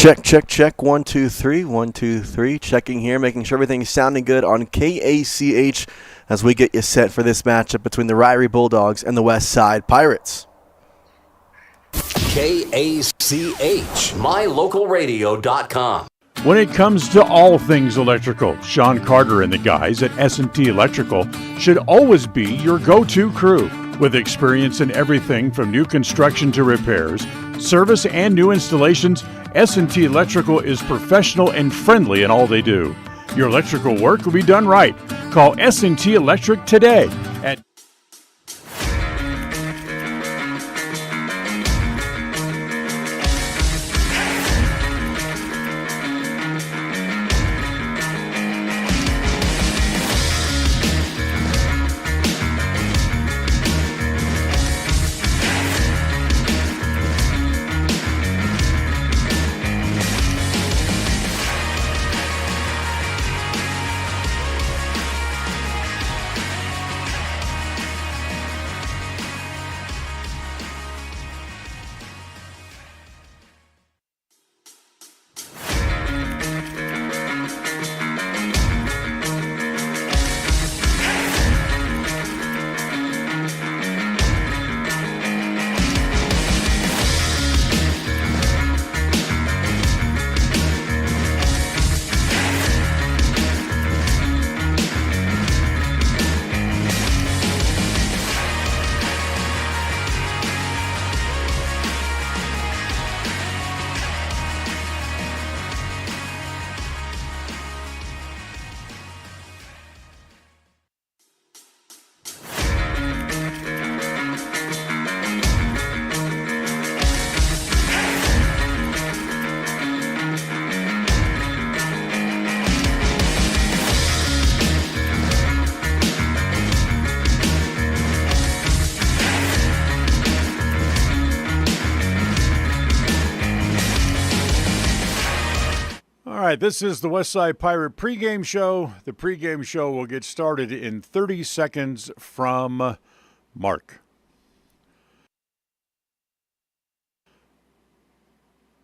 Check, check, check. 1, 2, 3. 1, 2, 3. Checking here, making sure everything's sounding good on KACH as we get you set for this matchup between the Ririe Bulldogs and the West Side Pirates. KACH, mylocalradio.com. When it comes to all things electrical, Sean Carter and the guys at S&T Electrical should always be your go-to crew. With experience in everything from new construction to repairs, service, and new installations, S&T Electrical is professional and friendly in all they do. Your electrical work will be done right. Call S&T Electric today at This is the Westside Pirate pregame show. The pregame show will get started in 30 seconds from Mark.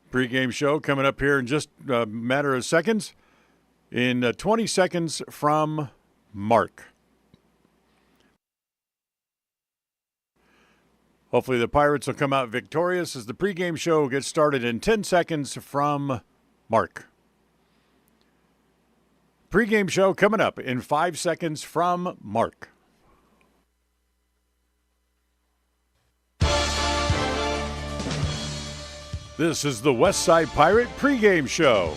Pregame show coming up here in just a matter of seconds. In 20 seconds from Mark. Hopefully the Pirates will come out victorious as the pregame show gets started in 10 seconds from Mark. Pre-game show coming up in 5 seconds from Mark. This is the Westside Pirate pre-game show.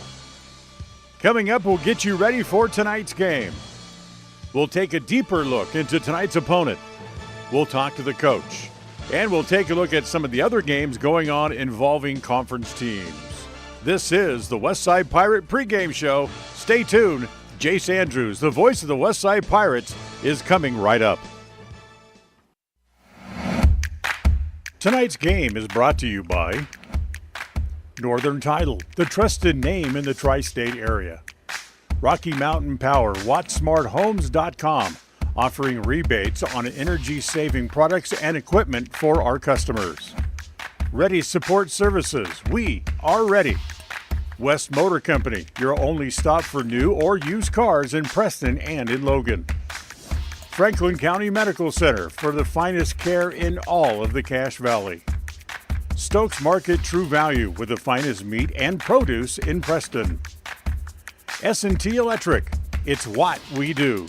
Coming up, we'll get you ready for tonight's game. We'll take a deeper look into tonight's opponent. We'll talk to the coach. And we'll take a look at some of the other games going on involving conference teams. This is the Westside Pirate pre-game show. Stay tuned. Jace Andrews, the voice of the Westside Pirates, is coming right up. Tonight's game is brought to you by Northern Title, the trusted name in the tri-state area. Rocky Mountain Power, WattSmartHomes.com, offering rebates on energy-saving products and equipment for our customers. Ready Support Services, we are ready. West Motor Company, your only stop for new or used cars in Preston and in Logan. Franklin County Medical Center for the finest care in all of the Cache Valley. Stokes Market True Value with the finest meat and produce in Preston. S&T Electric, it's what we do.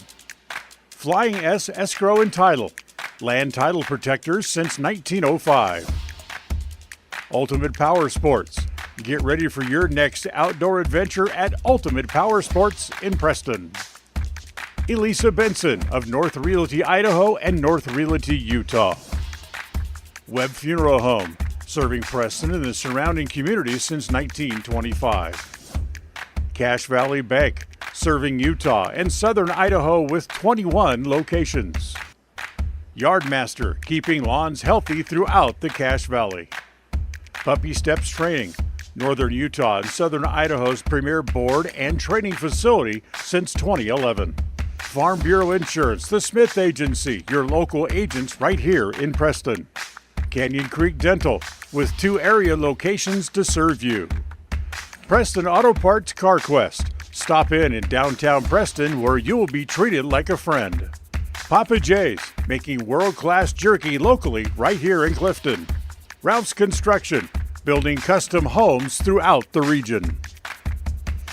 Flying S Escrow and Title, land title protectors since 1905. Ultimate Power Sports. Get ready for your next outdoor adventure at Ultimate Power Sports in Preston. Elisa Benson of North Realty, Idaho and North Realty, Utah. Webb Funeral Home, serving Preston and the surrounding communities since 1925. Cache Valley Bank, serving Utah and southern Idaho with 21 locations. Yardmaster, keeping lawns healthy throughout the Cache Valley. Puppy Steps Training, Northern Utah and Southern Idaho's premier board and training facility since 2011. Farm Bureau Insurance, the Smith Agency, your local agents right here in Preston. Canyon Creek Dental, with 2 area locations to serve you. Preston Auto Parts CarQuest. Stop in downtown Preston where you will be treated like a friend. Papa Jace, making world-class jerky locally right here in Clifton. Ralph's Construction, building custom homes throughout the region.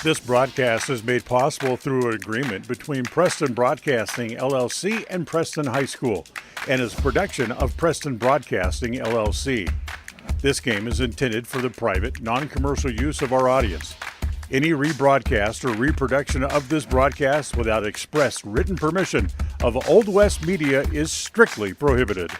This broadcast is made possible through an agreement between Preston Broadcasting, LLC and Preston High School, and is production of Preston Broadcasting, LLC. This game is intended for the private, non-commercial use of our audience. Any rebroadcast or reproduction of this broadcast without express written permission of Old West Media is strictly prohibited.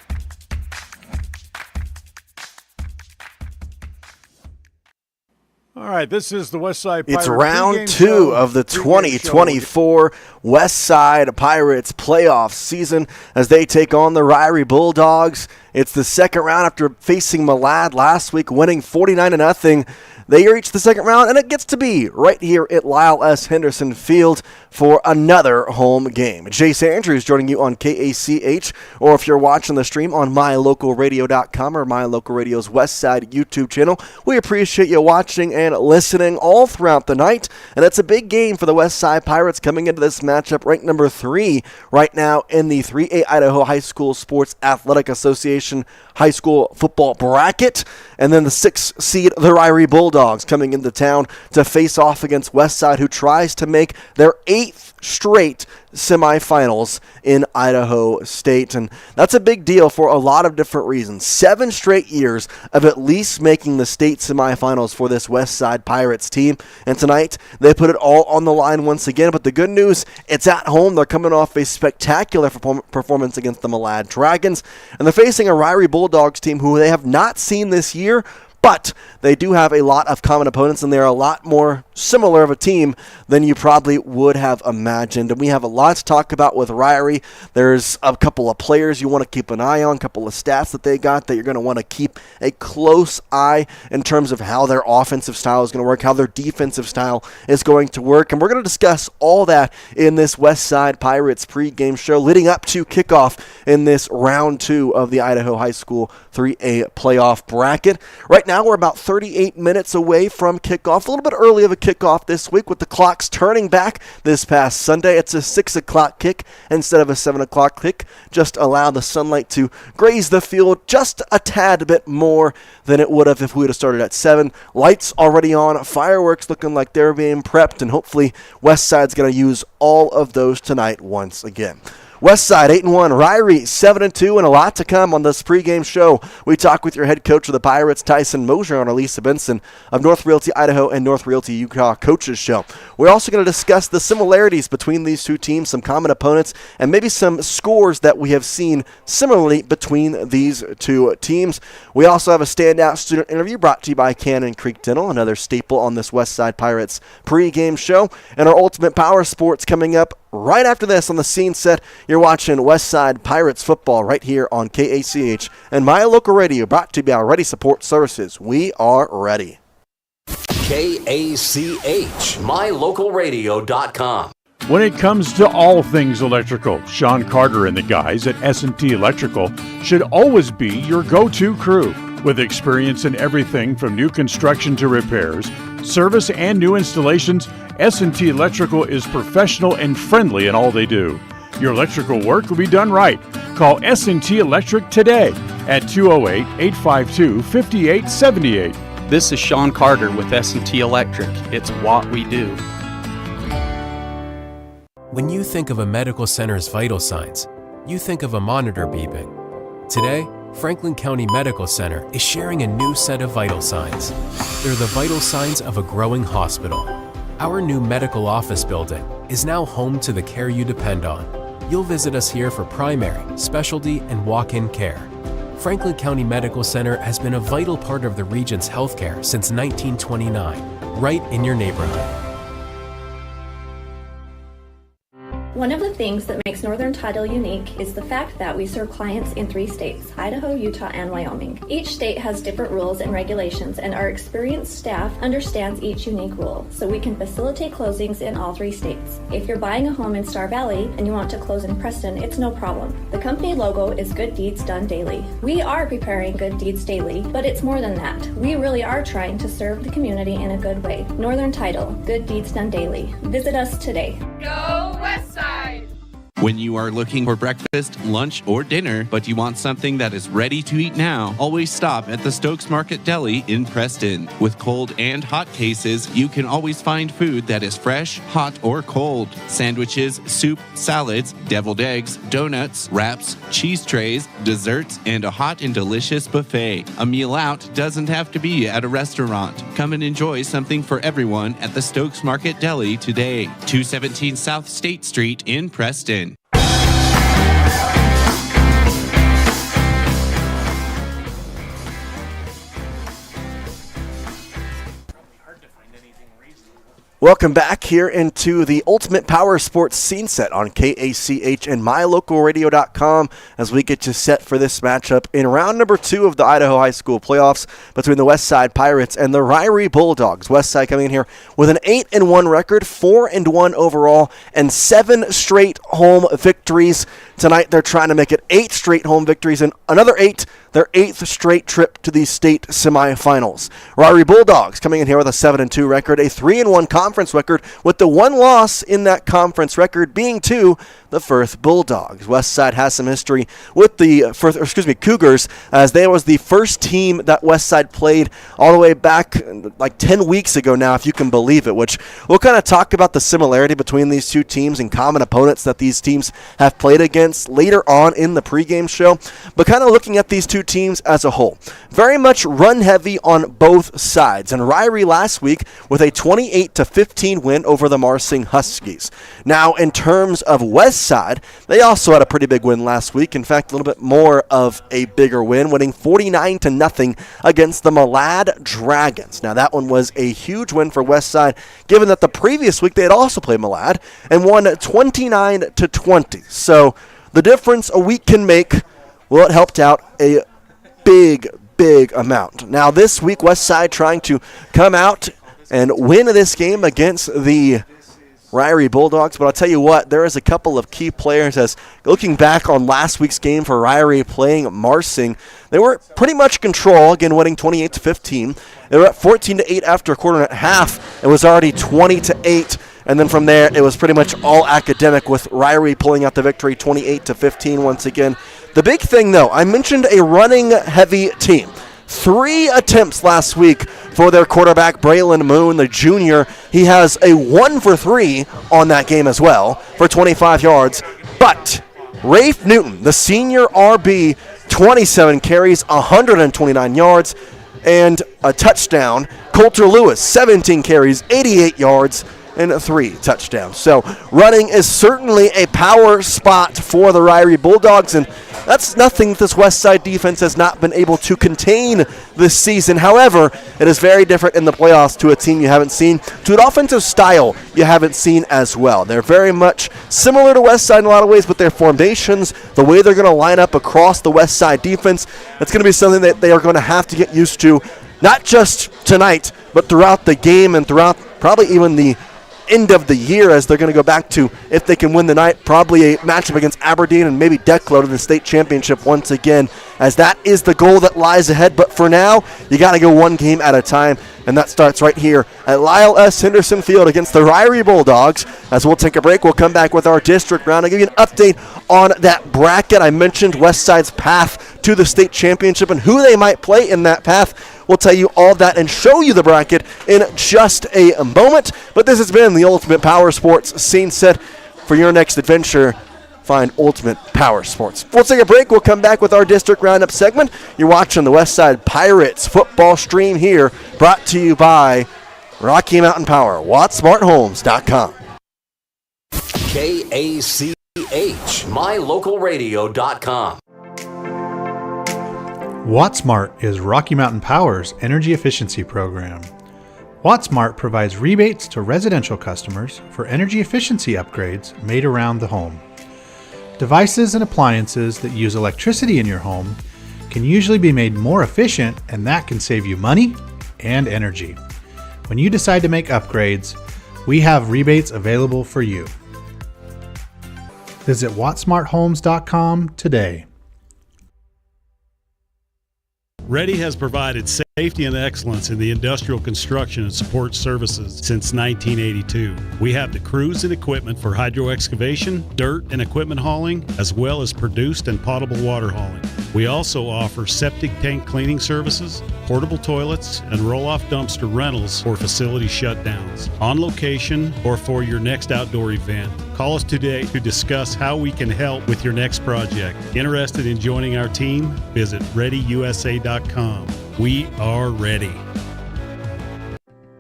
All right, this is the Westside Pirates. It's round 2 of the 2024 Westside Pirates playoff season as they take on the Ririe Bulldogs. It's the second round after facing Malad last week, winning 49-0. They reach the second round, and it gets to be right here at Lyle S. Henderson Field for another home game. Jace Andrews joining you on KACH, or if you're watching the stream on mylocalradio.com or MyLocalRadio's Westside YouTube channel, we appreciate you watching and listening all throughout the night. And it's a big game for the Westside Pirates coming into this matchup, ranked number 3 right now in the 3A Idaho High School Sports Athletic Association high school football bracket. And then the 6th seed, the Ririe Bulldogs, coming into town to face off against Westside, who tries to make their 8th straight semifinals in Idaho State. And that's a big deal for a lot of different reasons. 7 straight years of at least making the state semifinals for this Westside Pirates team. And tonight, they put it all on the line once again. But the good news, it's at home. They're coming off a spectacular performance against the Malad Dragons. And they're facing a Ririe Bulldogs team who they have not seen this year, but they do have a lot of common opponents, and they're a lot more similar of a team than you probably would have imagined. And we have a lot to talk about with Ririe. There's a couple of players you want to keep an eye on, a couple of stats that they got that you're going to want to keep a close eye in terms of how their offensive style is going to work, how their defensive style is going to work. And we're going to discuss all that in this Westside Pirates pregame show leading up to kickoff in this round 2 of the Idaho High School 3A playoff bracket. Right now, we're about 38 minutes away from kickoff. A little bit early of a kickoff this week with the clocks turning back this past Sunday. It's a 6 o'clock kick instead of a 7 o'clock kick. Just allow the sunlight to graze the field just a tad bit more than it would have if we would have started at 7. Lights already on, fireworks looking like they're being prepped, and hopefully Westside's going to use all of those tonight once again. Westside 8-1, Ririe 7-2, and a lot to come on this pregame show. We talk with your head coach of the Pirates, Tyson Mosier, on our Lisa Benson of North Realty Idaho and North Realty Utah Coaches Show. We're also going to discuss the similarities between these two teams, some common opponents, and maybe some scores that we have seen similarly between these two teams. We also have a standout student interview brought to you by Cannon Creek Dental, another staple on this Westside Pirates pregame show, and our Ultimate Power Sports coming up right after this on the scene set. You're watching Westside Pirates football right here on KACH and My Local Radio, brought to you by our Ready Support Services. We are ready. KACH, mylocalradio.com. When it comes to all things electrical, Sean Carter and the guys at S&T Electrical should always be your go-to crew. With experience in everything from new construction to repairs, service, and new installations, S&T Electrical is professional and friendly in all they do. Your electrical work will be done right. Call S&T Electric today at 208-852-5878. This is Sean Carter with S&T Electric. It's what we do. When you think of a medical center's vital signs, you think of a monitor beeping. Today, Franklin County Medical Center is sharing a new set of vital signs. They're the vital signs of a growing hospital. Our new medical office building is now home to the care you depend on. You'll visit us here for primary, specialty, and walk-in care. Franklin County Medical Center has been a vital part of the region's healthcare since 1929, right in your neighborhood. One of the things that makes Northern Title unique is the fact that we serve clients in 3 states, Idaho, Utah, and Wyoming. Each state has different rules and regulations, and our experienced staff understands each unique rule, so we can facilitate closings in all 3 states. If you're buying a home in Star Valley and you want to close in Preston, it's no problem. The company logo is Good Deeds Done Daily. We are preparing Good Deeds daily, but it's more than that. We really are trying to serve the community in a good way. Northern Title, Good Deeds Done Daily. Visit us today. Go West Side! When you are looking for breakfast, lunch, or dinner, but you want something that is ready to eat now, always stop at the Stokes Market Deli in Preston. With cold and hot cases, you can always find food that is fresh, hot, or cold. Sandwiches, soup, salads, deviled eggs, donuts, wraps, cheese trays, desserts, and a hot and delicious buffet. A meal out doesn't have to be at a restaurant. Come and enjoy something for everyone at the Stokes Market Deli today. 217 South State Street in Preston. Welcome back here into the Ultimate Power Sports scene set on KACH and MyLocalRadio.com as we get you set for this matchup in round number 2 of the Idaho High School playoffs between the Westside Pirates and the Ririe Bulldogs. Westside coming in here with an 8-1 record, 4-1 overall, and 7 straight home victories. Tonight they're trying to make it 8 straight home victories and another 8, their 8th straight trip to the state semifinals. Ririe Bulldogs coming in here with a 7-2 record, a 3-1 conference record, with the one loss in that conference record being to the Firth Bulldogs. Westside has some history with the Cougars, as they was the first team that Westside played all the way back like 10 weeks ago now, if you can believe it, which we'll kind of talk about the similarity between these two teams and common opponents that these teams have played against later on in the pregame show. But kind of looking at these two teams as a whole, very much run heavy on both sides. And Ririe last week with a 28-15 win over the Marsing Huskies. Now, in terms of Westside, they also had a pretty big win last week. In fact, a little bit more of a bigger win, winning 49-0 against the Malad Dragons. Now, that one was a huge win for Westside, given that the previous week they had also played Malad and won 29-20. So the difference a week can make, well, it helped out a big amount. Now, this week, Westside trying to come out and win this game against the Ririe Bulldogs. But I'll tell you what, there is a couple of key players, as looking back on last week's game for Ririe playing Marsing, they were pretty much control, again winning 28-15. They were at 14-8 after a quarter and a half. It was already 20-8. And then from there, it was pretty much all academic, with Ririe pulling out the victory 28-15 once again. The big thing, though, I mentioned a running-heavy team. 3 attempts last week for their quarterback, Braylon Moon, the junior. He has a 1 for 3 on that game as well for 25 yards. But Rafe Newton, the senior RB, 27 carries, 129 yards, and a touchdown. Coulter Lewis, 17 carries, 88 yards, and 3 touchdowns. So running is certainly a power spot for the Ririe Bulldogs, and that's nothing this Westside defense has not been able to contain this season. However, it is very different in the playoffs to a team you haven't seen, to an offensive style you haven't seen as well. They're very much similar to Westside in a lot of ways, but their formations, the way they're going to line up across the Westside defense, that's going to be something that they are going to have to get used to, not just tonight, but throughout the game and throughout probably even the end of the year, as they're going to go back to, if they can win the night, probably a matchup against Aberdeen and maybe Declo in the state championship once again, as that is the goal that lies ahead. But for now, you got to go one game at a time, and that starts right here at Lyle S. Henderson Field against the Ririe Bulldogs. As we'll take a break, we'll come back with our district round and give you an update on that bracket. I mentioned Westside's path to the state championship and who they might play in that path. We'll tell you all that and show you the bracket in just a moment. But this has been the Ultimate Power Sports scene set. For your next adventure, find Ultimate Power Sports. We'll take a break. We'll come back with our district roundup segment. You're watching the Westside Pirates football stream here, brought to you by Rocky Mountain Power, WattSmartHomes.com. KACH, MyLocalRadio.com. WattSmart is Rocky Mountain Power's energy efficiency program. WattSmart provides rebates to residential customers for energy efficiency upgrades made around the home. Devices and appliances that use electricity in your home can usually be made more efficient, and that can save you money and energy. When you decide to make upgrades, we have rebates available for you. Visit wattsmarthomes.com today. Ririe has provided safety and excellence in the industrial construction and support services since 1982. We have the crews and equipment for hydro excavation, dirt and equipment hauling, as well as produced and potable water hauling. We also offer septic tank cleaning services, portable toilets, and roll-off dumpster rentals for facility shutdowns, on location, or for your next outdoor event. Call us today to discuss how we can help with your next project. Interested in joining our team? Visit ReadyUSA.com. We are ready.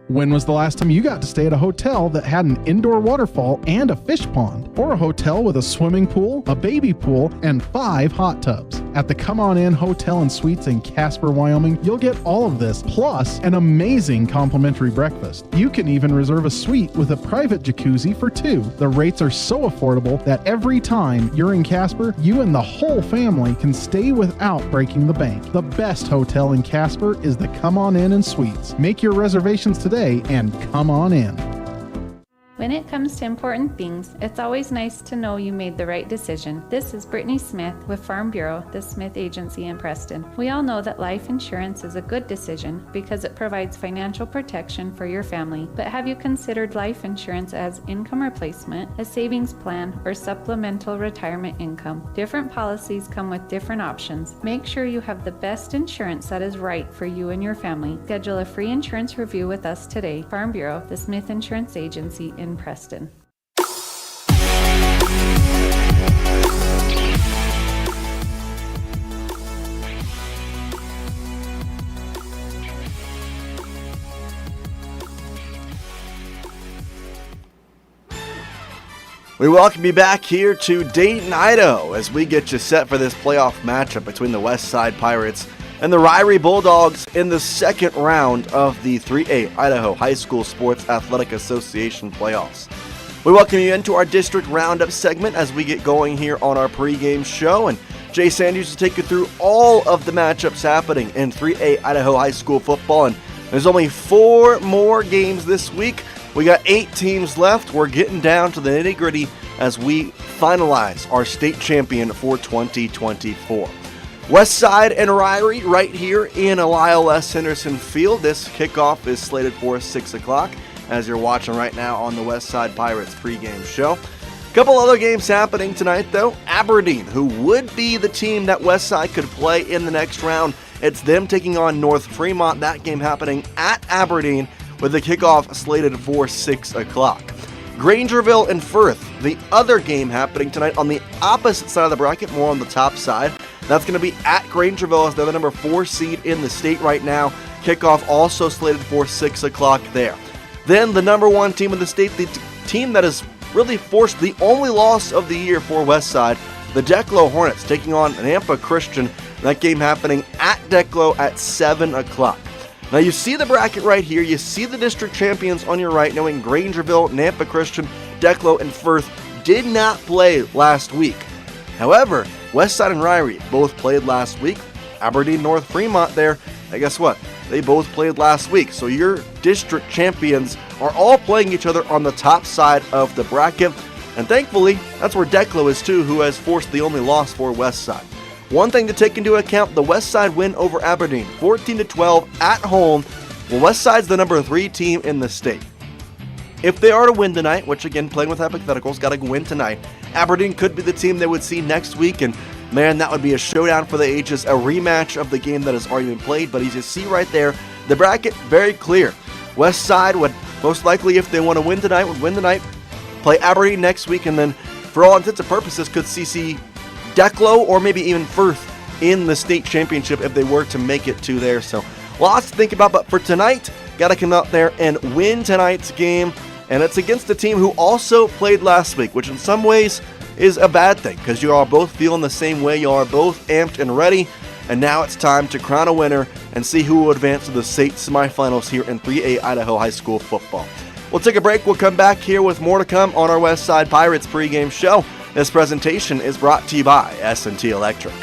When was the last time you got to stay at a hotel that had an indoor waterfall and a fish pond? Or a hotel with a swimming pool, a baby pool, and 5 hot tubs? At the Come On In Hotel and Suites in Casper, Wyoming, you'll get all of this, plus an amazing complimentary breakfast. You can even reserve a suite with a private jacuzzi for 2. The rates are so affordable that every time you're in Casper, you and the whole family can stay without breaking the bank. The best hotel in Casper is the Come On In and Suites. Make your reservations today and come on in. When it comes to important things, it's always nice to know you made the right decision. This is Brittany Smith with Farm Bureau, the Smith Agency in Preston. We all know that life insurance is a good decision because it provides financial protection for your family. But have you considered life insurance as income replacement, a savings plan, or supplemental retirement income? Different policies come with different options. Make sure you have the best insurance that is right for you and your family. Schedule a free insurance review with us today. Farm Bureau, the Smith Insurance Agency in Preston. We welcome you back here to Dayton, Idaho, as we get you set for this playoff matchup between the West Side Pirates and the Ririe Bulldogs in the second round of the 3A Idaho High School Sports Athletic Association playoffs. We welcome you into our district roundup segment as we get going here on our pregame show, and Jace Andrews will take you through all of the matchups happening in 3A Idaho High School football, and there's only 4 more games this week. We got 8 teams left. We're getting down to the nitty-gritty as we finalize our state champion for 2024. West Side and Ririe right here in Lyle S. Henderson Field. This kickoff is slated for 6 o'clock as you're watching right now on the West Side Pirates pregame show. A couple other games happening tonight, though. Aberdeen, who would be the team that West Side could play in the next round. It's them taking on North Fremont. That game happening at Aberdeen with the kickoff slated for 6 o'clock. Grangerville and Firth, the other game happening tonight on the opposite side of the bracket, more on the top side. That's going to be at Grangerville as they're the number 4 seed in the state right now. Kickoff also slated for 6 o'clock there. Then the number 1 team in the state, the team that has really forced the only loss of the year for West Side, the Declo Hornets taking on Nampa Christian. That game happening at Declo at 7 o'clock. Now you see the bracket right here. You see the district champions on your right, knowing Grangerville, Nampa Christian, Declo, and Firth did not play last week. However, West Side and Ririe both played last week. Aberdeen, North Fremont there, and guess what? They both played last week. So your district champions are all playing each other on the top side of the bracket. And thankfully, that's where Declo is too, who has forced the only loss for West Side. One thing to take into account, the West Side win over Aberdeen, 14-12 at home. Well, West Side's the number 3 team in the state. If they are to win tonight, which again, playing with hypotheticals, got to win tonight, Aberdeen could be the team they would see next week, and man, that would be a showdown for the ages, a rematch of the game that has already been played. But as you see right there, the bracket very clear. West Side would most likely, if they want to win tonight, would win tonight, play Aberdeen next week, and then for all intents and purposes could see Declo or maybe even Firth in the state championship if they were to make it to there. So lots to think about, but for tonight, got to come out there and win tonight's game. And it's against a team who also played last week, which in some ways is a bad thing because you are both feeling the same way. You are both amped and ready. And now it's time to crown a winner and see who will advance to the state semifinals here in 3A Idaho High School football. We'll take a break. We'll come back here with more to come on our Westside Pirates pregame show. This presentation is brought to you by S&T Electric.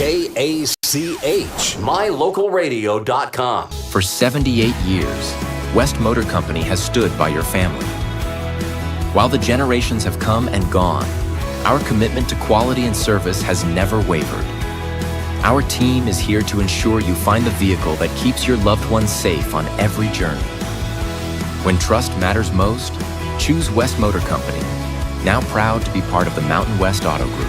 KACH, mylocalradio.com. For 78 years, West Motor Company has stood by your family. While the generations have come and gone, our commitment to quality and service has never wavered. Our team is here to ensure you find the vehicle that keeps your loved ones safe on every journey. When trust matters most, choose West Motor Company, now proud to be part of the Mountain West Auto Group.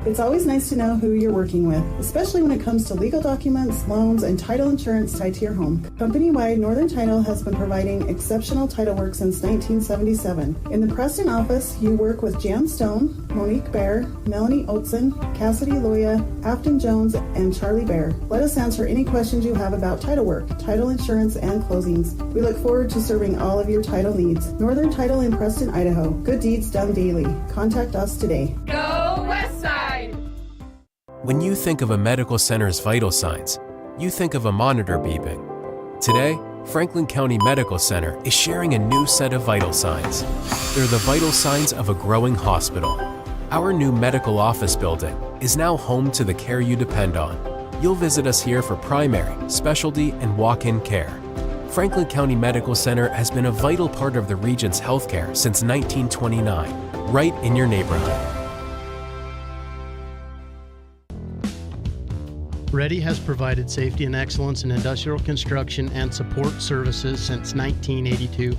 It's always nice to know who you're working with, especially when it comes to legal documents, loans, and title insurance tied to your home. Company-wide, Northern Title has been providing exceptional title work since 1977. In the Preston office, you work with Jan Stone, Monique Bear, Melanie Oatson, Cassidy Loya, Afton Jones, and Charlie Bear. Let us answer any questions you have about title work, title insurance, and closings. We look forward to serving all of your title needs. Northern Title in Preston, Idaho. Good deeds done daily. Contact us today. Go Westside! When you think of a medical center's vital signs, you think of a monitor beeping. Today, Franklin County Medical Center is sharing a new set of vital signs. They're the vital signs of a growing hospital. Our new medical office building is now home to the care you depend on. You'll visit us here for primary, specialty, and walk-in care. Franklin County Medical Center has been a vital part of the region's healthcare since 1929, right in your neighborhood. Ririe has provided safety and excellence in industrial construction and support services since 1982.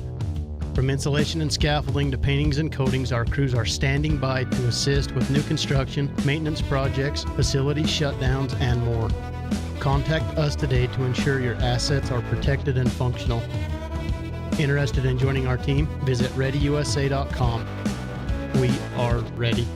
From insulation and scaffolding to paintings and coatings, our crews are standing by to assist with new construction, maintenance projects, facility shutdowns, and more. Contact us today to ensure your assets are protected and functional. Interested in joining our team? Visit ReadyUSA.com. We are ready.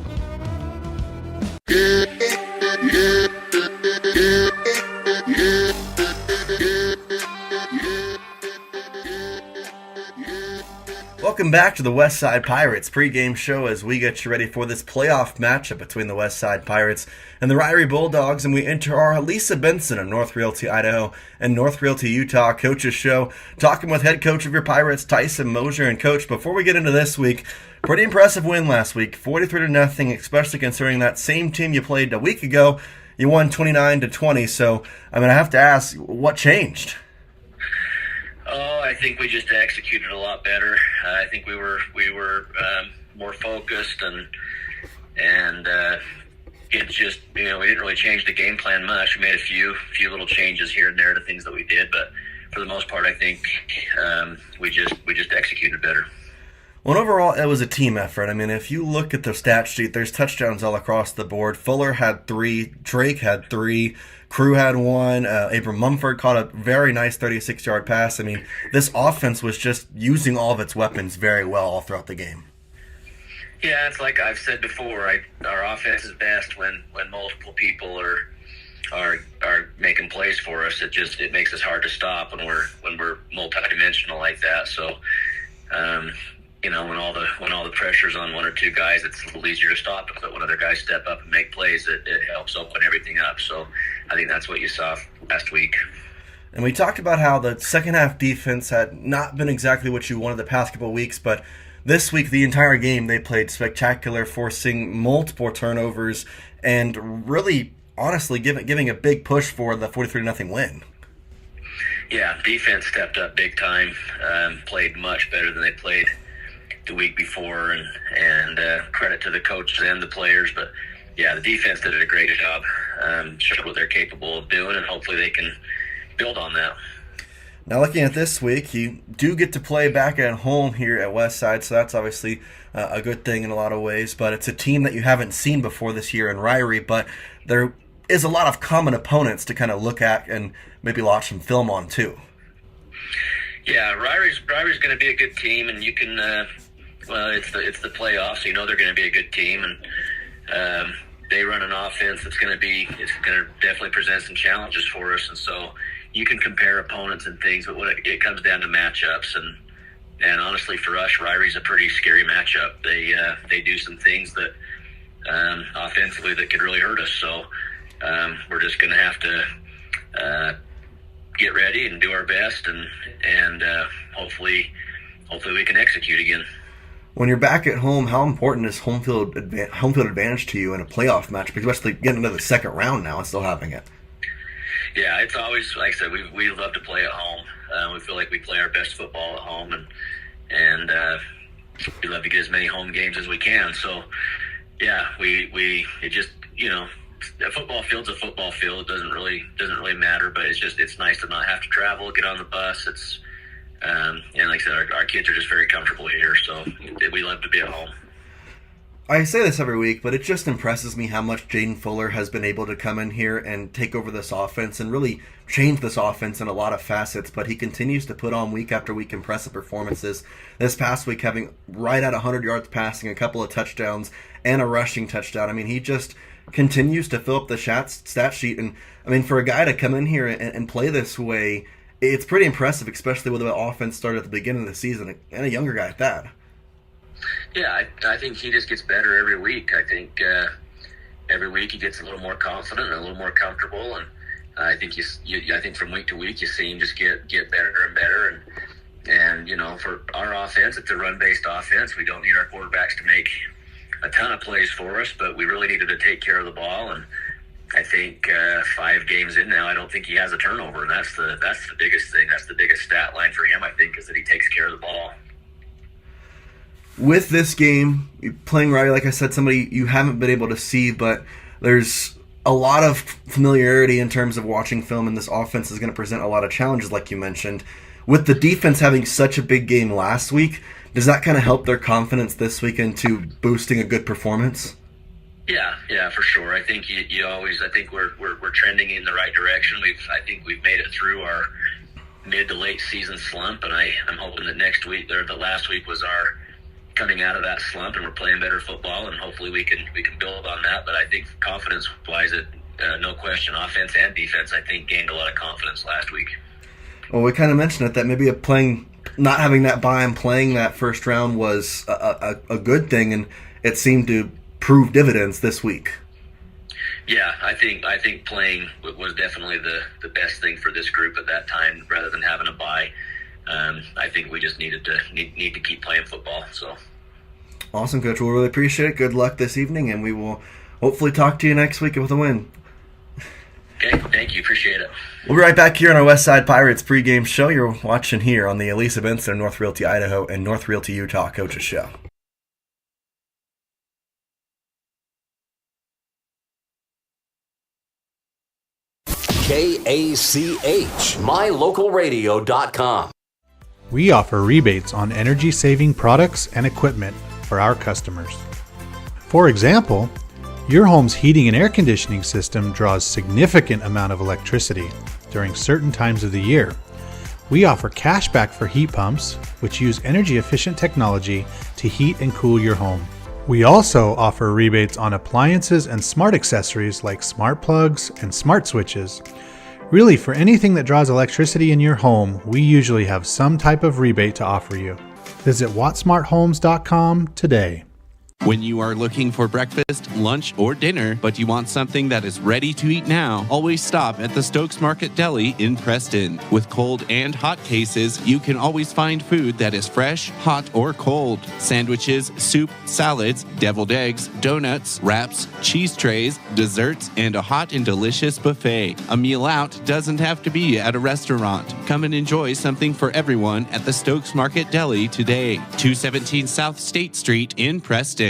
Welcome back to the Westside Pirates pregame show as we get you ready for this playoff matchup between the Westside Pirates and the Ririe Bulldogs, and we enter our Lisa Benson of North Realty, Idaho and North Realty, Utah coaches show, talking with head coach of your Pirates, Tyson Mosier. And coach, before we get into this week, pretty impressive win last week, 43-0, especially considering that same team you played a week ago, you won 29-20. So I have to ask, what changed? Oh, I think we just executed a lot better. I think we were more focused and it just, we didn't really change the game plan much. We made a few little changes here and there to things that we did, but for the most part, I think we just executed better. Well, overall, it was a team effort. If you look at the stat sheet, there's touchdowns all across the board. Fuller had 3, Drake had 3, Crew had 1, Abram Mumford caught a very nice 36-yard pass. This offense was just using all of its weapons very well all throughout the game. Yeah, it's like I've said before, our offense is best when multiple people are making plays for us. It makes us hard to stop when we're multidimensional like that. So, when all the pressure's on one or two guys, it's a little easier to stop. But when other guys step up and make plays, it helps open everything up. So I think that's what you saw last week. And we talked about how the second half defense had not been exactly what you wanted the past couple of weeks, but this week, the entire game, they played spectacular, forcing multiple turnovers and really, honestly, giving a big push for the 43-0 win. Yeah, defense stepped up big time, played much better than they played the week before, and credit to the coaches and the players. But, yeah, the defense did a great job, showed what they're capable of doing, and hopefully they can build on that. Now, looking at this week, you do get to play back at home here at Westside, so that's obviously a good thing in a lot of ways. But it's a team that you haven't seen before this year in Ririe, but there is a lot of common opponents to kind of look at and maybe watch some film on too. Yeah, Ririe's going to be a good team, and you can it's the playoffs, so they're going to be a good team, and they run an offense it's going to definitely present some challenges for us, and so you can compare opponents and things, but it comes down to matchups. And honestly, for us, Ririe's a pretty scary matchup. They do some things that offensively that could really hurt us. So we're just going to have to get ready and do our best, and hopefully we can execute again. When you're back at home, how important is home field advantage to you in a playoff match, especially getting into the second round now and still having it? Yeah, it's always, like I said, we love to play at home. We feel like we play our best football at home, and we love to get as many home games as we can. So, yeah, it just, a football field's a football field. It doesn't really matter, but it's nice to not have to travel, get on the bus. It's and like I said, our kids are just very comfortable here, so we love to be at home. I say this every week, but it just impresses me how much Jaden Fuller has been able to come in here and take over this offense and really change this offense in a lot of facets. But he continues to put on week after week impressive performances. This past week having right at 100 yards passing, a couple of touchdowns, and a rushing touchdown. I mean, he just continues to fill up the stat sheet. And, I mean, for a guy to come in here and play this way, it's pretty impressive, especially with the offense started at the beginning of the season, and a younger guy at that. Yeah, I think he just gets better every week. I think every week he gets a little more confident and a little more comfortable, and I think I think from week to week you see him just get better and better. And for our offense, it's a run-based offense. We don't need our quarterbacks to make a ton of plays for us, but we really needed to take care of the ball. And I think 5 games in now, I don't think he has a turnover, and that's the biggest thing. That's the biggest stat line for him, I think, is that he takes care of the ball. With this game, playing Ririe, like I said, somebody you haven't been able to see, but there's a lot of familiarity in terms of watching film, and this offense is going to present a lot of challenges, like you mentioned. With the defense having such a big game last week, does that kind of help their confidence this week into boosting a good performance? Yeah, for sure. I think I think we're trending in the right direction. I think we've made it through our mid to late season slump, and I'm hoping that next week, or the last week, was our coming out of that slump, and we're playing better football, and hopefully we can build on that. But I think confidence-wise, no question, offense and defense, I think, gained a lot of confidence last week. Well, we kind of mentioned it, that maybe not having that bye and playing that first round was a good thing, and it seemed to prove dividends this week. Yeah, I think playing was definitely the best thing for this group at that time, rather than having a bye. I think we just need to keep playing football. So awesome, Coach. We'll really appreciate it. Good luck this evening, and we will hopefully talk to you next week with a win. Okay, thank you. Appreciate it. We'll be right back here on our Westside Pirates pregame show. You're watching here on the Elisa Benson, North Realty, Idaho, and North Realty, Utah Coaches Show. KACH, mylocalradio.com. We offer rebates on energy-saving products and equipment for our customers. For example, your home's heating and air conditioning system draws significant amount of electricity during certain times of the year. We offer cashback for heat pumps, which use energy-efficient technology to heat and cool your home. We also offer rebates on appliances and smart accessories like smart plugs and smart switches. Really, for anything that draws electricity in your home, we usually have some type of rebate to offer you. Visit wattsmarthomes.com today. When you are looking for breakfast, lunch, or dinner, but you want something that is ready to eat now, always stop at the Stokes Market Deli in Preston. With cold and hot cases, you can always find food that is fresh, hot, or cold. Sandwiches, soup, salads, deviled eggs, donuts, wraps, cheese trays, desserts, and a hot and delicious buffet. A meal out doesn't have to be at a restaurant. Come and enjoy something for everyone at the Stokes Market Deli today. 217 South State Street in Preston.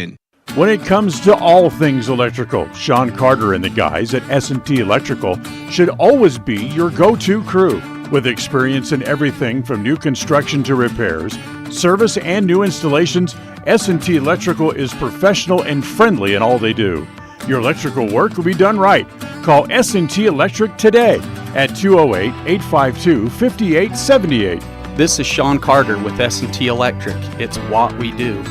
When it comes to all things electrical, Sean Carter and the guys at S&T Electrical should always be your go-to crew. With experience in everything from new construction to repairs, service, and new installations, S&T Electrical is professional and friendly in all they do. Your electrical work will be done right. Call S&T Electric today at 208-852-5878. This is Sean Carter with S&T Electric. It's what we do.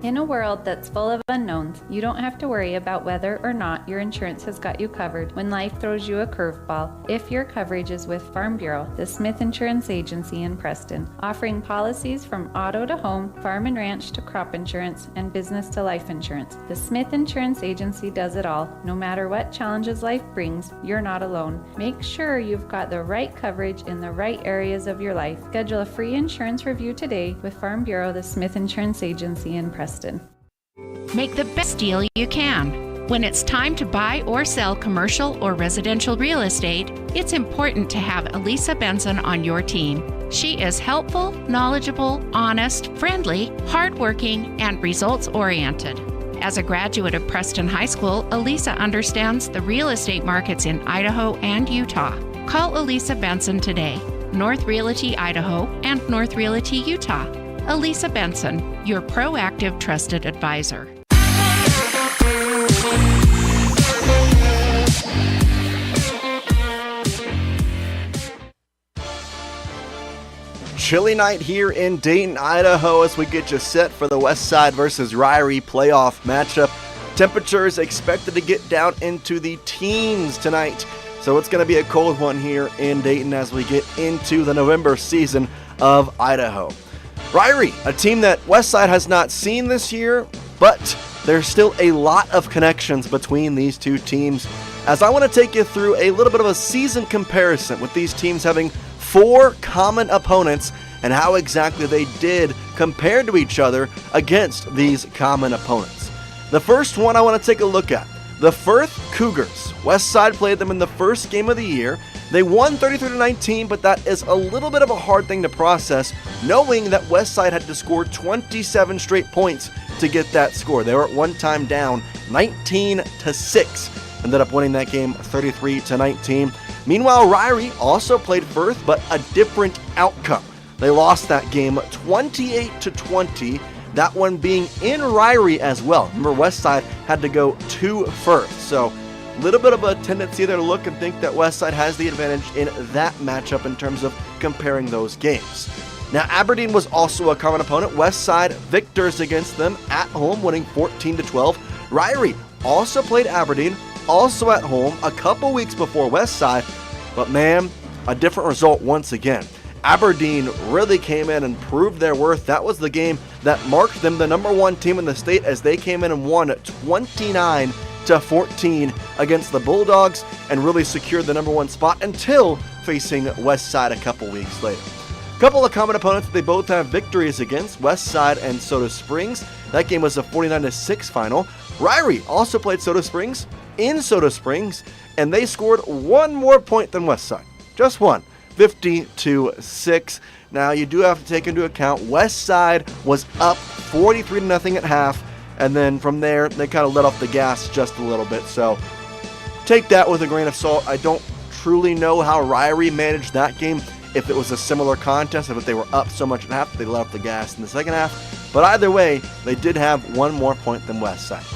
In a world that's full of unknowns, you don't have to worry about whether or not your insurance has got you covered when life throws you a curveball. If your coverage is with Farm Bureau, the Smith Insurance Agency in Preston, offering policies from auto to home, farm and ranch to crop insurance, and business to life insurance. The Smith Insurance Agency does it all. No matter what challenges life brings, you're not alone. Make sure you've got the right coverage in the right areas of your life. Schedule a free insurance review today with Farm Bureau, the Smith Insurance Agency in Preston. Make the best deal you can. When it's time to buy or sell commercial or residential real estate, it's important to have Elisa Benson on your team. She is helpful, knowledgeable, honest, friendly, hardworking, and results-oriented. As a graduate of Preston High School, Elisa understands the real estate markets in Idaho and Utah. Call Elisa Benson today, North Realty Idaho and North Realty Utah. Elisa Benson, your proactive trusted advisor. Chilly night here in Dayton, Idaho, as we get you set for the Westside versus Ririe playoff matchup. Temperatures expected to get down into the teens tonight, so it's going to be a cold one here in Dayton as we get into the November season of Idaho. Ririe, a team that Westside has not seen this year, but there's still a lot of connections between these two teams, as I want to take you through a little bit of a season comparison with these teams having 4 common opponents and how exactly they did compared to each other against these common opponents. The first one I want to take a look at, the Firth Cougars. Westside played them in the first game of the year. They won 33-19, but that is a little bit of a hard thing to process, knowing that Westside had to score 27 straight points to get that score. They were at one time down 19-6, ended up winning that game 33-19. Meanwhile, Ririe also played Firth, but a different outcome. They lost that game 28-20, that one being in Ririe as well. Remember, Westside had to go to Firth, so a little bit of a tendency there to look and think that Westside has the advantage in that matchup in terms of comparing those games. Now, Aberdeen was also a common opponent. Westside victors against them at home, winning 14-12. Ririe also played Aberdeen, also at home, a couple weeks before Westside, but man, a different result once again. Aberdeen really came in and proved their worth. That was the game that marked them the number 1 team in the state, as they came in and won 29-14 against the Bulldogs and really secured the number 1 spot until facing Westside a couple weeks later. A couple of common opponents that they both have victories against, Westside and Soda Springs. That game was a 49-6 final. Ririe also played Soda Springs in Soda Springs, and they scored 1 more point than Westside. Just one. 50-6. Now, you do have to take into account Westside was up 43-0 at half, and then from there, they kind of let off the gas just a little bit. So take that with a grain of salt. I don't truly know how Ririe managed that game, if it was a similar contest, if they were up so much at half, they let off the gas in the second half. But either way, they did have 1 more point than Westside.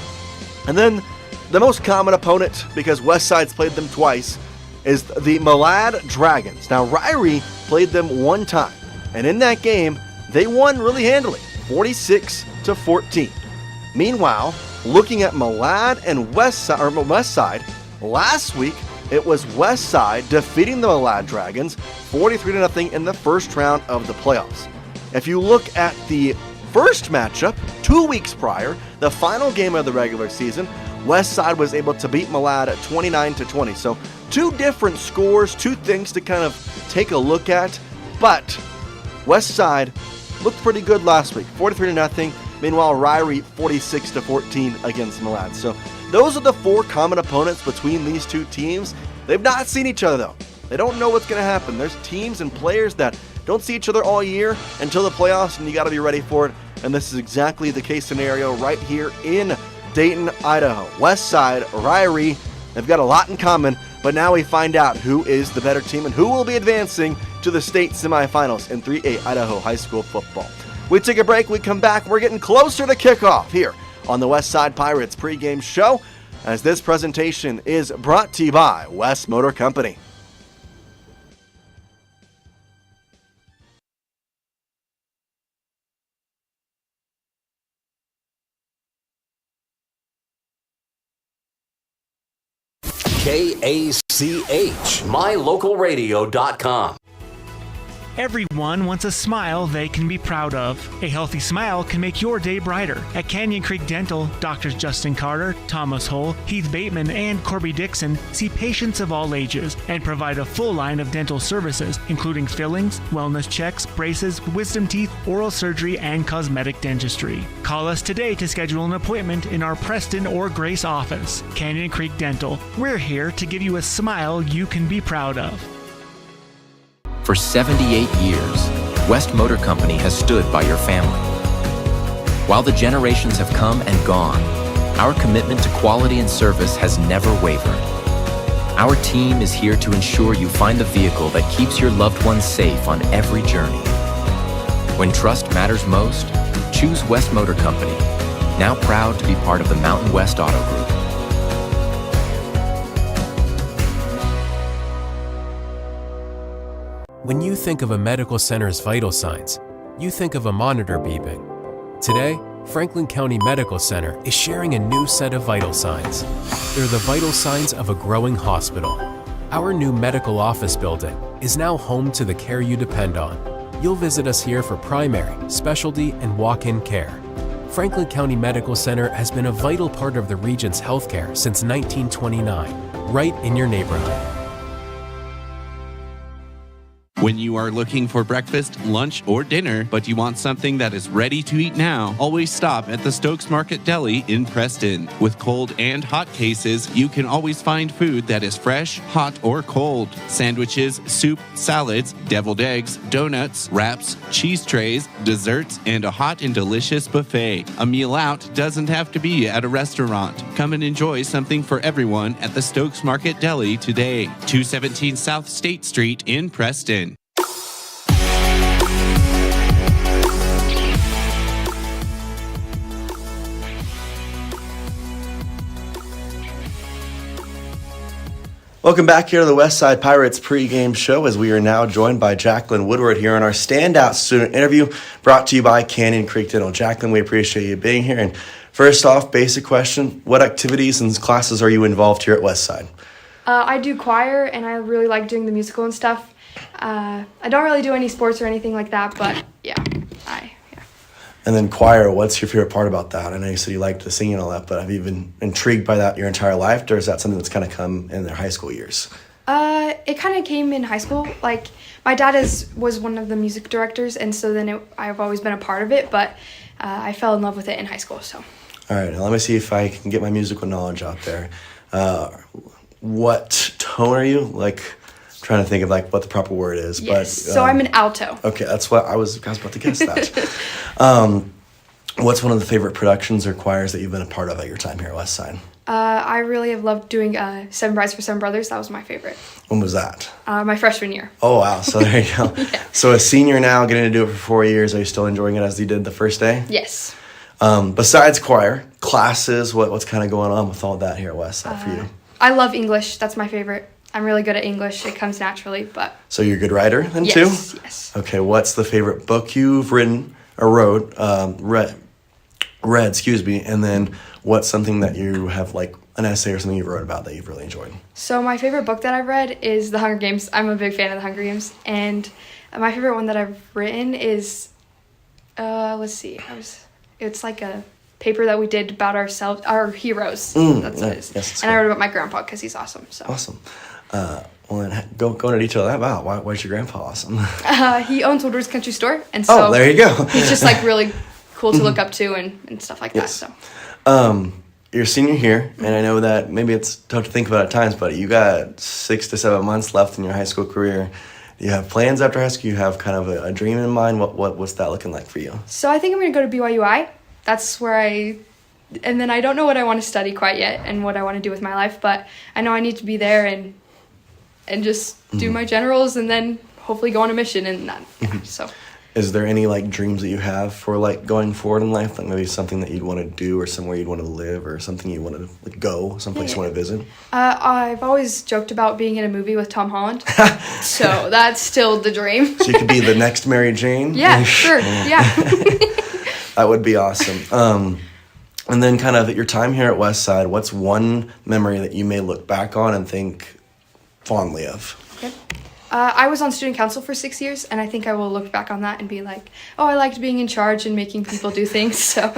And then the most common opponent, because Westside's played them twice, is the Malad Dragons. Now, Ririe played them 1 time, and in that game, they won really handily, 46-14. Meanwhile, looking at Malad and Westside, last week, it was Westside defeating the Malad Dragons 43-0 in the first round of the playoffs. If you look at the first matchup, 2 weeks prior, the final game of the regular season, Westside was able to beat Malad at 29-20. So 2 different scores, 2 things to kind of take a look at. But Westside looked pretty good last week, 43-0. Meanwhile, Ririe 46-14 against Malad. So those are the 4 common opponents between these 2 teams. They've not seen each other though. They don't know what's going to happen. There's teams and players that don't see each other all year until the playoffs, and you got to be ready for it. And this is exactly the case scenario right here in Dayton, Idaho. Westside, Ririe, they've got a lot in common, but now we find out who is the better team and who will be advancing to the state semifinals in 3A Idaho high school football. We take a break, we come back, we're getting closer to kickoff here on the Westside Pirates pregame show, as this presentation is brought to you by West Motor Company. KACH, mylocalradio.com. Everyone wants a smile they can be proud of. A healthy smile can make your day brighter. At Canyon Creek Dental, Doctors Justin Carter, Thomas Hull, Heath Bateman, and Corby Dixon see patients of all ages and provide a full line of dental services, including fillings, wellness checks, braces, wisdom teeth, oral surgery, and cosmetic dentistry. Call us today to schedule an appointment in our Preston or Grace office. Canyon Creek Dental. We're here to give you a smile you can be proud of. For 78 years, West Motor Company has stood by your family. While the generations have come and gone, our commitment to quality and service has never wavered. Our team is here to ensure you find the vehicle that keeps your loved ones safe on every journey. When trust matters most, choose West Motor Company, now proud to be part of the Mountain West Auto Group. When you think of a medical center's vital signs, you think of a monitor beeping. Today, Franklin County Medical Center is sharing a new set of vital signs. They're the vital signs of a growing hospital. Our new medical office building is now home to the care you depend on. You'll visit us here for primary, specialty, and walk-in care. Franklin County Medical Center has been a vital part of the region's healthcare since 1929, right in your neighborhood. When you are looking for breakfast, lunch, or dinner, but you want something that is ready to eat now, always stop at the Stokes Market Deli in Preston. With cold and hot cases, you can always find food that is fresh, hot, or cold. Sandwiches, soup, salads, deviled eggs, donuts, wraps, cheese trays, desserts, and a hot and delicious buffet. A meal out doesn't have to be at a restaurant. Come and enjoy something for everyone at the Stokes Market Deli today. 217 South State Street in Preston. Welcome back here to the Westside Pirates pregame show, as we are now joined by Jacqueline Woodward here on our standout student interview brought to you by Canyon Creek Dental. Jacqueline, we appreciate you being here. And first off, basic question, what activities and classes are you involved here at Westside? I do choir, and I really like doing the musical and stuff. I don't really do any sports or anything like that, but yeah. And then choir, what's your favorite part about that? I know you said you liked the singing and all that, but have you been intrigued by that your entire life, or is that something that's kind of come in their high school years? It kind of came in high school. Like, my dad was one of the music directors, and so then I've always been a part of it, but I fell in love with it in high school. So. All right, now let me see if I can get my musical knowledge out there. What tone are you? Like, I'm trying to think of like what the proper word is. Yes, but, so I'm an alto. Okay, that's what I was about to guess that. What's one of the favorite productions or choirs that you've been a part of at your time here at Westside? I really have loved doing Seven Brides for Seven Brothers. That was my favorite. When was that? My freshman year. Oh, wow. So there you go. Yeah. So a senior now, getting to do it for 4 years. Are you still enjoying it as you did the first day? Yes. Besides choir, classes, what's kind of going on with all that here at Westside for you? I love English. That's my favorite. I'm really good at English. It comes naturally, but... So you're a good writer then, too? Yes. Okay, what's the favorite book you've written or wrote, read, and then what's something that you have, like, an essay or something you wrote about that you've really enjoyed? So my favorite book that I've read is The Hunger Games. I'm a big fan of The Hunger Games, and my favorite one that I've written is, let's see, it's like a paper that we did about ourselves, our heroes. That's what it is. Yes, and I wrote about my grandpa because he's awesome. So. Awesome. Well, then go into detail of that. Wow, why's your grandpa awesome? He owns Woodward's Country Store, and so there you go. He's just like really cool to look up to and stuff like that. So. You're a senior here, and I know that maybe it's tough to think about at times, but you got 6 to 7 months left in your high school career. Do you have plans after high school? You have kind of a dream in mind? What's that looking like for you? So I think I'm going to go to BYUI. That's where and then I don't know what I want to study quite yet and what I want to do with my life, but I know I need to be there and just do my generals and then hopefully go on a mission and that. Yeah, so. Is there any like dreams that you have for like going forward in life? Like maybe something that you'd want to do or somewhere you'd want to live or something you want to like go, someplace you want to visit? I've always joked about being in a movie with Tom Holland. So that's still the dream. So you could be the next Mary Jane? Yeah, sure. Yeah. That would be awesome. And then kind of at your time here at Westside, what's one memory that you may look back on and think fondly of? Okay. I was on student council for 6 years, and I think I will look back on that and be like, oh, I liked being in charge and making people do things. So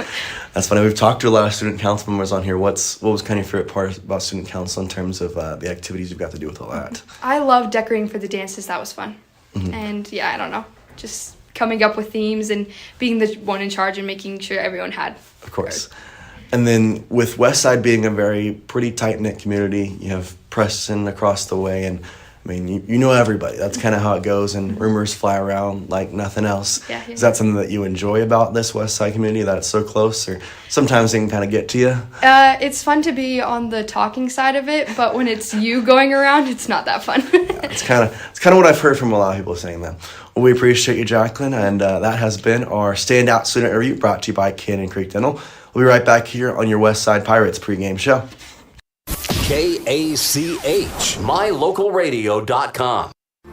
that's funny. We've talked to a lot of student council members on here. What was kind of your favorite part about student council in terms of the activities you've got to do with all that? I love decorating for the dances. That was fun. Mm-hmm. And yeah, I don't know, just coming up with themes and being the one in charge and making sure everyone had. Of course. And then with Westside being a very pretty tight-knit community, you have Preston across the way, and I mean, you know everybody. That's kind of how it goes, and rumors fly around like nothing else. Yeah. Is that something that you enjoy about this Westside community, that it's so close, or sometimes it can kind of get to you? It's fun to be on the talking side of it, but when it's you going around, it's not that fun. It's kind of what I've heard from a lot of people saying that. Well, we appreciate you, Jacqueline, and that has been our Standout Student Review brought to you by Canyon Creek Dental. We'll be right back here on your Westside Pirates pregame show. KACH, mylocalradio.com.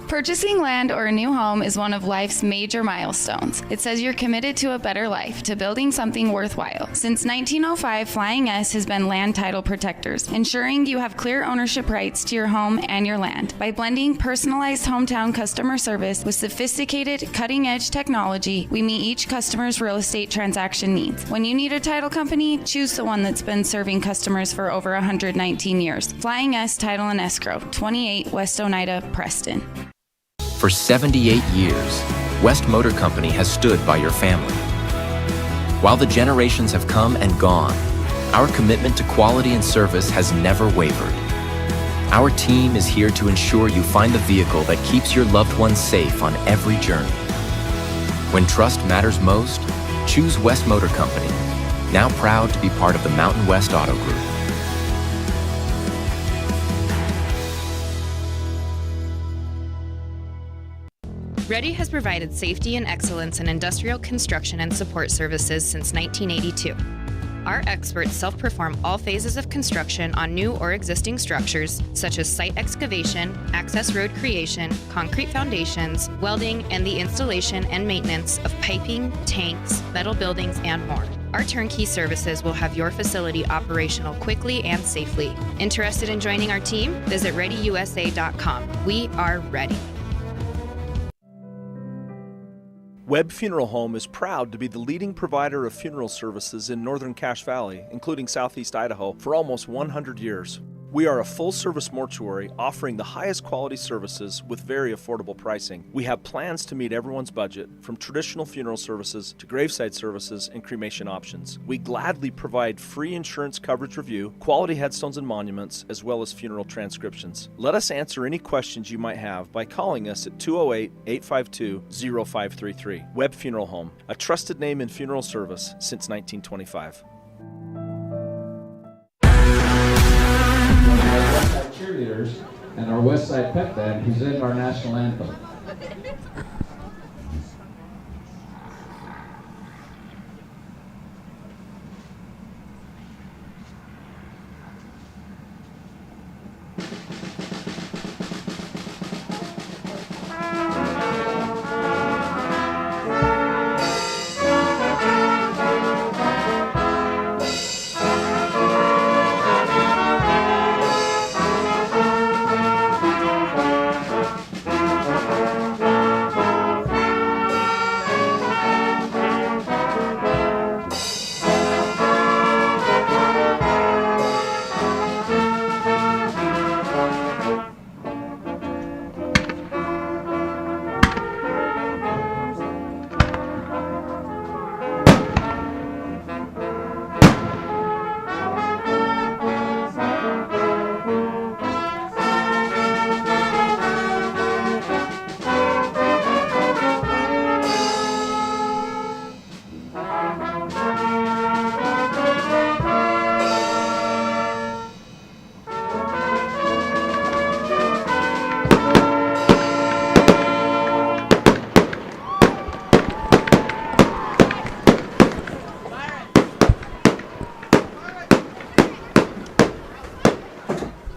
Purchasing land or a new home is one of life's major milestones. It says you're committed to a better life, to building something worthwhile. Since 1905, Flying S has been land title protectors, ensuring you have clear ownership rights to your home and your land. By blending personalized hometown customer service with sophisticated, cutting-edge technology, we meet each customer's real estate transaction needs. When you need a title company, choose the one that's been serving customers for over 119 years. Flying S Title and Escrow, 28 West Oneida, Preston. For 78 years, West Motor Company has stood by your family. While the generations have come and gone, our commitment to quality and service has never wavered. Our team is here to ensure you find the vehicle that keeps your loved ones safe on every journey. When trust matters most, choose West Motor Company, now proud to be part of the Mountain West Auto Group. Ririe has provided safety and excellence in industrial construction and support services since 1982. Our experts self-perform all phases of construction on new or existing structures, such as site excavation, access road creation, concrete foundations, welding, and the installation and maintenance of piping, tanks, metal buildings, and more. Our turnkey services will have your facility operational quickly and safely. Interested in joining our team? Visit ReadyUSA.com. We are ready. Webb Funeral Home is proud to be the leading provider of funeral services in northern Cache Valley, including southeast Idaho, for almost 100 years. We are a full-service mortuary offering the highest quality services with very affordable pricing. We have plans to meet everyone's budget, from traditional funeral services to graveside services and cremation options. We gladly provide free insurance coverage review, quality headstones and monuments, as well as funeral transcriptions. Let us answer any questions you might have by calling us at 208-852-0533. Webb Funeral Home, a trusted name in funeral service since 1925. Westside cheerleaders and our Westside pep band present our national anthem.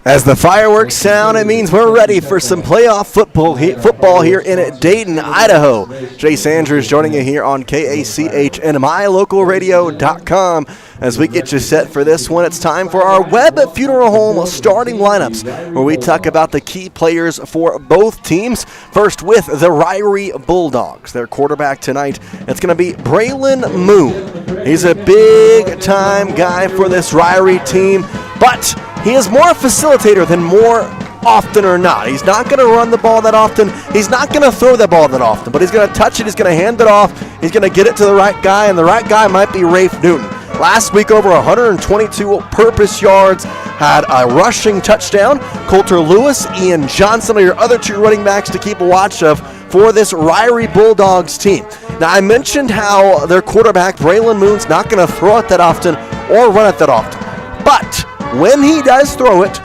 As the fireworks sound, it means we're ready for some playoff football here in Dayton, Idaho. Jace Andrews joining you here on KACH and mylocalradio.com. As we get you set for this one, it's time for our Webb Funeral Home starting lineups, where we talk about the key players for both teams. First with the Ririe Bulldogs. Their quarterback tonight, it's going to be Braylon Moon. He's a big-time guy for this Ririe team, but he is more a facilitator than more often or not. He's not going to run the ball that often. He's not going to throw the ball that often, but he's going to touch it. He's going to hand it off. He's going to get it to the right guy, and the right guy might be Rafe Newton. Last week, over 122 purpose yards, had a rushing touchdown. Coulter Lewis, Ian Johnson are your other two running backs to keep a watch of for this Ririe Bulldogs team. Now, I mentioned how their quarterback, Braylon Moon's not going to throw it that often or run it that often. But when he does throw it,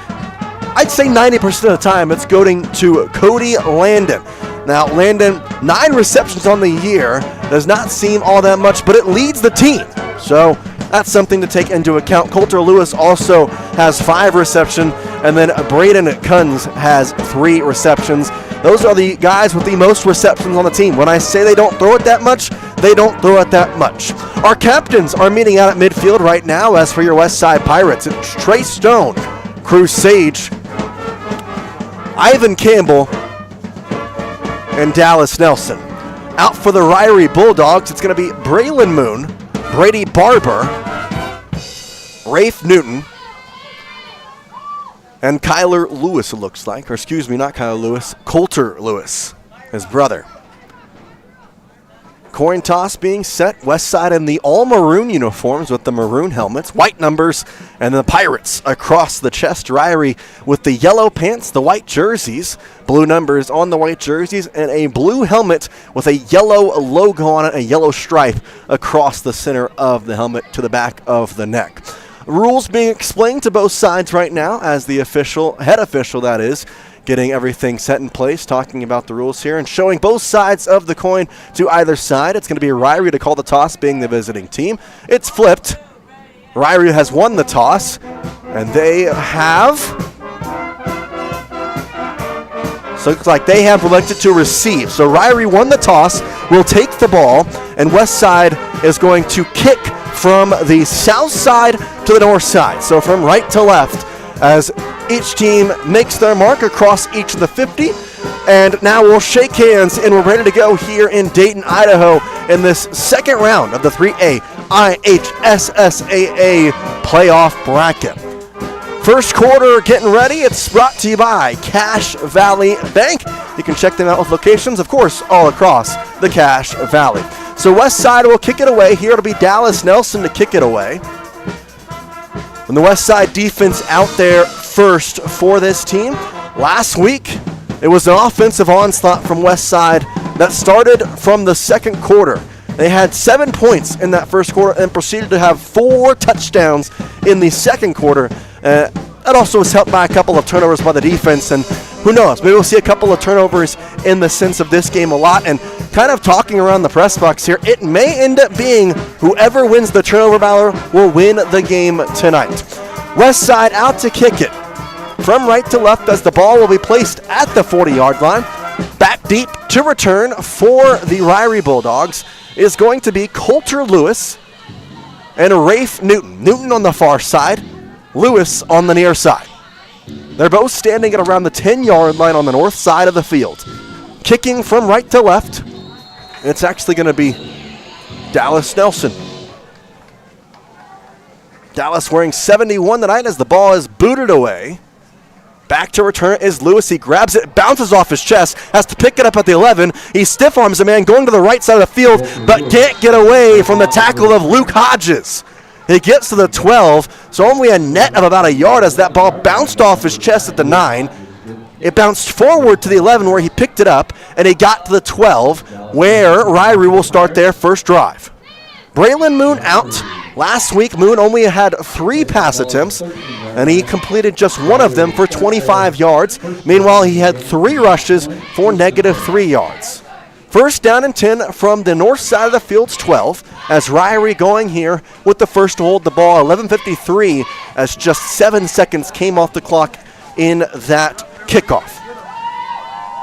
I'd say 90% of the time it's going to Cody Landon. Now, Landon, 9 receptions on the year, does not seem all that much, but it leads the team. So that's something to take into account. Coulter Lewis also has 5 receptions, and then Braden Kunz has 3 receptions. Those are the guys with the most receptions on the team. When I say they don't throw it that much, they don't throw it that much. Our captains are meeting out at midfield right now. As for your West Side Pirates, it's Trey Stone, Cruz Sage, Ivan Campbell, and Dallas Nelson. Out for the Ririe Bulldogs, it's going to be Braylon Moon, Brady Barber, Rafe Newton, and Kyler Lewis, it looks like. Or excuse me, not Kyler Lewis, Coulter Lewis, his brother. Coin toss being set. West Side in the all-maroon uniforms with the maroon helmets, white numbers, and the Pirates across the chest. Ririe with the yellow pants, the white jerseys, blue numbers on the white jerseys, and a blue helmet with a yellow logo on it, a yellow stripe across the center of the helmet to the back of the neck. Rules being explained to both sides right now as the head official that is, getting everything set in place, talking about the rules here and showing both sides of the coin to either side. It's going to be Ririe to call the toss, being the visiting team. It's flipped. Ririe has won the toss, and they have... So it looks like they have elected to receive. So Ririe won the toss, will take the ball, and West Side is going to kick from the south side to the north side. So from right to left, as each team makes their mark across each of the 50. And now we'll shake hands, and we're ready to go here in Dayton, Idaho, in this second round of the 3A IHSSAA playoff bracket. First quarter getting ready. It's brought to you by Cache Valley Bank. You can check them out with locations, of course, all across the Cache Valley. So West Side will kick it away. Here it'll be Dallas Nelson to kick it away. And the West Side defense out there first for this team. Last week, it was an offensive onslaught from West Side that started from the second quarter. They had 7 points in that first quarter and proceeded to have 4 touchdowns in the second quarter. That also was helped by a couple of turnovers by the defense, and who knows, maybe we'll see a couple of turnovers in the sense of this game a lot. And kind of talking around the press box here, it may end up being whoever wins the turnover battle will win the game tonight. West Side out to kick it from right to left as the ball will be placed at the 40-yard line. Back deep to return for the Ririe Bulldogs is going to be Coulter Lewis and Rafe Newton. Newton on the far side, Lewis on the near side. They're both standing at around the 10-yard line on the north side of the field. Kicking from right to left, it's actually going to be Dallas Nelson. Dallas wearing 71 tonight as the ball is booted away. Back to return is Lewis. He grabs it, bounces off his chest, has to pick it up at the 11. He stiff arms a man going to the right side of the field, but can't get away from the tackle of Luke Hodges. He gets to the 12, so only a net of about a yard as that ball bounced off his chest at the 9. It bounced forward to the 11 where he picked it up, and he got to the 12 where Ririe will start their first drive. Braylon Moon out. Last week, Moon only had 3 pass attempts, and he completed just 1 of them for 25 yards. Meanwhile, he had 3 rushes for -3 yards. First down and 10 from the north side of the field's 12, as Ririe going here with the first to hold the ball. 11:53 as just 7 seconds came off the clock in that kickoff.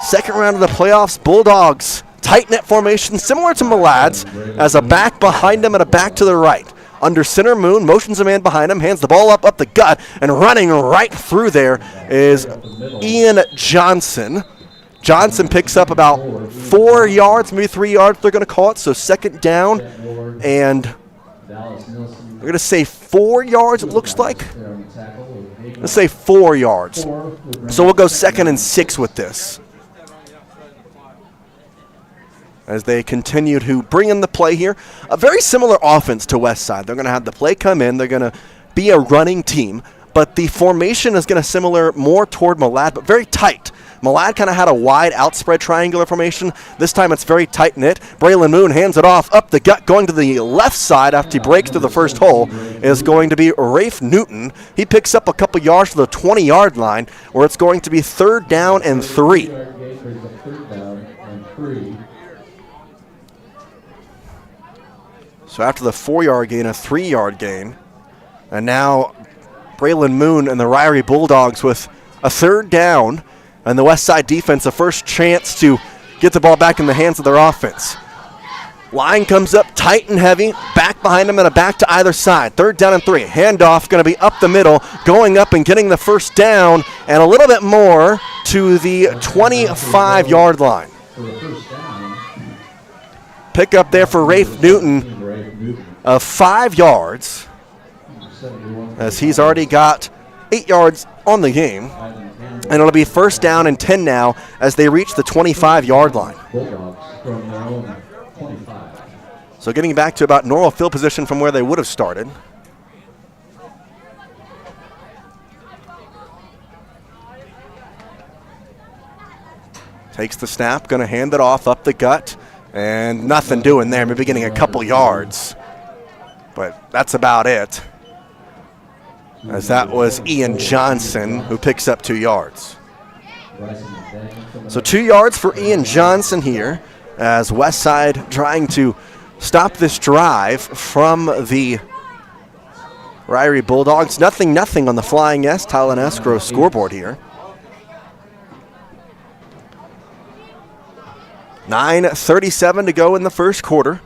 Second round of the playoffs, Bulldogs, tight net formation similar to Malad's, as a back behind him and a back to the right. Under center, Moon motions a man behind him, hands the ball up the gut, and running right through there is Ian Johnson. Johnson picks up about 4 yards, maybe 3 yards they're going to call it, so second down, and we're going to say 4 yards, it looks like. Let's say 4 yards. So we'll go 2nd and 6 with this, as they continue to bring in the play here. A very similar offense to Westside. They're going to have the play come in. They're going to be a running team, but the formation is going to similar more toward Malad, but very tight. Malad kind of had a wide outspread triangular formation. This time it's very tight-knit. Braylon Moon hands it off up the gut, going to the left side after he breaks through the first hole, is going to be Rafe Newton. He picks up a couple yards to the 20-yard line, where it's going to be 3rd down and 3. So after the 4-yard gain, a 3-yard gain. And now Braylon Moon and the Ririe Bulldogs with a 3rd down, and the West Side defense a first chance to get the ball back in the hands of their offense. Line comes up tight and heavy, back behind them and a back to either side. 3rd down and 3. Handoff going to be up the middle, going up and getting the first down, and a little bit more to the 25-yard line. Pick up there for Rafe Newton of 5 yards, as he's already got 8 yards on the game. And it'll be 1st down and 10 now as they reach the 25-yard line. So getting back to about normal field position from where they would have started. Takes the snap, going to hand it off up the gut, and nothing doing there. Maybe getting a couple yards, but that's about it, as that was Ian Johnson who picks up 2 yards. So 2 yards for Ian Johnson here, as Westside trying to stop this drive from the Ririe Bulldogs. 0-0 on the Flying S Tile and Escrow scoreboard here. 9:37 to go in the first quarter.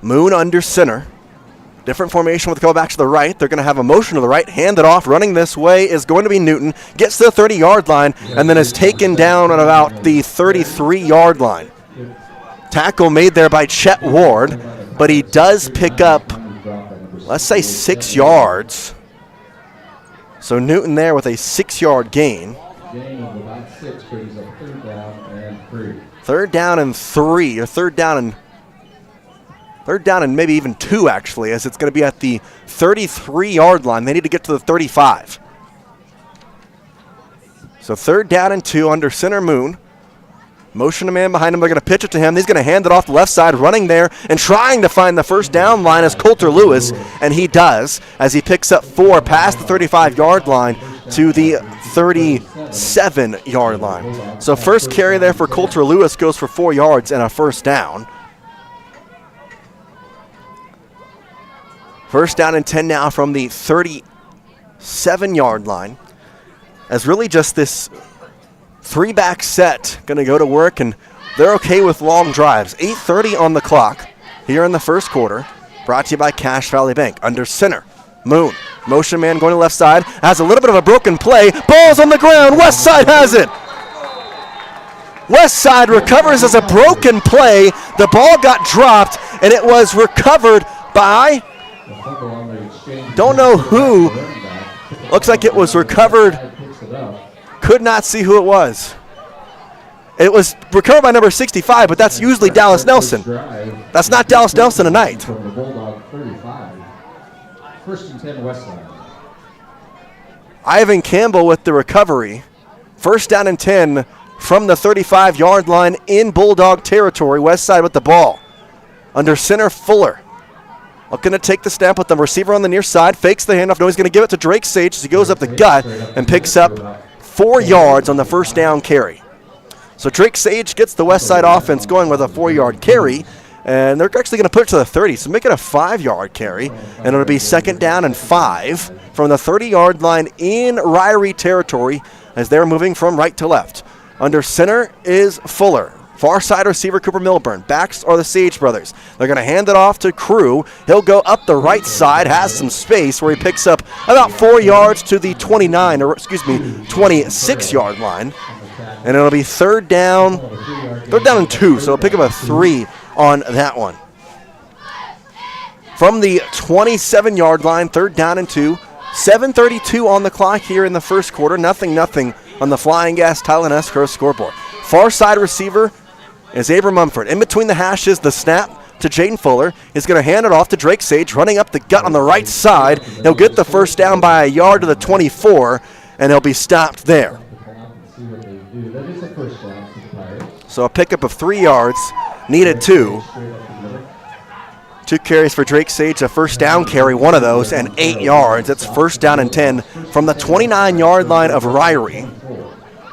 Moon under center. Different formation with the go back to the right. They're going to have a motion to the right, hand it off. Running this way is going to be Newton. Gets to the 30-yard line and then is taken down at about the 33-yard line. Tackle made there by Chet Ward, but he does pick up, let's say, 6 yards. So Newton there with a 6-yard gain. Third down and 3, or third down and maybe even 2, actually, as it's going to be at the 33-yard line. They need to get to the 35. So 3rd down and 2 under center Moon. Motion a man behind him. They're going to pitch it to him. He's going to hand it off the left side, running there and trying to find the first down line as Coulter Lewis, and he does, as he picks up 4 past the 35-yard line to the 37-yard line. So first carry there for Coulter Lewis goes for 4 yards and a first down. 1st down and 10 now from the 37-yard line, as really just this 3-back set going to go to work, and they're okay with long drives. 8:30 on the clock here in the first quarter. Brought to you by Cache Valley Bank. Under center, Moon. Motion man going to left side. Has a little bit of a broken play. Ball's on the ground. West Side has it. West Side recovers as a broken play. The ball got dropped, and it was recovered by, don't know who. Looks like it was recovered. Could not see who it was. It was recovered by number 65, but that's usually Dallas Nelson. That's not Dallas Nelson tonight. 1st and 10 Westside. Ivan Campbell with the recovery. 1st down and 10 from the 35-yard line in Bulldog territory. Westside with the ball. Under center, Fuller. Looking to take the snap with the receiver on the near side. Fakes the handoff. No, he's going to give it to Drake Sage as he goes up the gut and picks up 4 yards on the first down carry. So Drake Sage gets the Westside offense going with a 4-yard carry, And they're actually going to put it to the 30, so make it a 5-yard carry. And it'll be 2nd down and 5 from the 30-yard line in Ririe territory as they're moving from right to left. Under center is Fuller. Far side receiver Cooper Milburn. Backs are the Sage brothers. They're going to hand it off to Crew. He'll go up the right side, has some space where he picks up about 4 yards to the 26-yard line. And it'll be 3rd down and 2, so it'll pick up a 3 on that one. From the 27-yard line, 3rd down and 2. 7:32 on the clock here in the first quarter. Nothing on the Flying Gas Tile and Escrow scoreboard. Far side receiver is Abram Mumford. In between the hashes, the snap to Jaden Fuller. He's going to hand it off to Drake Sage, running up the gut on the right side. He'll get the first down by a yard to the 24, and he'll be stopped there. So a pickup of 3 yards, needed 2. 2 carries for Drake Sage, a first down carry, one of those, and 8 yards. That's 1st down and 10 from the 29-yard line of Ririe.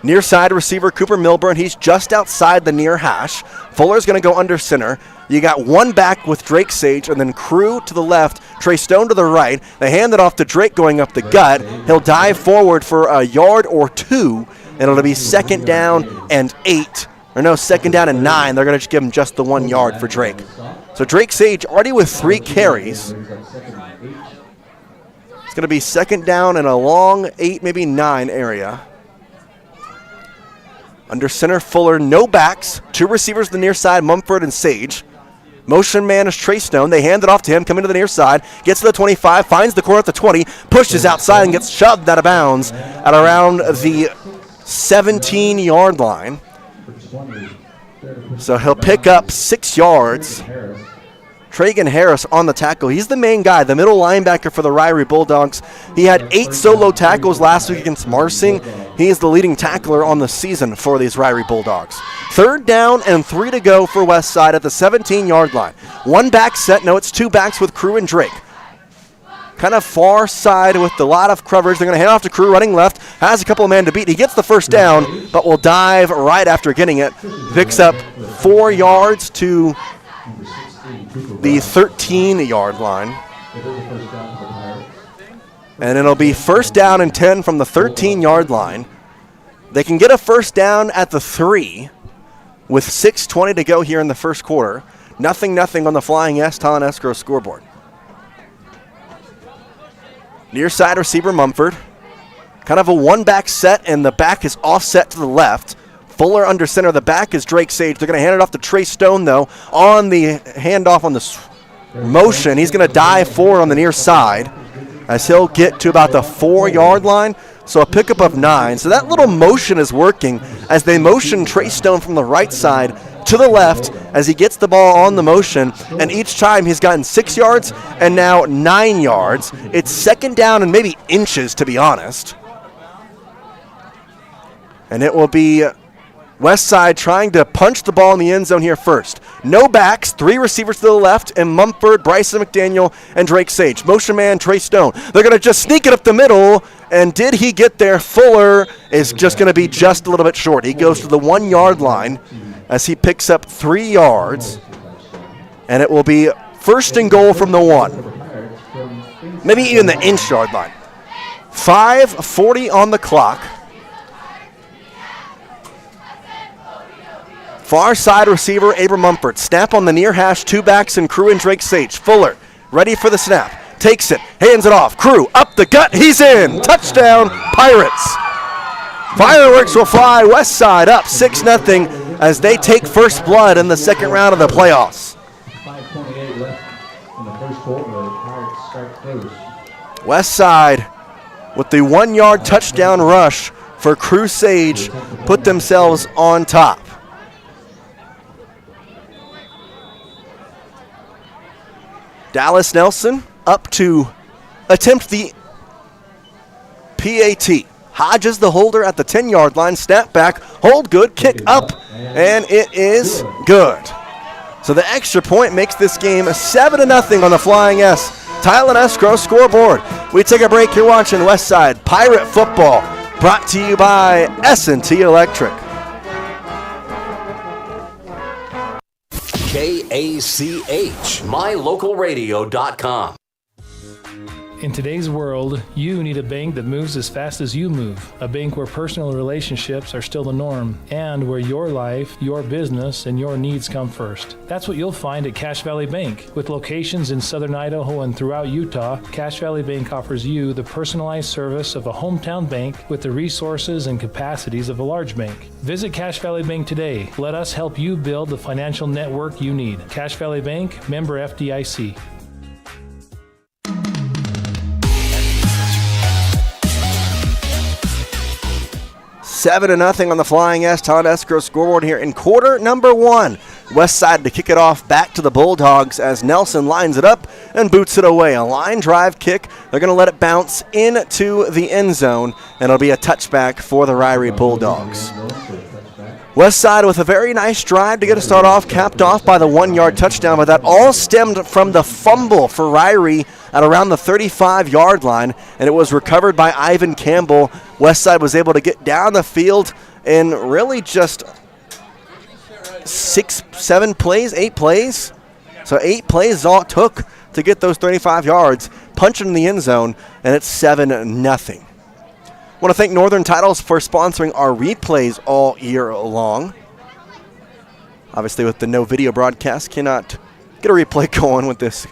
Near side receiver Cooper Milburn, he's just outside the near hash. Fuller's going to go under center. You got one back with Drake Sage, and then Crew to the left, Trey Stone to the right. They hand it off to Drake going up the gut. He'll dive forward for a yard or 2, and it'll be 2nd down and 8. Or no, 2nd down and 9. They're going to just give him just the 1 yard for Drake. So Drake Sage already with 3 carries. It's going to be 2nd down and a long 8, maybe 9 area. Under center, Fuller, no backs. 2 receivers to the near side, Mumford and Sage. Motion man is Trey Stone. They hand it off to him, coming to the near side, gets to the 25, finds the corner at the 20, pushes outside and gets shoved out of bounds at around the 17-yard line. So he'll pick up 6 yards. Tragan Harris on the tackle. He's the main guy, the middle linebacker for the Ririe Bulldogs. He had 8 solo tackles last week against Marsing. He is the leading tackler on the season for these Ririe Bulldogs. 3rd down and 3 to go for Westside at the 17-yard line. 1 back set. No, it's 2 backs with Crew and Drake. Kind of far side with a lot of coverage. They're going to hand off to Crew running left. Has a couple of men to beat. He gets the first down, but will dive right after getting it. Picks up 4 yards to the 13-yard line. And it'll be 1st down and 10 from the 13-yard line. They can get a first down at the 3 with 6:20 to go here in the first quarter. Nothing on the Flying S Tile and Escrow scoreboard. Near side receiver Mumford. Kind of a 1-back set, and the back is offset to the left. Fuller under center. The back is Drake Sage. They're going to hand it off to Trey Stone, though, on the handoff on the motion. He's going to dive forward on the near side as he'll get to about the 4-yard line. So a pickup of 9. So that little motion is working as they motion Trey Stone from the right side to the left as he gets the ball on the motion. And each time he's gotten 6 yards and now 9 yards. It's 2nd down and maybe inches, to be honest. And it will be Westside trying to punch the ball in the end zone here first. No backs, 3 receivers to the left, and Mumford, Bryson McDaniel, and Drake Sage. Motion man, Trey Stone. They're going to just sneak it up the middle, and did he get there? Fuller is just going to be just a little bit short. He goes to the 1-yard line as he picks up 3 yards, and it will be 1st and goal from the 1. Maybe even the inch-yard line. 5:40 on the clock. Far side receiver, Abram Mumford. Snap on the near hash, 2 backs and Crew and Drake Sage. Fuller, ready for the snap. Takes it, hands it off. Crew, up the gut, he's in. Touchdown, Pirates. Fireworks will fly. Westside up 6-0 as they take first blood in the 2nd round of the playoffs. 5:28 left in the first quarter. The Pirates start close. Westside with the 1-yard touchdown rush for Crew Sage put themselves on top. Dallas Nelson up to attempt the PAT. Hodges the holder at the 10-yard line. Snap back, hold good, kick up, and it is good. So the extra point makes this game 7-0 on the Flying S Tile and Escrow scoreboard. We take a break. You're watching Westside Pirate Football, brought to you by S&T Electric. mylocalradio.com. In today's world, you need a bank that moves as fast as you move. A bank where personal relationships are still the norm and where your life, your business, and your needs come first. That's what you'll find at Cache Valley Bank. With locations in southern Idaho and throughout Utah, Cache Valley Bank offers you the personalized service of a hometown bank with the resources and capacities of a large bank. Visit Cache Valley Bank today. Let us help you build the financial network you need. Cache Valley Bank, member FDIC. 7-0 on the Flying S. Todd Escrow scoreboard here in quarter number 1. West Side to kick it off back to the Bulldogs as Nelson lines it up and boots it away. A line drive kick. They're going to let it bounce into the end zone, and it'll be a touchback for the Ririe Bulldogs. West Side with a very nice drive to get a start off, capped off by the 1-yard touchdown, but that all stemmed from the fumble for Ririe at around the 35-yard line, and it was recovered by Ivan Campbell. West Side was able to get down the field in really just 8 plays. So 8 plays is all it took to get those 35 yards, punch it in the end zone, and it's 7-0. I want to thank Northern Titles for sponsoring our replays all year long. Obviously, with the no video broadcast, cannot get a replay going with this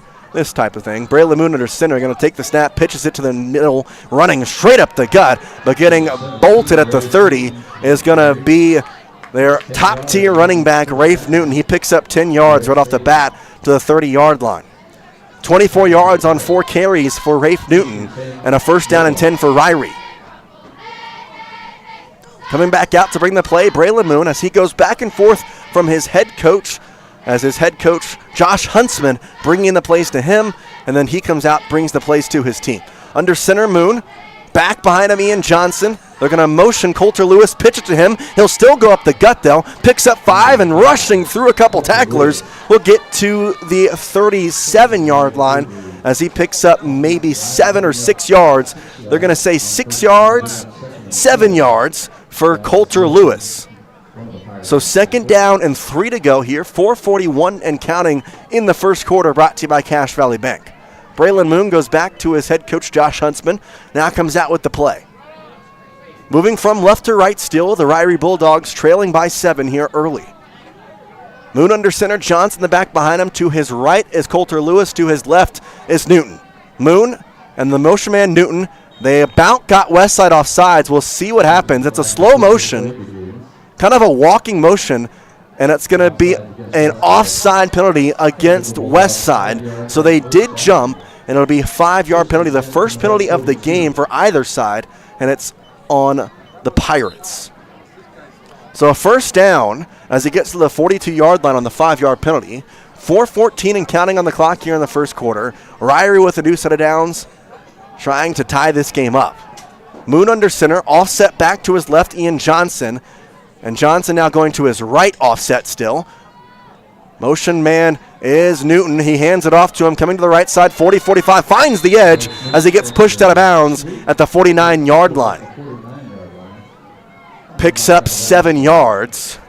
type of thing. Braylon Moon under center, going to take the snap, pitches it to the middle, running straight up the gut, but getting bolted at the 30 is going to be their top-tier running back, Rafe Newton. He picks up 10 yards right off the bat to the 30-yard line. 24 yards on 4 carries for Rafe Newton, and a first down and 10 for Ririe. Coming back out to bring the play, Braylon Moon, as he goes back and forth from his head coach, as his head coach, Josh Huntsman, bringing the plays to him, and then he comes out, brings the plays to his team. Under center, Moon, back behind him, Ian Johnson. They're going to motion Coulter Lewis, pitch it to him. He'll still go up the gut, though. Picks up 5 and rushing through a couple tacklers. Will get to the 37-yard line as he picks up maybe 7 or 6 yards. They're going to say 6 yards, 7 yards for Coulter Lewis. So second down and 3 to go here. 4:41 and counting in the first quarter, brought to you by Cache Valley Bank. Braylon Moon goes back to his head coach, Josh Huntsman. Now comes out with the play. Moving from left to right still, the Ririe Bulldogs trailing by 7 here early. Moon under center, Johnson the back behind him. To his right is Coulter Lewis. To his left is Newton. Moon and the motion man Newton, they about got Westside off sides. We'll see what happens. It's a slow motion, kind of a walking motion, and it's going to be an offside penalty against Westside. So they did jump, and it'll be a 5-yard penalty, the first penalty of the game for either side, and it's on the Pirates. So a first down as he gets to the 42-yard line on the 5-yard penalty. 4:14 and counting on the clock here in the first quarter. Ririe with a new set of downs, trying to tie this game up. Moon under center, offset back to his left, Ian Johnson. And Johnson now going to his right, offset still. Motion man is Newton. He hands it off to him, coming to the right side, 40-45, finds the edge as he gets pushed out of bounds at the 49-yard line. Picks up 7 yards.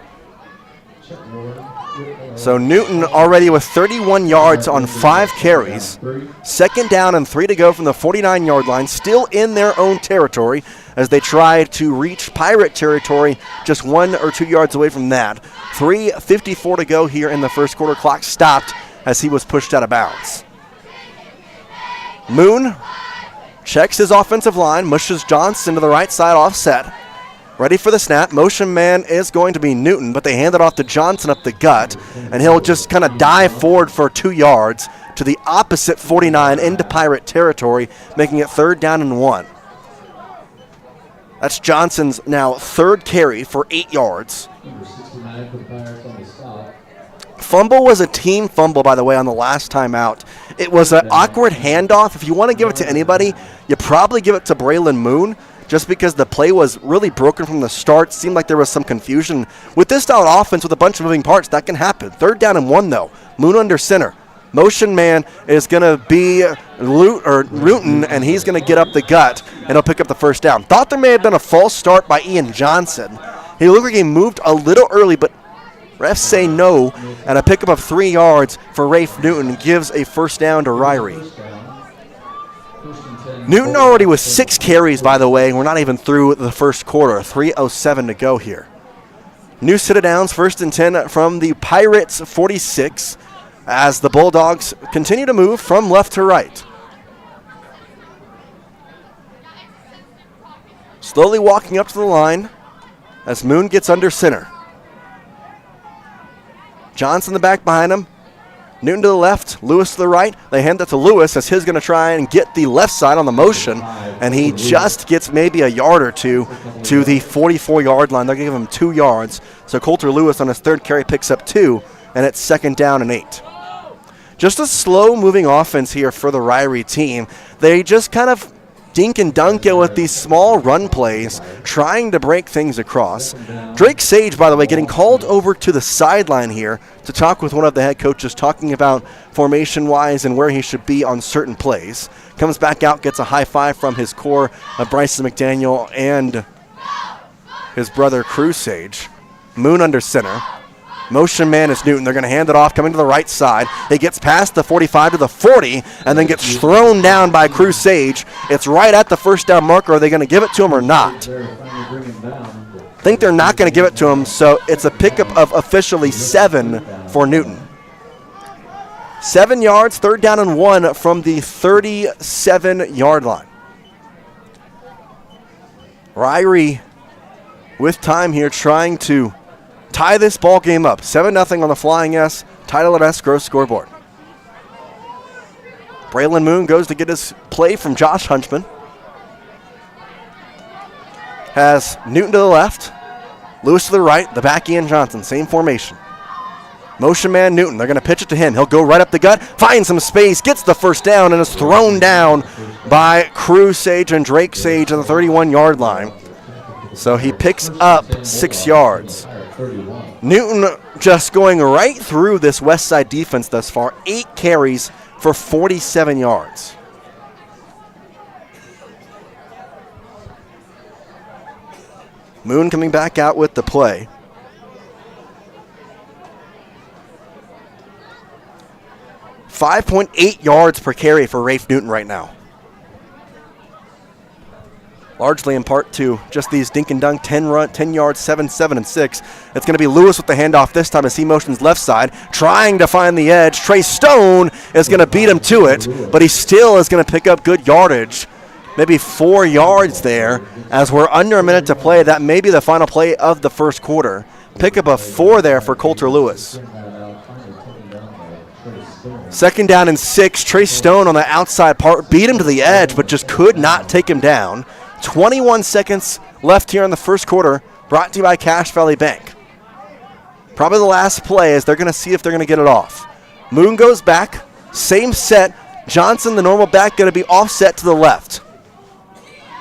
So Newton already with 31 yards on 5 carries. Second down and 3 to go from the 49-yard line, still in their own territory as they try to reach Pirate territory just 1 or 2 yards away from that. 3:54 to go here in the first quarter. Clock stopped as he was pushed out of bounds. Moon checks his offensive line, mushes Johnson to the right side, offset. Ready for the snap. Motion man is going to be Newton, but they hand it off to Johnson up the gut, and he'll just kind of dive forward for 2 yards to the opposite 49 into Pirate territory, making it 3rd down and 1. That's Johnson's now 3rd carry for 8 yards. Fumble was a team fumble, by the way, on the last time out. It was an awkward handoff. If you want to give it to anybody, you probably give it to Braylon Moon, just because the play was really broken from the start. Seemed like there was some confusion. With this style of offense with a bunch of moving parts, that can happen. 3rd down and 1, though. Moon under center. Motion man is going to be Newton, and he's going to get up the gut, and he'll pick up the first down. Thought there may have been a false start by Ian Johnson. He looked like he moved a little early, but Refs say no, and a pickup of 3 yards for Rafe Newton gives a first down to Ririe. Newton already with 6 carries, by the way. We're not even through the first quarter. 3:07 to go here. New sit downs, 1st and 10 from the Pirates 46 as the Bulldogs continue to move from left to right. Slowly walking up to the line as Moon gets under center. Johnson in the back behind him. Newton to the left, Lewis to the right. They hand that to Lewis as he's going to try and get the left side on the motion, and he just gets maybe a yard or two to the 44-yard line. They're going to give him 2 yards. So Coulter Lewis on his 3rd carry picks up 2, and it's 2nd down and 8. Just a slow-moving offense here for the Ririe team. They just kind of dink and dunk it with these small run plays, trying to break things across. Drake Sage, by the way, getting called over to the sideline here to talk with one of the head coaches, talking about formation-wise and where he should be on certain plays. Comes back out, gets a high five from his core of Bryson McDaniel and his brother Crew Sage. Moon under center. Motion man is Newton. They're going to hand it off, coming to the right side. He gets past the 45 to the 40 and then gets thrown down by Crew Sage. It's right at the first down marker. Are they going to give it to him or not? I think they're not going to give it to him, so it's a pickup of officially 7 for Newton. 7 yards, 3rd down and 1 from the 37-yard line. Ririe with time here trying to tie this ball game up. 7-0 on the Flying S. Title at Escrow scoreboard. Braylon Moon goes to get his play from Josh Hunchman. Has Newton to the left. Lewis to the right. The back Ian Johnson. Same formation. Motion man Newton. They're going to pitch it to him. He'll go right up the gut. Finds some space. Gets the first down and is thrown down by Crew Sage and Drake Sage on the 31-yard line. So he picks up 6 yards. Newton just going right through this West Side defense thus far. 8 carries for 47 yards. Moon coming back out with the play. .8 yards per carry for Rafe Newton right now. Largely in part to just these dink and dunk 10 yards, 7, 7, and 6. It's going to be Lewis with the handoff this time as he motions left side, trying to find the edge. Trey Stone is going to beat him to it, but he still is going to pick up good yardage. Maybe 4 yards there as we're under a minute to play. That may be the final play of the first quarter. Pick up a 4 there for Coulter Lewis. 2nd down and 6. Trey Stone on the outside part beat him to the edge, but just could not take him down. 21 seconds left here in the first quarter, brought to you by Cache Valley Bank. Probably the last play as they're going to see if they're going to get it off. Moon goes back, same set. Johnson, the normal back, going to be offset to the left.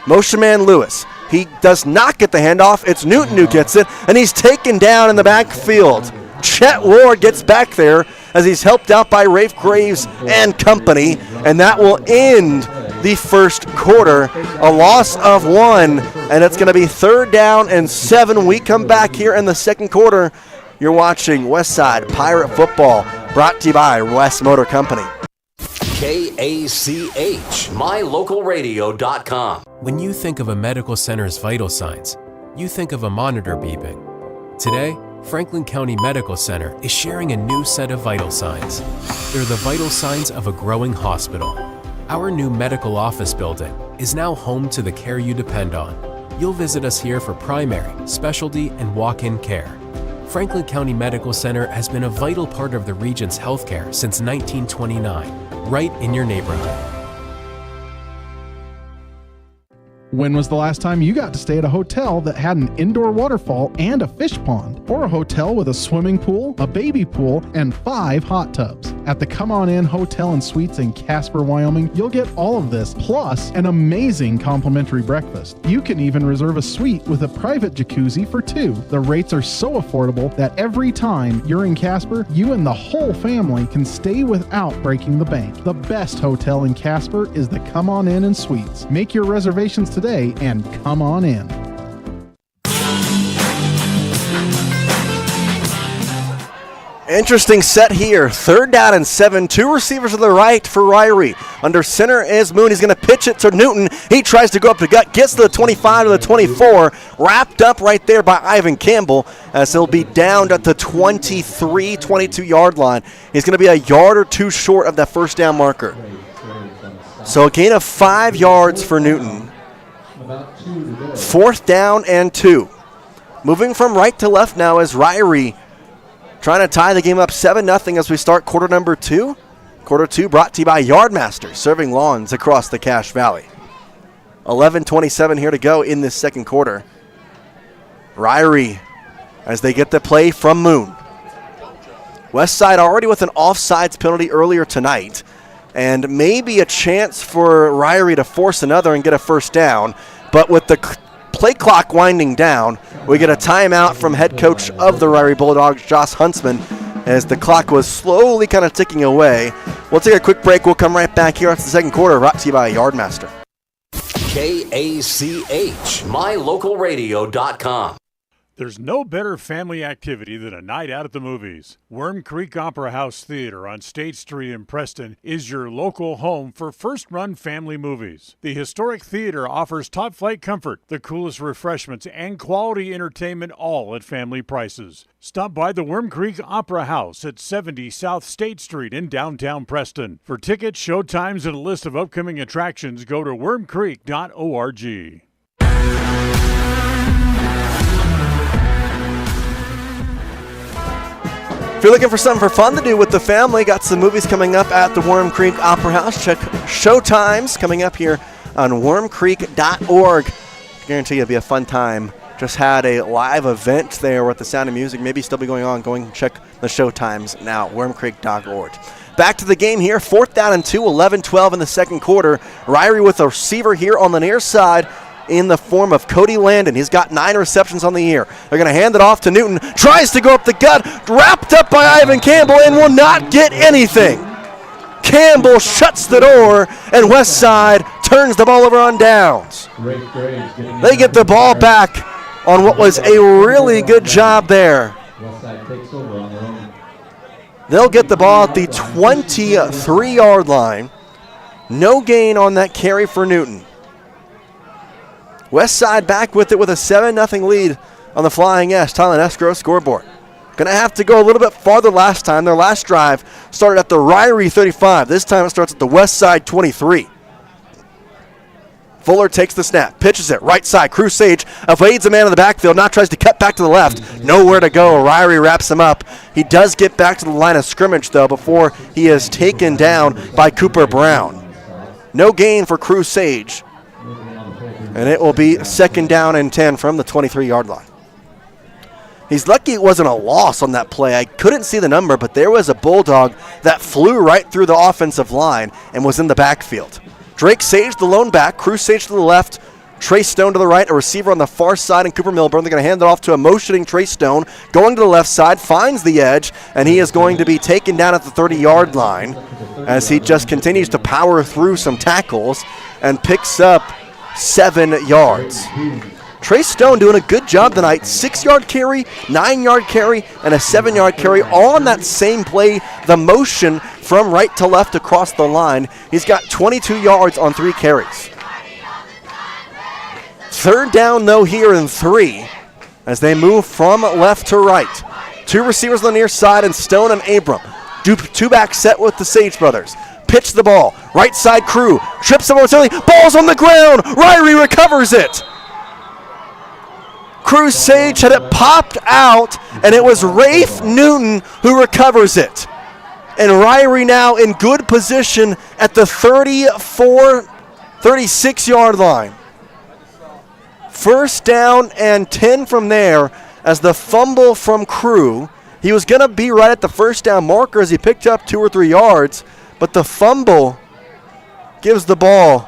Motion man Lewis. He does not get the handoff. It's Newton who gets it, and he's taken down in the backfield. Chet Ward gets back there as he's helped out by Rafe Graves and company, and that will end the first quarter. A loss of 1, and it's going to be 3rd down and 7. We come back here in the second quarter. You're watching Westside Pirate Football, brought to you by West Motor Company. KACH, mylocalradio.com. When you think of a medical center's vital signs, you think of a monitor beeping. Today, Franklin County Medical Center is sharing a new set of vital signs. They're the vital signs of a growing hospital. Our new medical office building is now home to the care you depend on. You'll visit us here for primary, specialty, and walk-in care. Franklin County Medical Center has been a vital part of the region's healthcare since 1929, right in your neighborhood. When was the last time you got to stay at a hotel that had an indoor waterfall and a fish pond? Or a hotel with a swimming pool, a baby pool, and 5 hot tubs? At the Come On In Hotel and Suites in Casper, Wyoming, you'll get all of this, plus an amazing complimentary breakfast. You can even reserve a suite with a private jacuzzi for 2. The rates are so affordable that every time you're in Casper, you and the whole family can stay without breaking the bank. The best hotel in Casper is the Come On In and Suites. Make your reservations today and come on in. Interesting set here. 3rd down and 7. 2 receivers to the right for Ririe. Under center is Moon. He's going to pitch it to Newton. He tries to go up the gut, gets to the 25 to the 24. Wrapped up right there by Ivan Campbell as he'll be down at the 23, 22-yard line. He's going to be a yard or 2 short of that first down marker. So a gain of 5 yards for Newton. 4th down and 2. Moving from right to left now is Ririe, trying to tie the game up 7-0 as we start quarter number 2. Quarter 2 brought to you by Yardmaster, serving lawns across the Cache Valley. 11:27 here to go in this second quarter. Ririe, as they get the play from Moon. Westside already with an offsides penalty earlier tonight, and maybe a chance for Ririe to force another and get a first down. But with the play clock winding down, we get a timeout from head coach of the Ririe Bulldogs, Josh Huntsman, as the clock was slowly kind of ticking away. We'll take a quick break. We'll come right back here after the second quarter, brought to you by Yardmaster. KACH, mylocalradio.com. There's no better family activity than a night out at the movies. Worm Creek Opera House Theater on State Street in Preston is your local home for first-run family movies. The historic theater offers top-flight comfort, the coolest refreshments, and quality entertainment, all at family prices. Stop by the Worm Creek Opera House at 70 South State Street in downtown Preston. For tickets, showtimes, and a list of upcoming attractions, go to wormcreek.org. If you're looking for something for fun to do with the family, got some movies coming up at the Worm Creek Opera House. Check showtimes coming up here on wormcreek.org. Guarantee it'll be a fun time. Just had a live event there with the Sound of Music. Maybe still be going on. Go and check the showtimes now, wormcreek.org. Back to the game here. 4th down and 2, 11-12 in the second quarter. Ririe with a receiver here on the near side in the form of Cody Landon. He's got 9 receptions on the year. They're going to hand it off to Newton. Tries to go up the gut. Wrapped up by Ivan Campbell and will not get anything. Campbell shuts the door, and Westside turns the ball over on downs. They get the ball back on what was a really good job there. They'll get the ball at the 23-yard line. No gain on that carry for Newton. Westside back with it with a 7-0 lead on the Flying S, Thailand Escrow scoreboard. Going to have to go a little bit farther last time. Their last drive started at the Ririe 35. This time it starts at the Westside 23. Fuller takes the snap, pitches it, right side. Crusage evades a man in the backfield, now tries to cut back to the left. Nowhere to go. Ririe wraps him up. He does get back to the line of scrimmage, though, before he is taken down by Cooper Brown. No gain for Crusage. And it will be 2nd down and 10 from the 23-yard line. He's lucky it wasn't a loss on that play. I couldn't see the number, but there was a Bulldog that flew right through the offensive line and was in the backfield. Drake Sage, the lone back. Cruz Sage to the left. Trey Stone to the right. A receiver on the far side, and Cooper Milburn. They're going to hand it off to a motioning Trey Stone. Going to the left side, finds the edge, and he is going to be taken down at the 30-yard line as he just continues to power through some tackles and picks up 7 yards. Trey Stone doing a good job tonight. 6-yard carry, 9-yard carry, and a 7-yard carry all on that same play, the motion from right to left across the line. He's got 22 yards on 3 carries. 3rd down, though, here in 3 as they move from left to right. 2 receivers on the near side, and Stone and Abram. 2-back set with the Sage brothers. Pitch the ball. Right side Crew. Trips him momentarily. Ball's on the ground. Ririe recovers it. Crew Sage had it popped out, and it was Rafe Newton who recovers it. And Ririe now in good position at the 36-yard line. 1st down and 10 from there as the fumble from Crew. He was going to be right at the 1st down marker as he picked up 2 or 3 yards. But the fumble gives the ball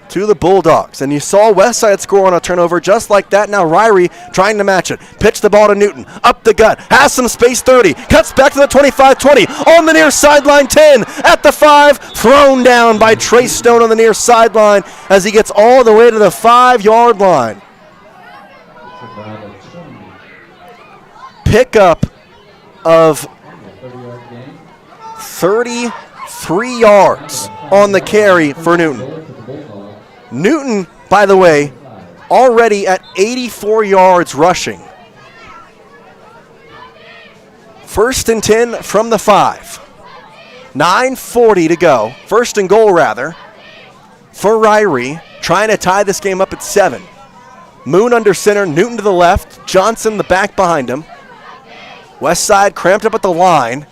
to the Bulldogs. And you saw Westside score on a turnover just like that. Now Ririe trying to match it. Pitch the ball to Newton. Up the gut. Has some space, 30. Cuts back to the 25-20. On the near sideline, 10. At the 5. Thrown down by Trey Stone on the near sideline as he gets all the way to the 5-yard line. pickup of 33 yards on the carry for Newton. Newton, by the way, already at 84 yards rushing. 1st and 10 from the 5. 9:40 to go. 1st and goal, rather, for Ririe, trying to tie this game up at 7. Moon under center, Newton to the left, Johnson the back behind him. West Side cramped up at the line,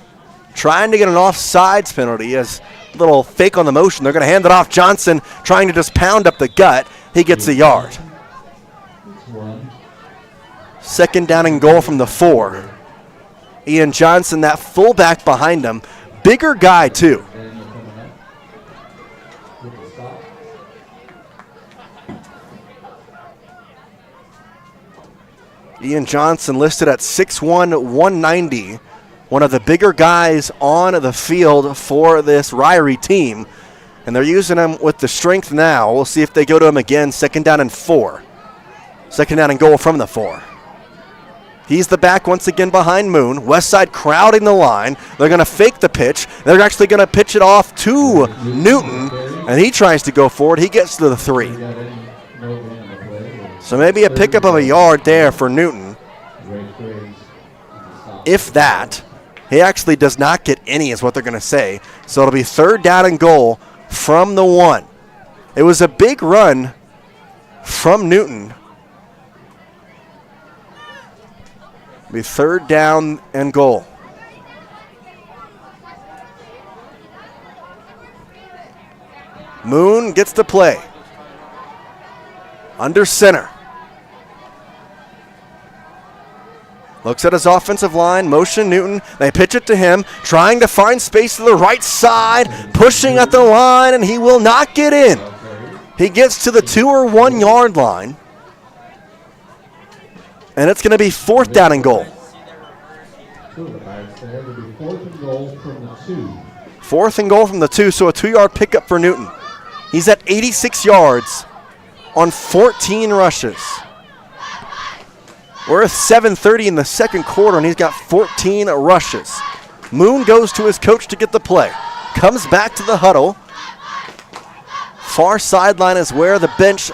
trying to get an offsides penalty as a little fake on the motion. They're going to hand it off. Johnson trying to just pound up the gut. He gets a yard. 2nd down and goal from the 4. Ian Johnson, that fullback behind him. Bigger guy, too. Ian Johnson listed at 6'1", 190. One of the bigger guys on the field for this Ririe team. And they're using him with the strength now. We'll see if they go to him again. 2nd down and 4. 2nd down and goal from the 4. He's the back once again behind Moon. West Side crowding the line. They're going to fake the pitch. They're actually going to pitch it off to Newton, and he tries to go forward. He gets to the 3. So maybe a pickup of a yard there for Newton. If that. He actually does not get any is what they're going to say. So it'll be 3rd down and goal from the 1. It was a big run from Newton. Be 3rd down and goal. Moon gets to play. Under center. Looks at his offensive line, motion Newton. They pitch it to him, trying to find space to the right side, pushing at the line, and he will not get in. He gets to the 2 or 1 yard line. And it's going to be 4th down and goal. 4th and goal from the 2, so a 2-yard pickup for Newton. He's at 86 yards on 14 rushes. We're at 7:30 in the 2nd quarter, and he's got 14 rushes. Moon goes to his coach to get the play. Comes back to the huddle. Far sideline is where the bench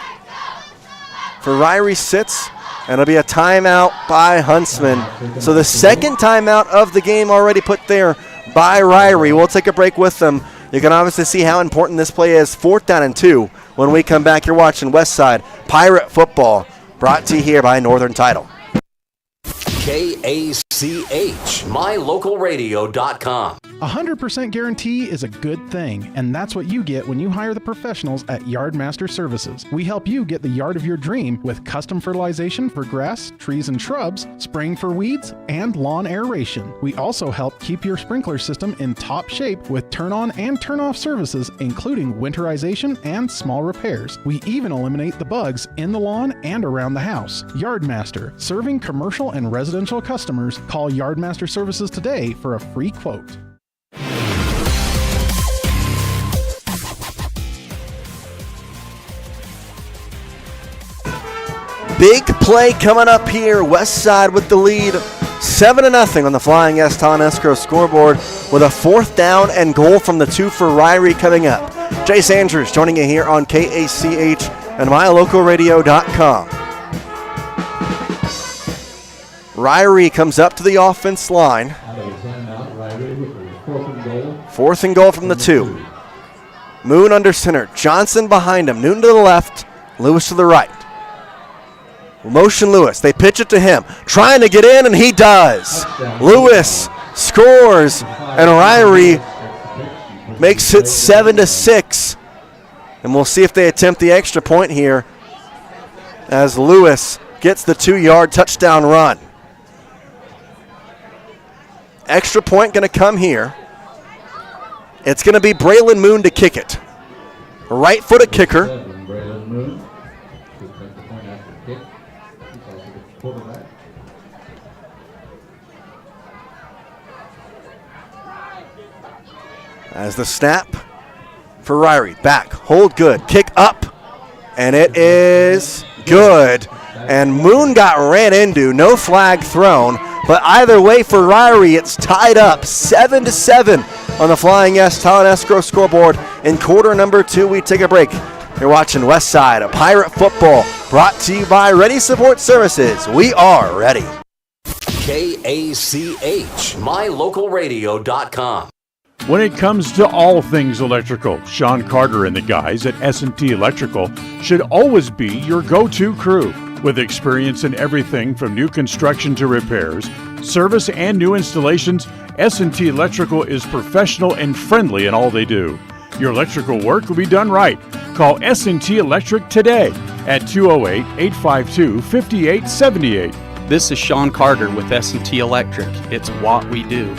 for Ririe sits. And it'll be a timeout by Huntsman. So the 2nd timeout of the game already put there by Ririe. We'll take a break with them. You can obviously see how important this play is. 4th down and 2. When we come back, you're watching West Side Pirate Football, brought to you here by Northern Title. KACH, mylocalradio.com. 100% guarantee is a good thing, and that's what you get when you hire the professionals at Yardmaster Services. We help you get the yard of your dream with custom fertilization for grass, trees, and shrubs, spraying for weeds, and lawn aeration. We also help keep your sprinkler system in top shape with turn-on and turn-off services, including winterization and small repairs. We even eliminate the bugs in the lawn and around the house. Yardmaster, serving commercial and residential customers. Call Yardmaster Services today for a free quote. Big play coming up here. West Side with the lead. 7-0 on the Flying S Ton Escrow scoreboard with a 4th down and goal from the 2 for Ririe coming up. Jace Andrews joining you here on KACH and mylocalradio.com. Ririe comes up to the offense line. 4th and goal from the 2. Moon under center. Johnson behind him. Newton to the left. Lewis to the right. Motion Lewis. They pitch it to him. Trying to get in, and he does. Lewis scores, and Ririe makes it 7-6. And we'll see if they attempt the extra point here as Lewis gets the 2-yard touchdown run. Extra point going to come here. It's going to be Braylon Moon to kick it. Right-footed kicker. As the snap for Ririe. Back, hold good, kick up, and it is good. And Moon got ran into, no flag thrown. But either way for Ririe, it's tied up 7-7 on the Flying S Talent Escrow scoreboard. In quarter number 2, we take a break. You're watching Westside, a Pirate football, brought to you by Ready Support Services. We are ready. KACH, mylocalradio.com. When it comes to all things electrical, Sean Carter and the guys at S&T Electrical should always be your go-to crew. With experience in everything from new construction to repairs, service, and new installations, S&T Electrical is professional and friendly in all they do. Your electrical work will be done right. Call S&T Electric today at 208-852-5878. This is Sean Carter with S&T Electric. It's what we do.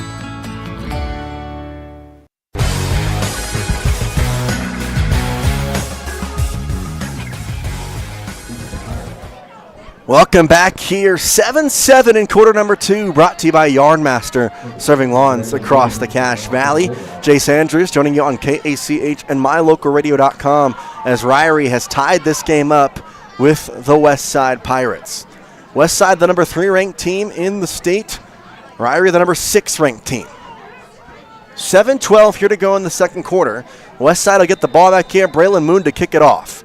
Welcome back here. 7-7 in quarter number 2, brought to you by Yardmaster, serving lawns across the Cache Valley. Jace Andrews joining you on KACH and mylocalradio.com as Ririe has tied this game up with the Westside Pirates. Westside, the number 3 ranked team in the state. Ririe, the number 6 ranked team. 7-12 here to go in the second quarter. Westside will get the ball back here. Braylon Moon to kick it off.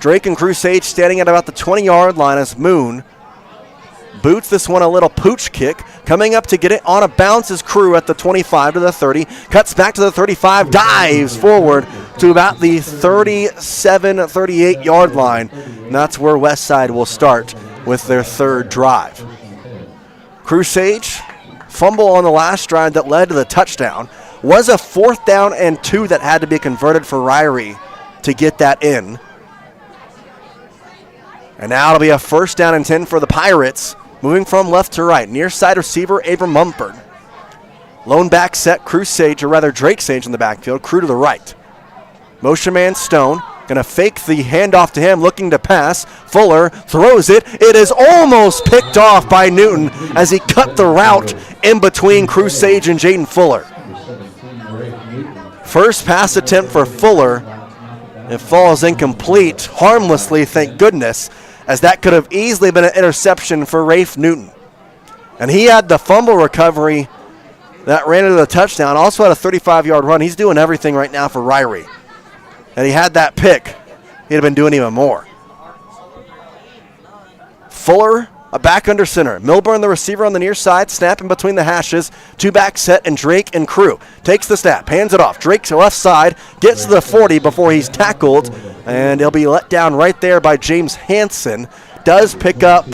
Drake and Crusade standing at about the 20-yard line as Moon boots this one a little pooch kick. Coming up to get it on a bounce is Crew at the 25 to the 30. Cuts back to the 35, dives forward to about the 37, 38-yard line. And that's where Westside will start with their third drive. Crusade fumble on the last drive that led to the touchdown. Was a 4th down and 2 that had to be converted for Ririe to get that in. And now it'll be a 1st down and 10 for the Pirates, moving from left to right. Near side receiver, Abram Mumford. Lone back set, Crusade, or rather Drake Sage in the backfield, Crew to the right. Motion man Stone, gonna fake the handoff to him, looking to pass. Fuller throws it. It is almost picked off by Newton as he cut the route in between Crusade and Jaden Fuller. First pass attempt for Fuller. It falls incomplete, harmlessly, thank goodness, as that could have easily been an interception for Rafe Newton. And he had the fumble recovery that ran into the touchdown, also had a 35-yard run. He's doing everything right now for Ririe. And he had that pick, he'd have been doing even more. Fuller, a back under center. Milburn, the receiver on the near side, snapping between the hashes. 2-back set, and Drake and Crew. Takes the snap, hands it off. Drake to left side, gets to the 40 before he's tackled, and he'll be let down right there by James Hansen. Does pick up,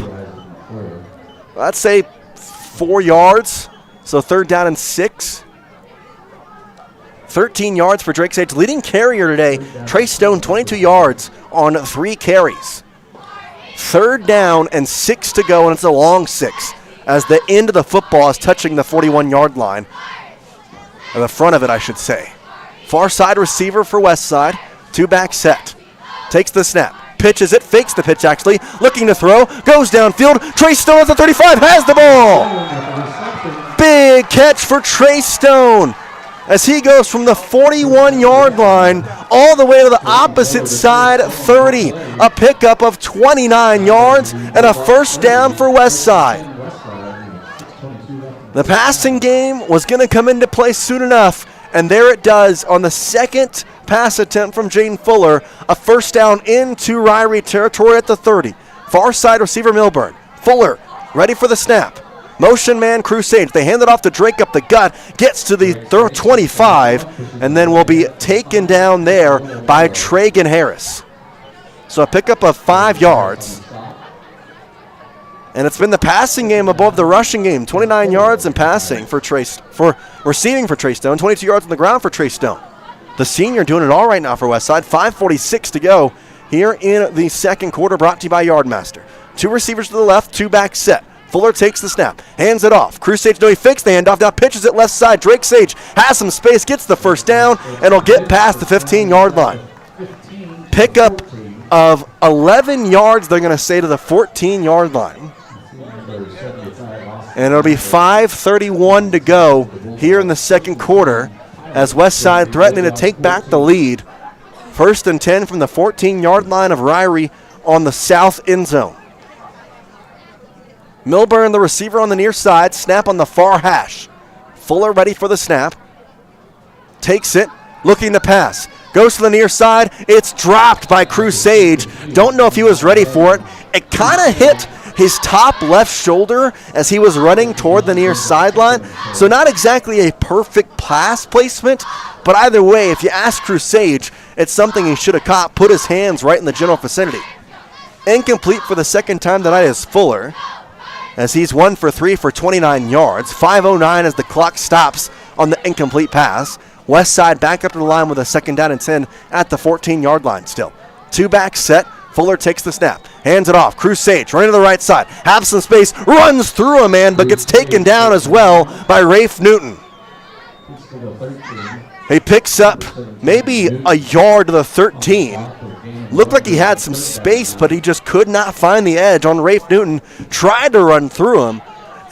I'd say, 4 yards, so 3rd down and 6. 13 yards for Drake Sage. Leading carrier today, Trey Stone, 22 yards on 3 carries. 3rd down and 6 to go, and it's a long 6 as the end of the football is touching the 41-yard line, or the front of it, I should say. Far side receiver for Westside, 2-back set. Takes the snap, pitches it, fakes the pitch actually, looking to throw, goes downfield. Trey Stone at the 35 has the ball. Big catch for Trey Stone as he goes from the 41-yard line all the way to the opposite side, 30. A pickup of 29 yards and a 1st down for Westside. The passing game was going to come into play soon enough, and there it does on the 2nd pass attempt from Jaden Fuller. A 1st down into Ririe territory at the 30. Far side receiver Milburn. Fuller ready for the snap. Motion man Crusade. They hand it off to Drake up the gut. Gets to the 25 and then will be taken down there by Tragan Harris. So a pickup of 5 yards. And it's been the passing game above the rushing game. 29 yards in passing for receiving for Trey Stone. 22 yards on the ground for Trey Stone. The senior doing it all right now for Westside. 5:46 to go here in the second quarter, brought to you by Yardmaster. 2 receivers to the left, 2-back set. Fuller takes the snap, hands it off. Crusade, no, he fakes the handoff, now pitches it left side. Drake Sage has some space, gets the 1st down, and will get past the 15-yard line. Pickup of 11 yards, they're going to say, to the 14-yard line. And it'll be 5:31 to go here in the second quarter as Westside threatening to take back the lead. 1st and 10 from the 14-yard line of Ririe on the south end zone. Milburn, the receiver on the near side, snap on the far hash. Fuller ready for the snap. Takes it, looking to pass. Goes to the near side. It's dropped by Crusade. Don't know if he was ready for it. It kind of hit his top left shoulder as he was running toward the near sideline. So not exactly a perfect pass placement, but either way, if you ask Crusade, it's something he should have caught, put his hands right in the general vicinity. Incomplete for the second time tonight is Fuller, as he's 1 for 3 for 29 yards. 5:09 as the clock stops on the incomplete pass. West Side back up to the line with a 2nd down and 10 at the 14-yard line still. 2-back set. Fuller takes the snap. Hands it off. Crusade running to the right side. Has some space. Runs through a man, but gets taken down as well by Rafe Newton. He picks up maybe a yard to the 13. Looked like he had some space, but he just could not find the edge on Rafe Newton. Tried to run through him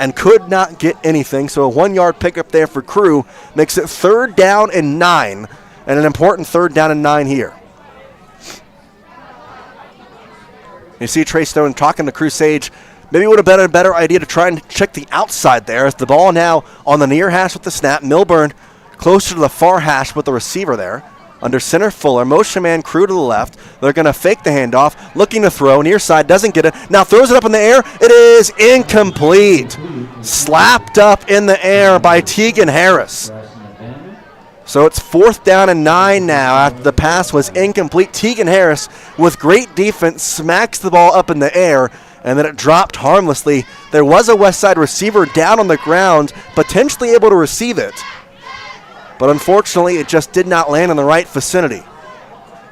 and could not get anything. So a 1-yard pickup there for Crew makes it 3rd down and 9, and an important 3rd down and 9 here. You see Trey Stone talking to Crusade. Maybe it would have been a better idea to try and check the outside there. As the ball now on the near hash with the snap. Milburn closer to the far hash with the receiver there. Under center, Fuller. Motion man, Crew to the left. They're going to fake the handoff. Looking to throw. Near side doesn't get it. Now throws it up in the air. It is incomplete. Slapped up in the air by Tegan Harris. So it's 4th down and 9 now after the pass was incomplete. Tegan Harris, with great defense, smacks the ball up in the air, and then it dropped harmlessly. There was a West Side receiver down on the ground, potentially able to receive it. But unfortunately, it just did not land in the right vicinity.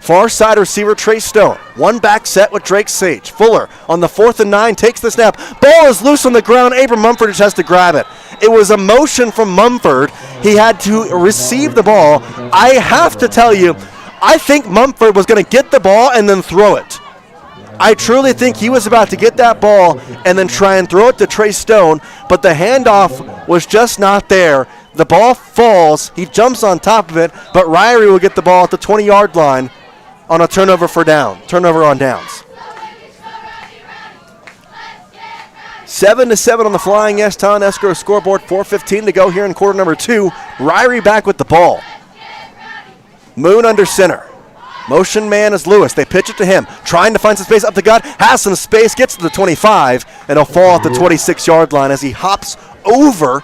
Far side receiver Trey Stone. 1-back set with Drake Sage. Fuller on the 4th and 9 takes the snap. Ball is loose on the ground. Abram Mumford just has to grab it. It was a motion from Mumford. He had to receive the ball. I have to tell you, I think Mumford was going to get the ball and then throw it. I truly think he was about to get that ball and then try and throw it to Trey Stone, but the handoff was just not there. The ball falls. He jumps on top of it, but Ririe will get the ball at the 20-yard line on a turnover on downs. 7-7 on the Flying S Town Escrow scoreboard. 4:15 to go here in quarter number 2. Ririe back with the ball. Moon under center. Motion man is Lewis. They pitch it to him. Trying to find some space up the gut. Has some space. Gets to the 25. And he'll fall at the 26-yard line as he hops over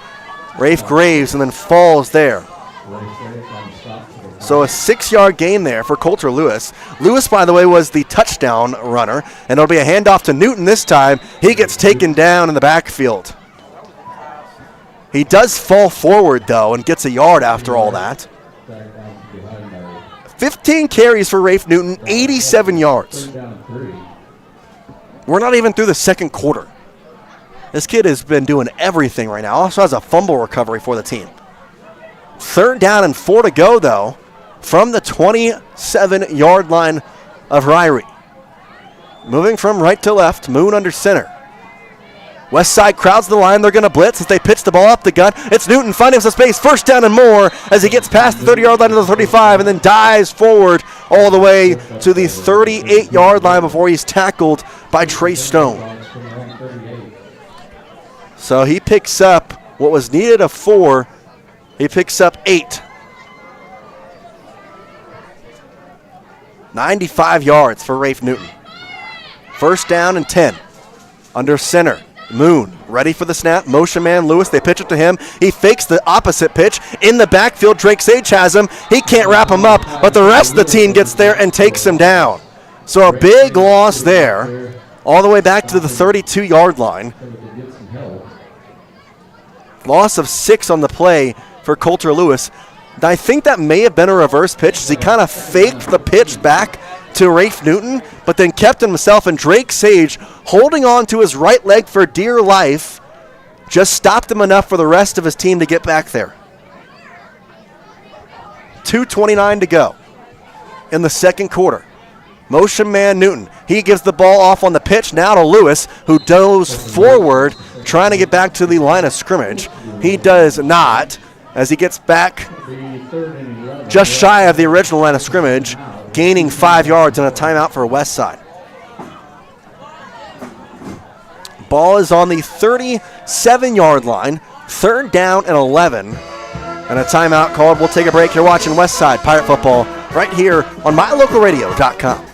Rafe Graves and then falls there. So a 6-yard gain there for Coulter Lewis. Lewis, by the way, was the touchdown runner. And it'll be a handoff to Newton this time. He gets taken down in the backfield. He does fall forward, though, and gets a yard after all that. 15 carries for Rafe Newton, 87 yards. We're not even through the second quarter. This kid has been doing everything right now. Also has a fumble recovery for the team. 3rd down and 4 to go, though, from the 27-yard line of Ririe. Moving from right to left, Moon under center. West Side crowds the line. They're going to blitz as they pitch the ball up the gut. It's Newton finding some space. 1st down and more as he gets past the 30-yard line to the 35 and then dives forward all the way to the 38-yard line before he's tackled by Trey Stone. So he picks up what was needed of 4. He picks up 8. 95 yards for Rafe Newton. 1st down and 10. Under center. Moon ready for the snap. Motion man Lewis. They pitch it to him. He fakes the opposite pitch. In the backfield, Drake Sage has him. He can't wrap him up, but the rest of the team gets there and takes him down. So a big loss there, all the way back to the 32-yard line. Loss of 6 on the play for Coulter Lewis. I think that may have been a reverse pitch as he kind of faked the pitch back to Rafe Newton, but then kept himself, and Drake Sage, holding on to his right leg for dear life, just stopped him enough for the rest of his team to get back there. 2:29 to go in the second quarter. Motion man Newton. He gives the ball off on the pitch now to Lewis, who goes forward, trying to get back to the line of scrimmage. He does not, as he gets back just shy of the original line of scrimmage, gaining 5 yards and a timeout for West Side. Ball is on the 37-yard line. 3rd down and 11. And a timeout called. We'll take a break. You're watching Westside Pirate Football right here on MyLocalRadio.com.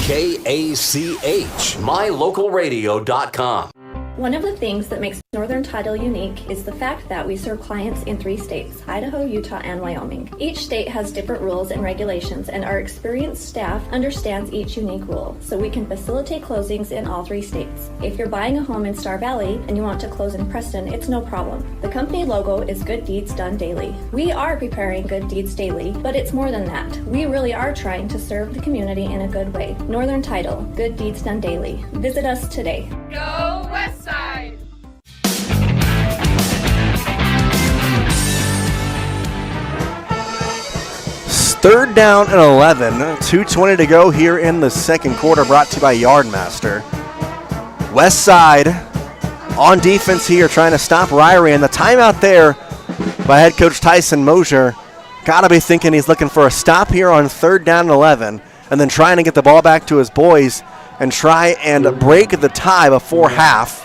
KACH, MyLocalRadio.com. One of the things that makes Northern Title unique is the fact that we serve clients in 3 states, Idaho, Utah, and Wyoming. Each state has different rules and regulations, and our experienced staff understands each unique rule, so we can facilitate closings in all 3 states. If you're buying a home in Star Valley and you want to close in Preston, it's no problem. The company logo is Good Deeds Done Daily. We are preparing Good Deeds daily, but it's more than that. We really are trying to serve the community in a good way. Northern Title, Good Deeds Done Daily. Visit us today. Go Westside! 3rd down and 11. 2:20 to go here in the second quarter, brought to you by Yardmaster. Westside on defense here, trying to stop Ririe, and the timeout there by head coach Tyson Mosier. Got to be thinking he's looking for a stop here on 3rd down and 11, and then trying to get the ball back to his boys and try and break the tie before half.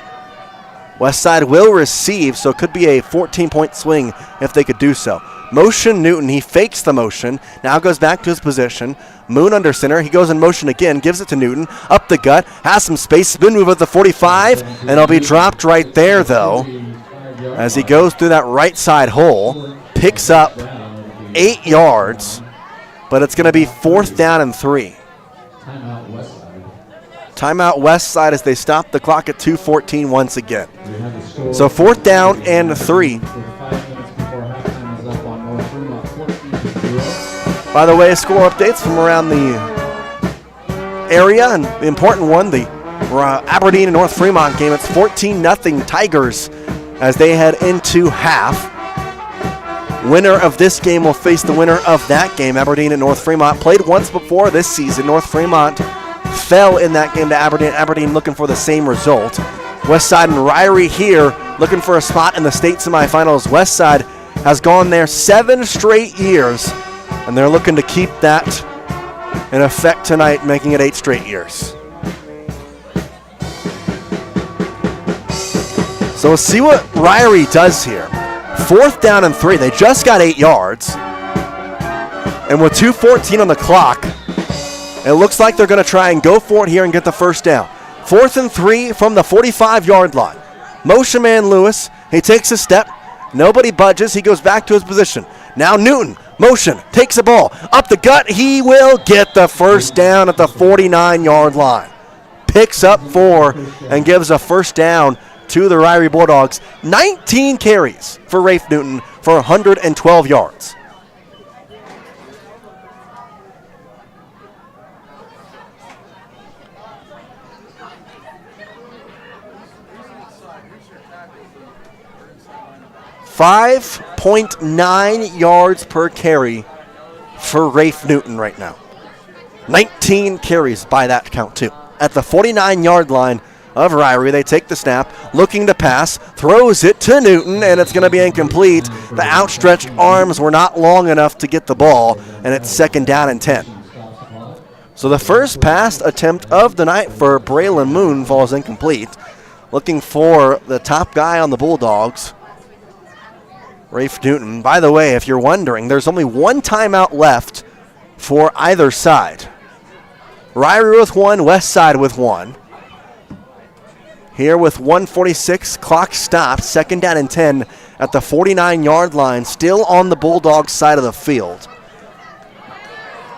Westside will receive, so it could be a 14-point swing if they could do so. Motion Newton, he fakes the motion, now goes back to his position. Moon under center, he goes in motion again, gives it to Newton, up the gut, has some space, spin move at the 45, and it'll be dropped right there though, as he goes through that right side hole, picks up 8 yards, but it's going to be 4th down and 3. Timeout Westside as they stop the clock at 2:14 once again. So 4th down and 3. By the way, score updates from around the area, and the important one, the Aberdeen and North Fremont game. It's 14-0 Tigers as they head into half. Winner of this game will face the winner of that game. Aberdeen and North Fremont played once before this season. North Fremont fell in that game to Aberdeen. Aberdeen looking for the same result. Westside and Ririe here looking for a spot in the state semifinals. Westside has gone there 7 straight years, and they're looking to keep that in effect tonight, making it 8 straight years. So we'll see what Ririe does here. 4th down and 3. They just got 8 yards. And with 2:14 on the clock, it looks like they're going to try and go for it here and get the first down. 4th and 3 from the 45-yard line. Motion man Lewis, he takes a step. Nobody budges. He goes back to his position. Now Newton, motion, takes the ball. Up the gut, he will get the first down at the 49-yard line. Picks up 4 and gives a first down to the Ririe Bulldogs. 19 carries for Rafe Newton for 112 yards. .9 yards per carry for Rafe Newton right now. 19 carries by that count too. At the 49-yard line of Ririe, they take the snap, looking to pass, throws it to Newton, and it's going to be incomplete. The outstretched arms were not long enough to get the ball, and it's 2nd down and 10. So the first pass attempt of the night for Braylon Moon falls incomplete. Looking for the top guy on the Bulldogs, Rafe Newton. By the way, if you're wondering, there's only 1 timeout left for either side. Ririe with 1, Westside with 1. Here with 1:46, clock stopped, 2nd down and 10 at the 49-yard line, still on the Bulldogs side of the field.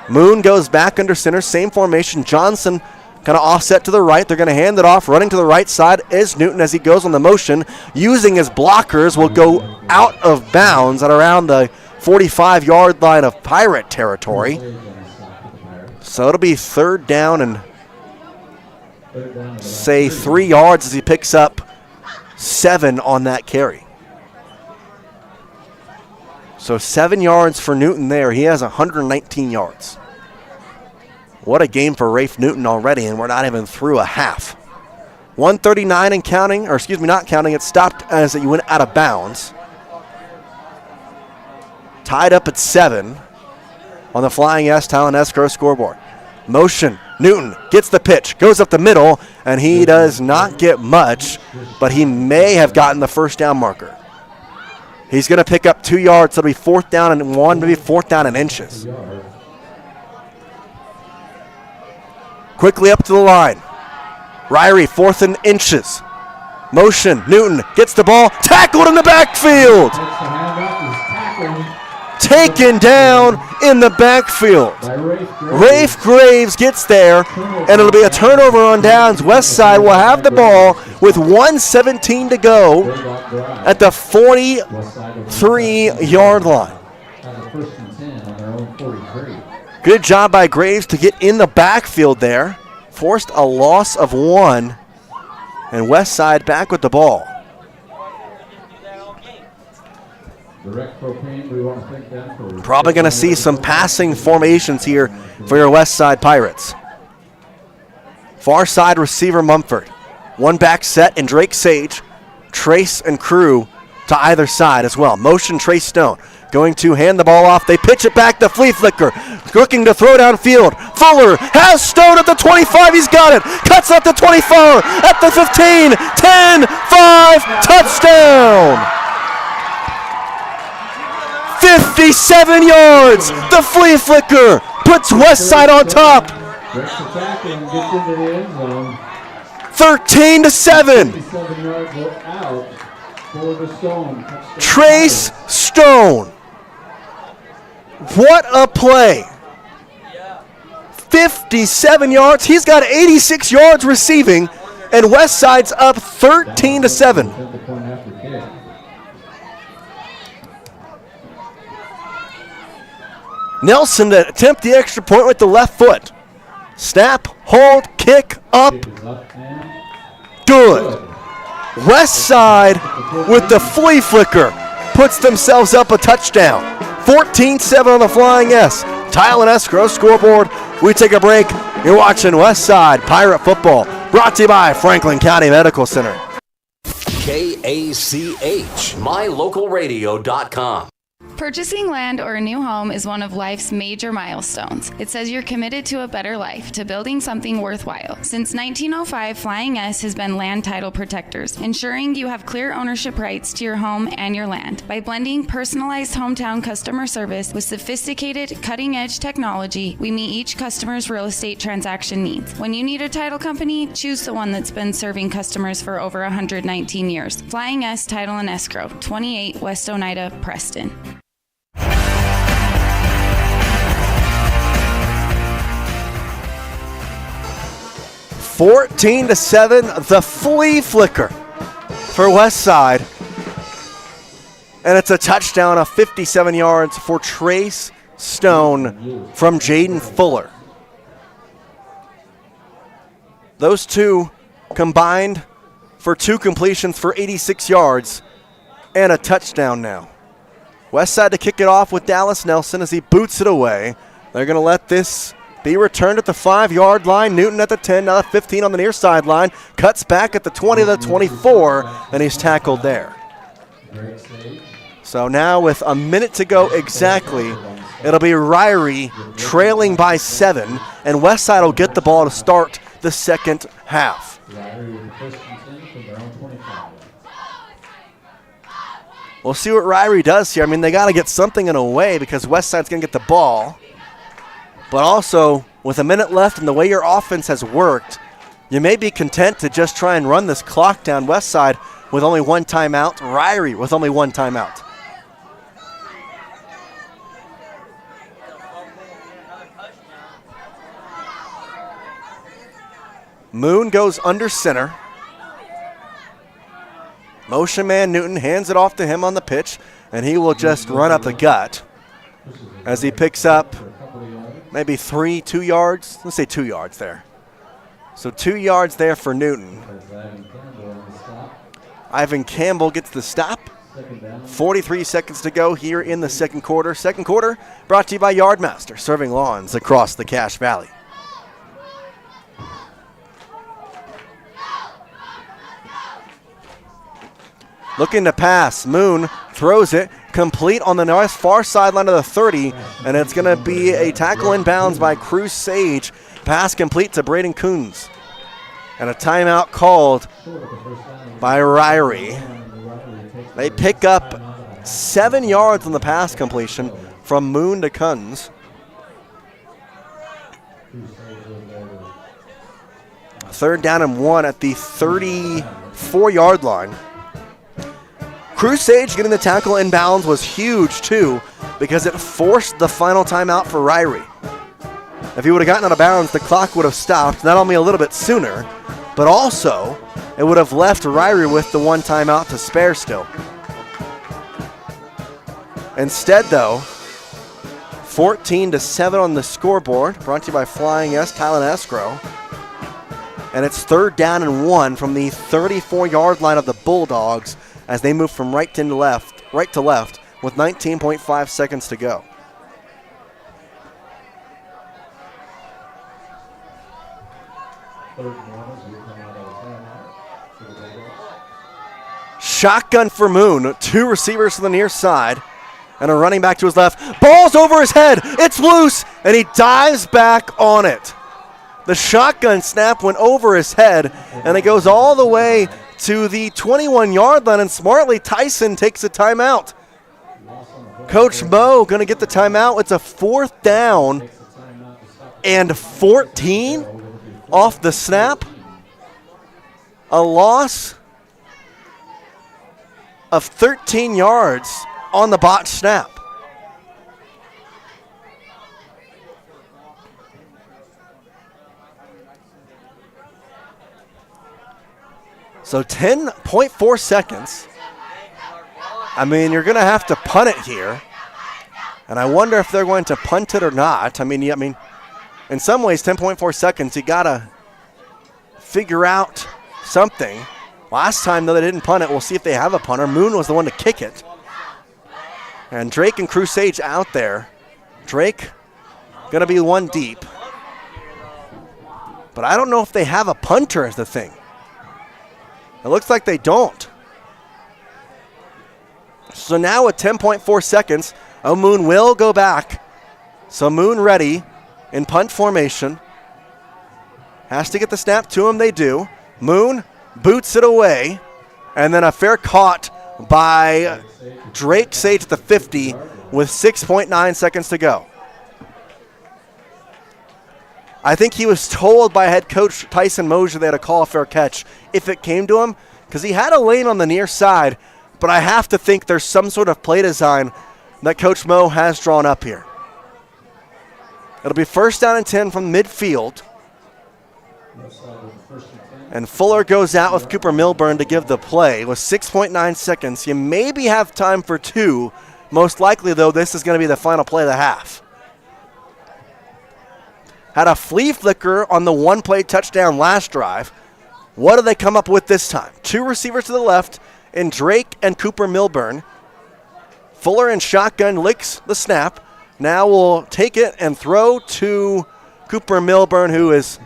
Moon goes back under center, same formation. Johnson kind of offset to the right. They're going to hand it off. Running to the right side is Newton as he goes on the motion. Using his blockers, will go out of bounds at around the 45-yard line of Pirate territory. So it'll be 3rd down and say 3 yards as he picks up 7 on that carry. So 7 yards for Newton there. He has 119 yards. What a game for Rafe Newton already, and we're not even through a half. 139 and counting, or excuse me, not counting. It stopped as it went out of bounds. Tied up at 7 on the Flying S Talent Escrow scoreboard. Motion Newton gets the pitch, goes up the middle, and he does not get much, but he may have gotten the first down marker. He's going to pick up 2 yards, so it'll be 4th down and 1, maybe 4th down and inches. Quickly up to the line. Ririe, 4th and inches. Motion, Newton gets the ball, tackled in the backfield. Taken down in the backfield. Rafe Graves gets there, and it'll be a turnover on downs. Westside will have the ball with 1:17 to go at the 43-yard line. Good job by Graves to get in the backfield there. Forced a loss of 1, and Westside back with the ball. Probably going to see some passing formations here for your Westside Pirates. Far side receiver Mumford. 1 back set in Drake Sage. Trace and Crew to either side as well. Motion Trace Stone. Going to hand the ball off. They pitch it back to Flea Flicker. Looking to throw downfield. Fuller has Stone at the 25. He's got it. Cuts up the 24. At the 15. 10. 5. Touchdown. 57 yards. The Flea Flicker puts Westside on top. 13-7. Trace Stone. What a play. 57 yards. He's got 86 yards receiving, and Westside's up 13-7. Nelson to attempt the extra point with the left foot. Snap, hold, kick, up. Good. Westside with the Flea Flicker puts themselves up a touchdown. 14-7 on the Flying S. Tile and Escrow scoreboard. We take a break. You're watching Westside Pirate Football, brought to you by Franklin County Medical Center. KACH, mylocalradio.com. Purchasing land or a new home is one of life's major milestones. It says you're committed to a better life, to building something worthwhile. Since 1905, Flying S has been land title protectors, ensuring you have clear ownership rights to your home and your land. By blending personalized hometown customer service with sophisticated, cutting-edge technology, we meet each customer's real estate transaction needs. When you need a title company, choose the one that's been serving customers for over 119 years. Flying S Title and Escrow, 28 West Oneida, Preston. 14-7, the Flea Flicker for Westside. And it's a touchdown of 57 yards for Trace Stone from Jaden Fuller. Those two combined for 2 completions for 86 yards and a touchdown now. Westside to kick it off with Dallas Nelson as he boots it away. They're going to let this be returned at the 5-yard line. Newton at the 10, now the 15 on the near sideline. Cuts back at the 20 to the 24, and he's tackled there. So now with a minute to go exactly, it'll be Ririe trailing by 7, and Westside will get the ball to start the second half. We'll see what Ririe does here. I mean, they got to get something in a way because Westside's going to get the ball. But also, with a minute left and the way your offense has worked, you may be content to just try and run this clock down. Westside with only 1 timeout. Ririe with only 1 timeout. Moon goes under center. Motion man Newton hands it off to him on the pitch, and he will just run up the gut as he picks up maybe 2 yards. Let's say 2 yards there. So 2 yards there for Newton. Ivan Campbell gets the stop. 43 seconds to go here in the second quarter. Second quarter brought to you by Yardmaster, serving lawns across the Cache Valley. Looking to pass. Moon throws it complete on the far sideline of the 30, and it's going to be a tackle in bounds by Cruz Sage Pass complete to Braden Coons. And a timeout called by Ririe. They pick up 7 yards on the pass completion from Moon to Coons. Third down and 1 at the 34-yard line. Crusage getting the tackle inbounds was huge too, because it forced the final timeout for Ririe. If he would have gotten out of bounds, the clock would have stopped, not only a little bit sooner, but also it would have left Ririe with the 1 timeout to spare still. Instead, though, 14-7 on the scoreboard, brought to you by Flying S Talent Escrow. And it's third down and 1 from the 34-yard line of the Bulldogs as they move from right to left with 19.5 seconds to go. Shotgun for Moon. 2 receivers to the near side and a running back to his left. Ball's over his head. It's loose, and he dives back on it. The shotgun snap went over his head, and it goes all the way to the 21-yard line, and smartly Tyson takes a timeout. Coach Mo going to get the timeout. It's a 4th down and 14 off the snap. A loss of 13 yards on the botched snap. So 10.4 seconds. I mean, you're going to have to punt it here. And I wonder if they're going to punt it or not. I mean, in some ways, 10.4 seconds, you got to figure out something. Last time, though, they didn't punt it. We'll see if they have a punter. Moon was the one to kick it. And Drake and Crusage out there. Drake going to be 1 deep. But I don't know if they have a punter is the thing. It looks like they don't. So now with 10.4 seconds, Moon will go back. So Moon ready in punt formation. Has to get the snap to him, they do. Moon boots it away. And then a fair caught by Drake Sage at the 50 with 6.9 seconds to go. I think he was told by head coach Tyson Mosier they had to call a fair catch if it came to him, because he had a lane on the near side, but I have to think there's some sort of play design that Coach Mo has drawn up here. It'll be 1st down and 10 from midfield. And Fuller goes out with Cooper Milburn to give the play with 6.9 seconds. You maybe have time for 2. Most likely, though, this is going to be the final play of the half. Had a flea flicker on the 1-play touchdown last drive. What do they come up with this time? 2 receivers to the left in Drake and Cooper Milburn. Fuller in shotgun licks the snap. Now we'll take it and throw to Cooper Milburn, who is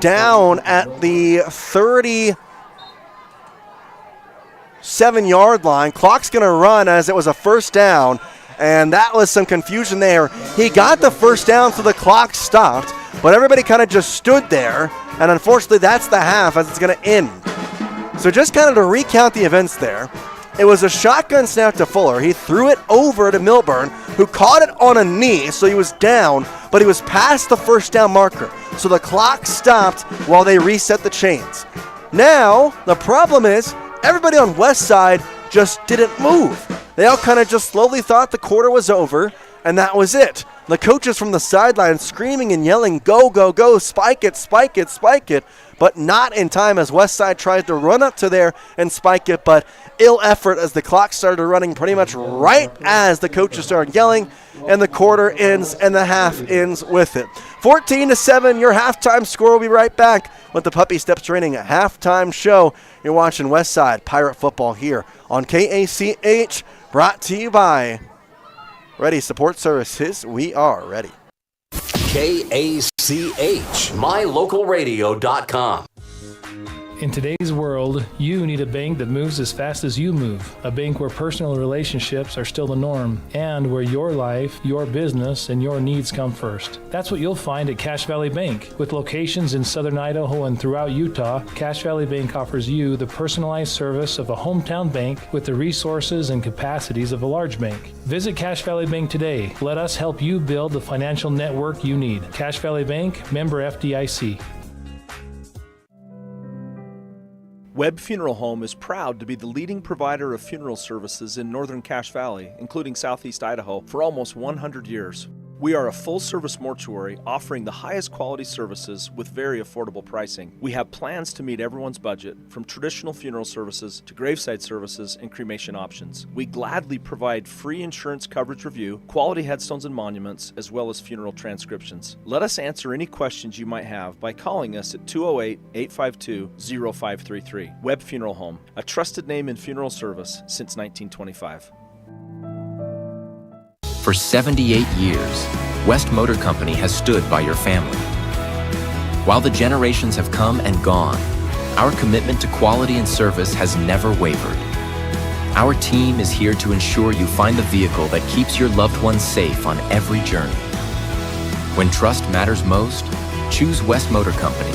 down at the 37-yard line. Clock's going to run as it was a 1st down, and that was some confusion there. He got the 1st down, so the clock stopped, but everybody kind of just stood there, and unfortunately that's the half as it's going to end. So just kind of to recount the events there, it was a shotgun snap to Fuller. He threw it over to Milburn, who caught it on a knee, so he was down, but he was past the 1st down marker. So the clock stopped while they reset the chains. Now, the problem is, everybody on West Side just didn't move. They all kind of just slowly thought the quarter was over, and that was it. The coaches from the sideline screaming and yelling, go, go, go, spike it, spike it, spike it, but not in time as West Side tries to run up to there and spike it, but ill effort as the clock started running pretty much right as the coaches started yelling, and the quarter ends and the half ends with it. 14-7, your halftime score. Will be right back with the Puppy Steps Training halftime show. You're watching West Side Pirate Football here on KACH, brought to you by Ready Support Services. We are ready. KACH, mylocalradio.com. In today's world, you need a bank that moves as fast as you move. A bank where personal relationships are still the norm and where your life, your business, and your needs come first. That's what you'll find at Cache Valley Bank. With locations in southern Idaho and throughout Utah, Cache Valley Bank offers you the personalized service of a hometown bank with the resources and capacities of a large bank. Visit Cache Valley Bank today. Let us help you build the financial network you need. Cache Valley Bank, member FDIC. Webb Funeral Home is proud to be the leading provider of funeral services in northern Cache Valley, including southeast Idaho, for almost 100 years. We are a full-service mortuary offering the highest quality services with very affordable pricing. We have plans to meet everyone's budget, from traditional funeral services to graveside services and cremation options. We gladly provide free insurance coverage review, quality headstones and monuments, as well as funeral transcriptions. Let us answer any questions you might have by calling us at 208-852-0533. Webb Funeral Home, a trusted name in funeral service since 1925. For 78 years, West Motor Company has stood by your family. While the generations have come and gone, our commitment to quality and service has never wavered. Our team is here to ensure you find the vehicle that keeps your loved ones safe on every journey. When trust matters most, choose West Motor Company,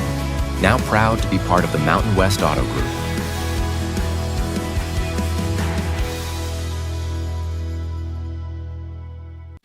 now proud to be part of the Mountain West Auto Group.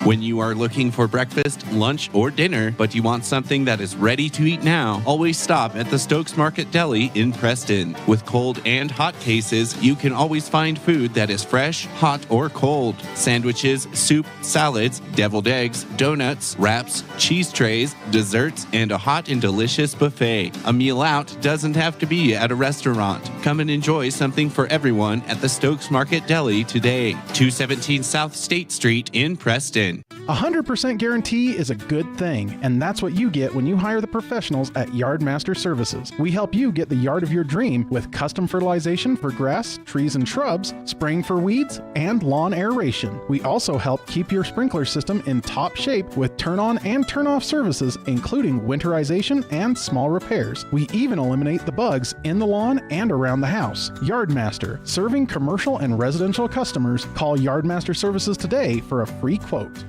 When you are looking for breakfast, lunch, or dinner, but you want something that is ready to eat now, always stop at the Stokes Market Deli in Preston. With cold and hot cases, you can always find food that is fresh, hot, or cold. Sandwiches, soup, salads, deviled eggs, donuts, wraps, cheese trays, desserts, and a hot and delicious buffet. A meal out doesn't have to be at a restaurant. Come and enjoy something for everyone at the Stokes Market Deli today. 217 South State Street in Preston. 100% guarantee is a good thing, and that's what you get when you hire the professionals at Yardmaster Services. We help you get the yard of your dream with custom fertilization for grass, trees, and shrubs, spraying for weeds, and lawn aeration. We also help keep your sprinkler system in top shape with turn-on and turn-off services, including winterization and small repairs. We even eliminate the bugs in the lawn and around the house. Yardmaster, serving commercial and residential customers. Call Yardmaster Services today for a free quote.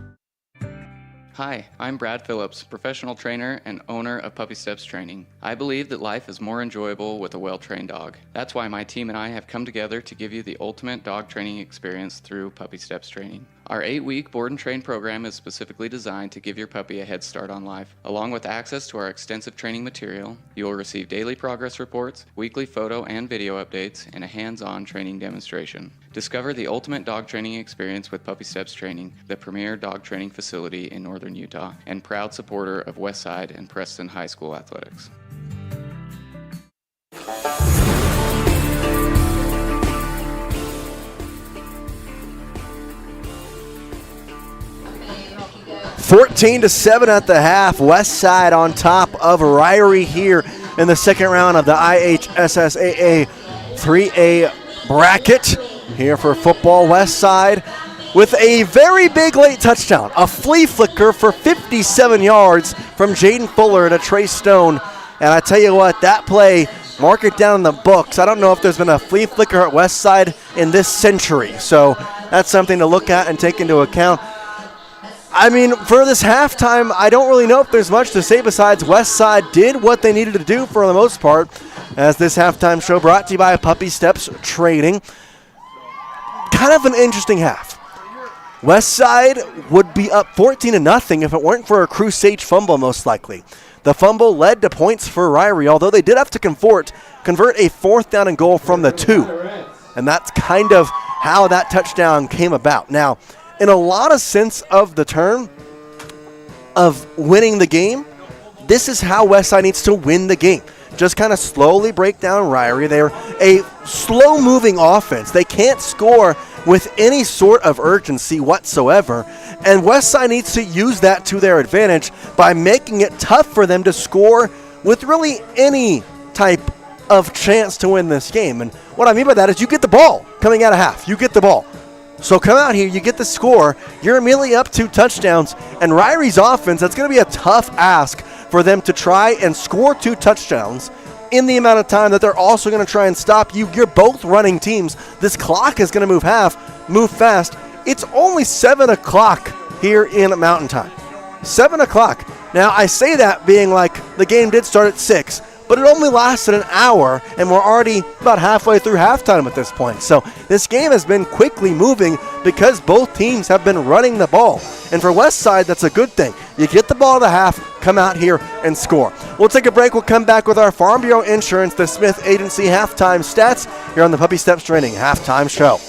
Hi, I'm Brad Phillips, professional trainer and owner of Puppy Steps Training. I believe that life is more enjoyable with a well-trained dog. That's why my team and I have come together to give you the ultimate dog training experience through Puppy Steps Training. Our 8-week board and train program is specifically designed to give your puppy a head start on life. Along with access to our extensive training material, you will receive daily progress reports, weekly photo and video updates, and a hands-on training demonstration. Discover the ultimate dog training experience with Puppy Steps Training, the premier dog training facility in northern Utah, and proud supporter of Westside and Preston High School athletics. $14-7 at the half. Westside on top of Ririe here in the second round of the IHSSAA 3A bracket. Here for football, Westside with a very big late touchdown. A flea flicker for 57 yards from Jaden Fuller to Trey Stone. And I tell you what, that play, mark it down in the books. I don't know if there's been a flea flicker at Westside in this century. So that's something to look at and take into account. I mean, for this halftime, I don't really know if there's much to say besides Westside did what they needed to do for the most part. As this halftime show brought to you by Puppy Steps Training. Kind of an interesting half. Westside would be up 14-0 if it weren't for a Crusade fumble, most likely. The fumble led to points for Ririe, although they did have to convert a 4th down and goal from the 2. And that's kind of how that touchdown came about. Now, in a lot of sense of the term of winning the game, this is how Westside needs to win the game. Just kind of slowly break down Ririe. They're a slow-moving offense. They can't score with any sort of urgency whatsoever, and Westside needs to use that to their advantage by making it tough for them to score with really any type of chance to win this game. And what I mean by that is you get the ball coming out of half. You get the ball. So come out here, you get the score, you're immediately up 2 touchdowns, and Ririe's offense, that's going to be a tough ask for them to try and score 2 touchdowns in the amount of time that they're also going to try and stop you. You're both running teams. This clock is going to move fast. It's only 7 o'clock here in Mountain Time. 7 o'clock. Now, I say that being like the game did start at 6, but it only lasted an hour, and we're already about halfway through halftime at this point. So this game has been quickly moving because both teams have been running the ball. And for Westside, that's a good thing. You get the ball at the half, come out here and score. We'll take a break. We'll come back with our Farm Bureau Insurance, the Smith Agency halftime stats here on the Puppy Steps Training halftime show.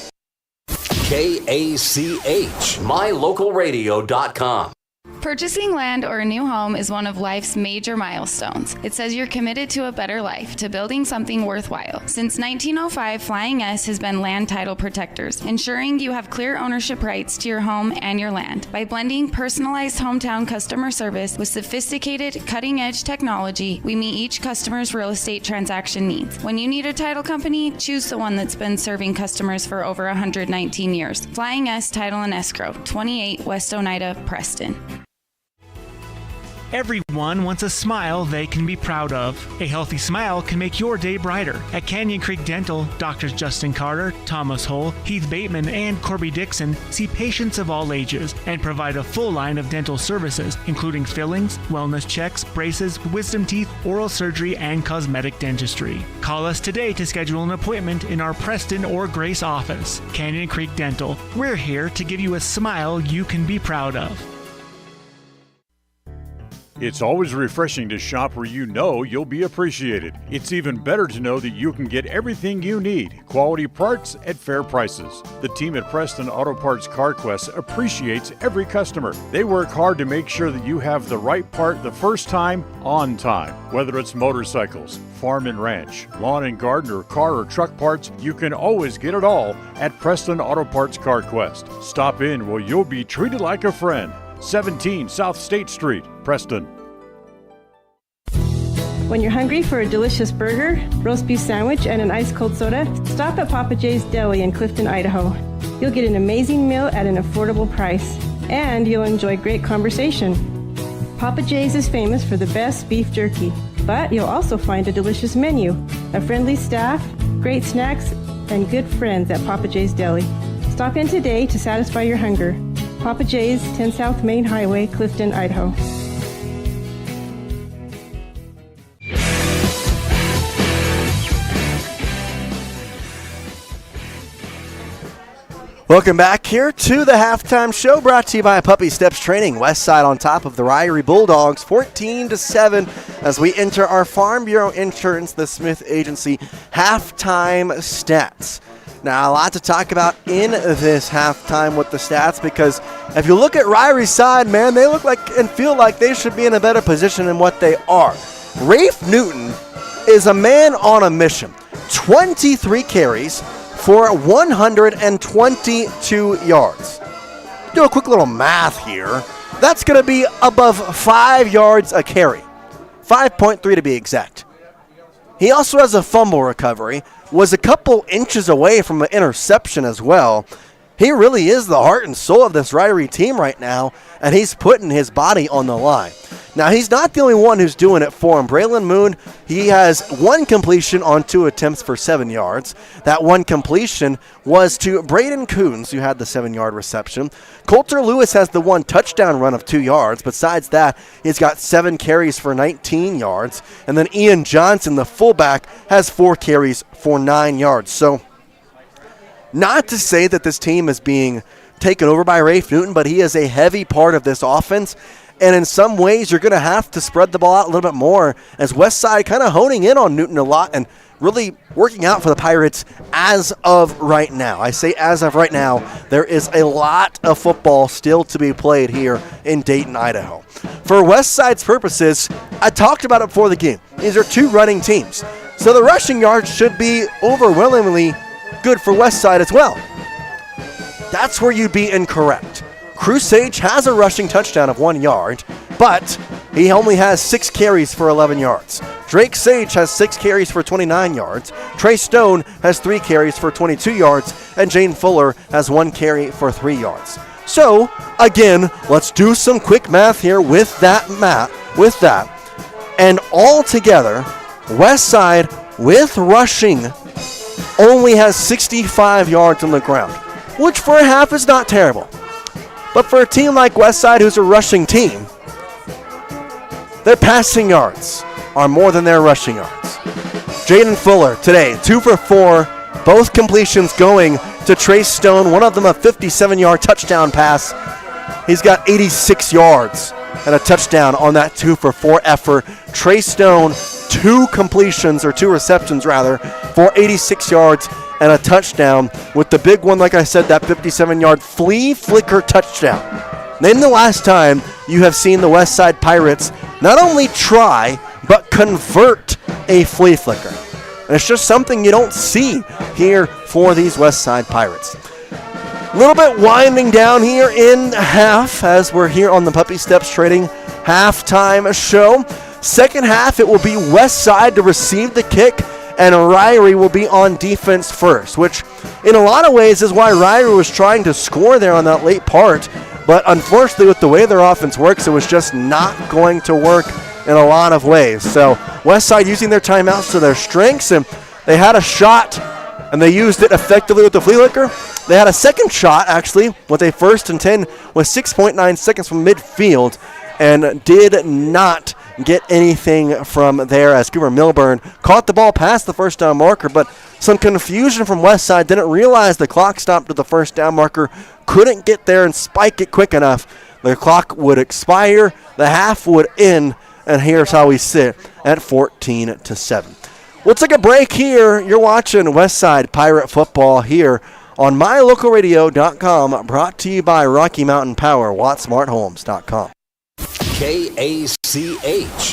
KACH, mylocalradio.com. Purchasing land or a new home is one of life's major milestones. It says you're committed to a better life, to building something worthwhile. Since 1905, Flying S has been land title protectors, ensuring you have clear ownership rights to your home and your land. By blending personalized hometown customer service with sophisticated, cutting-edge technology, we meet each customer's real estate transaction needs. When you need a title company, choose the one that's been serving customers for over 119 years. Flying S Title and Escrow, 28 West Oneida, Preston. Everyone wants a smile they can be proud of. A healthy smile can make your day brighter. At Canyon Creek Dental, Doctors Justin Carter, Thomas Hull, Heath Bateman, and Corby Dixon see patients of all ages and provide a full line of dental services, including fillings, wellness checks, braces, wisdom teeth, oral surgery, and cosmetic dentistry. Call us today to schedule an appointment in our Preston or Grace office. Canyon Creek Dental. We're here to give you a smile you can be proud of. It's always refreshing to shop where you know you'll be appreciated. It's even better to know that you can get everything you need, quality parts at fair prices. The team at Preston Auto Parts CarQuest appreciates every customer. They work hard to make sure that you have the right part the first time, on time. Whether it's motorcycles, farm and ranch, lawn and garden, or car or truck parts, you can always get it all at Preston Auto Parts CarQuest. Stop in where you'll be treated like a friend. 17 South State Street, Preston. When you're hungry for a delicious burger, roast beef sandwich, and an ice-cold soda, stop at Papa J's Deli in Clifton, Idaho. You'll get an amazing meal at an affordable price, and you'll enjoy great conversation. Papa J's is famous for the best beef jerky, but you'll also find a delicious menu, a friendly staff, great snacks, and good friends at Papa J's Deli. Stop in today to satisfy your hunger. Papa J's, 10 South Main Highway, Clifton, Idaho. Welcome back here to the halftime show, brought to you by Puppy Steps Training. Westside on top of the Ririe Bulldogs, 14-7, as we enter our Farm Bureau Insurance, the Smith Agency halftime stats. Now, a lot to talk about in this halftime with the stats, because if you look at Ririe's side, man, they look like and feel like they should be in a better position than what they are. Rafe Newton is a man on a mission. 23 carries for 122 yards. Do a quick little math here. That's going to be above 5 yards a carry. 5.3 to be exact. He also has a fumble recovery, was a couple inches away from an interception as well. He really is the heart and soul of this Ririe team right now, and he's putting his body on the line. Now, he's not the only one who's doing it for him. Braylon Moon, he has one completion on 2 attempts for 7 yards. That one completion was to Braden Coons, who had the 7-yard reception. Coulter Lewis has the one touchdown run of 2 yards. Besides that, he's got 7 carries for 19 yards. And then Ian Johnson, the fullback, has 4 carries for 9 yards. So, not to say that this team is being taken over by Rafe Newton, but he is a heavy part of this offense. And in some ways, you're going to have to spread the ball out a little bit more, as Westside kind of honing in on Newton a lot and really working out for the Pirates as of right now. I say as of right now, there is a lot of football still to be played here in Dayton, Idaho. For Westside's purposes, I talked about it before the game. These are 2 running teams. So the rushing yards should be overwhelmingly good for Westside as well. That's where you'd be incorrect. Cruz Sage has a rushing touchdown of 1 yard, but he only has 6 carries for 11 yards. Drake Sage has 6 carries for 29 yards. Trey Stone has 3 carries for 22 yards, and Jane Fuller has 1 carry for 3 yards. So, again, let's do some quick math here with that. And all together, Westside, with rushing, only has 65 yards on the ground, which for a half is not terrible. But for a team like Westside, who's a rushing team, their passing yards are more than their rushing yards. Jaden Fuller today, 2 for 4, both completions going to Trace Stone, one of them a 57-yard touchdown pass. He's got 86 yards and a touchdown on that 2 for 4 effort. Trace Stone, 2 receptions for 86 yards and a touchdown, with the big one, like I said, that 57-yard flea flicker touchdown. Name the last time you have seen the Westside Pirates not only try, but convert a flea flicker. And it's just something you don't see here for these Westside Pirates. A little bit winding down here in half as we're here on the Puppy Steps Trading halftime show. Second half, it will be Westside to receive the kick, and Ririe will be on defense first, which in a lot of ways is why Ririe was trying to score there on that late part. But unfortunately, with the way their offense works, it was just not going to work in a lot of ways. So Westside using their timeouts to their strengths, and they had a shot, and they used it effectively with the flea flicker. They had a second shot, actually, with a 1st and 10 with 6.9 seconds from midfield, and did not get anything from there as Cooper Milburn caught the ball past the first down marker, but some confusion from Westside. Didn't realize the clock stopped at the first down marker, couldn't get there and spike it quick enough. The clock would expire, the half would end, and here's how we sit at 14-7. We'll take a break here. You're watching Westside Pirate Football here on MyLocalRadio.com, brought to you by Rocky Mountain Power, WattSmartHomes.com. KACH,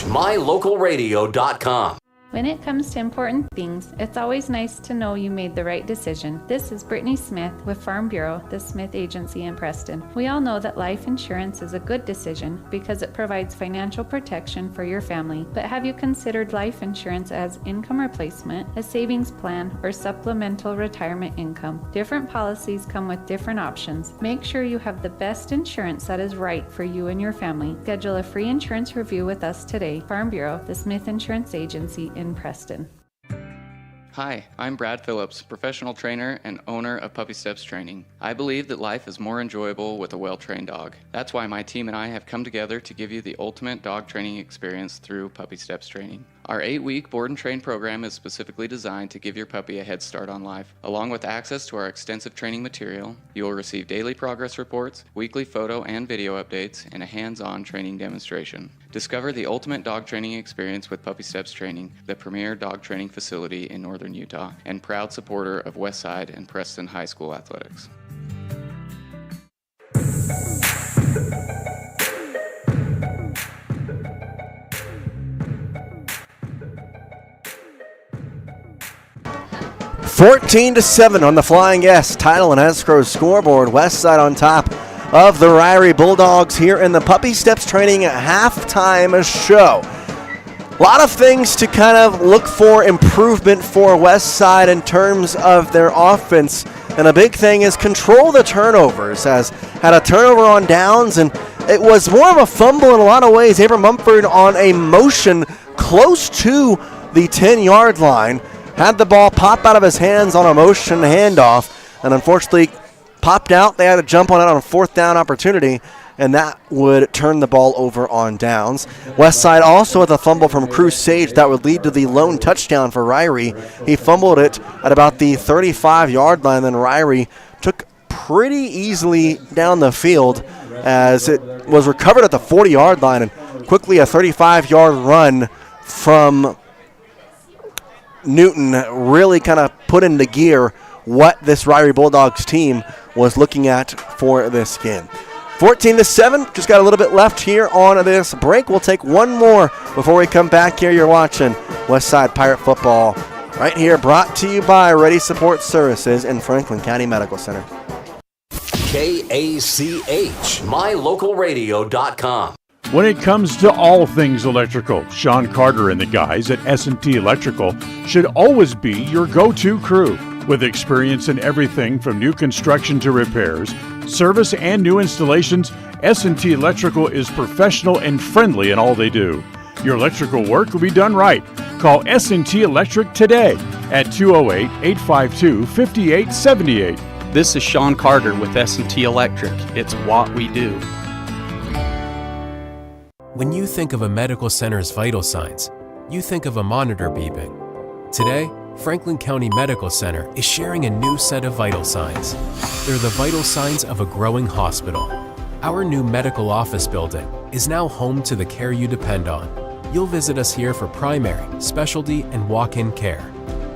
MyLocalRadio.com. When it comes to important things, it's always nice to know you made the right decision. This is Brittany Smith with Farm Bureau, the Smith Agency in Preston. We all know that life insurance is a good decision because it provides financial protection for your family. But have you considered life insurance as income replacement, a savings plan, or supplemental retirement income? Different policies come with different options. Make sure you have the best insurance that is right for you and your family. Schedule a free insurance review with us today. Farm Bureau, the Smith Insurance Agency in Preston. Hi, I'm Brad Phillips, professional trainer and owner of Puppy Steps Training. I believe that life is more enjoyable with a well-trained dog. That's why my team and I have come together to give you the ultimate dog training experience through Puppy Steps Training. Our 8-week board and train program is specifically designed to give your puppy a head start on life. Along with access to our extensive training material, you will receive daily progress reports, weekly photo and video updates, and a hands-on training demonstration. Discover the ultimate dog training experience with Puppy Steps Training, the premier dog training facility in northern Utah, and proud supporter of Westside and Preston High School athletics. Fourteen to 7 on the Flying S title and escrow scoreboard. Westside on top of the Ririe Bulldogs here in the Puppy Steps Training halftime show. A lot of things to kind of look for improvement for Westside in terms of their offense. And a big thing is control the turnovers. As had a turnover on downs, and it was more of a fumble in a lot of ways. Abram Mumford on a motion close to the 10-yard line. Had the ball pop out of his hands on a motion handoff, and unfortunately popped out. They had to jump on it on a 4th down opportunity, and that would turn the ball over on downs. Westside also with a fumble from Cruz Sage that would lead to the lone touchdown for Ririe. He fumbled it at about the 35-yard line, then Ririe took pretty easily down the field as it was recovered at the 40-yard line, and quickly a 35-yard run from Newton really kind of put into gear what this Ririe Bulldogs team was looking at for this game. 14 to 7, just got a little bit left here on this break. We'll take one more before we come back here. You're watching Westside Pirate Football right here, brought to you by Ready Support Services and Franklin County Medical Center. KACH, MyLocalRadio.com. When it comes to all things electrical, Sean Carter and the guys at S&T Electrical should always be your go-to crew. With experience in everything from new construction to repairs, service, and new installations, S&T Electrical is professional and friendly in all they do. Your electrical work will be done right. Call S&T Electric today at 208-852-5878. This is Sean Carter with S&T Electric. It's what we do. When you think of a medical center's vital signs, you think of a monitor beeping. Today, Franklin County Medical Center is sharing a new set of vital signs. They're the vital signs of a growing hospital. Our new medical office building is now home to the care you depend on. You'll visit us here for primary, specialty, and walk-in care.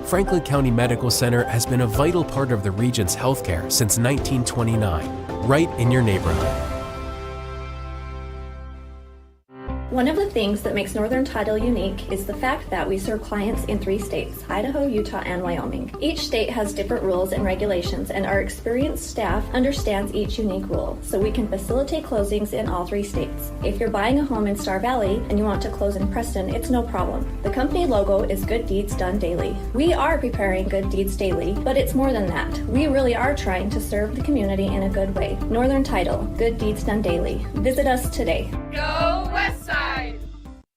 Franklin County Medical Center has been a vital part of the region's healthcare since 1929, right in your neighborhood. One of the things that makes Northern Title unique is the fact that we serve clients in 3 states, Idaho, Utah, and Wyoming. Each state has different rules and regulations, and our experienced staff understands each unique rule, so we can facilitate closings in all 3 states. If you're buying a home in Star Valley and you want to close in Preston, it's no problem. The company logo is Good Deeds Done Daily. We are preparing Good Deeds Daily, but it's more than that. We really are trying to serve the community in a good way. Northern Title, Good Deeds Done Daily. Visit us today. Go West Side!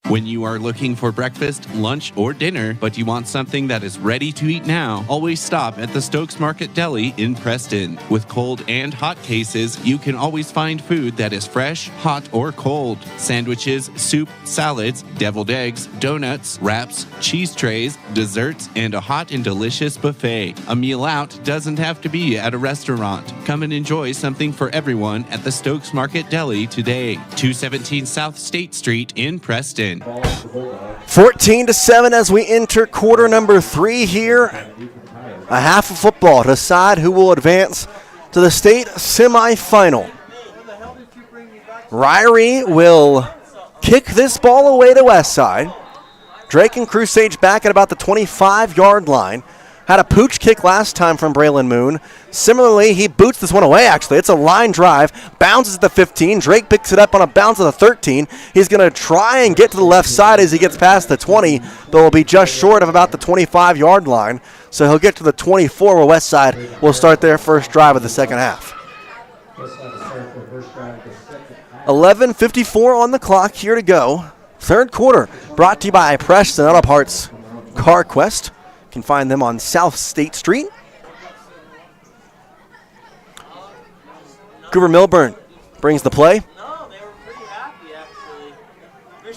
When you are looking for breakfast, lunch, or dinner, but you want something that is ready to eat now, always stop at the Stokes Market Deli in Preston. With cold and hot cases, you can always find food that is fresh, hot, or cold. Sandwiches, soup, salads, deviled eggs, donuts, wraps, cheese trays, desserts, and a hot and delicious buffet. A meal out doesn't have to be at a restaurant. Come and enjoy something for everyone at the Stokes Market Deli today. 217 South State Street in Preston. 14-7 as we enter quarter number 3 here. A half of football to decide who will advance to the state semifinal. Ririe will kick this ball away to Westside. Drake and Crusage back at about the 25-yard line. Had a pooch kick last time from Braylon Moon. Similarly, he boots this one away, actually. It's a line drive. Bounces at the 15. Drake picks it up on a bounce at the 13. He's going to try and get to the left side as he gets past the 20, but will be just short of about the 25-yard line. So he'll get to the 24, where Westside will start their first drive of the second half. 11:54 on the clock here to go. Third quarter brought to you by Preston Auto Parts CarQuest. You can find them on South State Street. Cooper Milburn brings the play.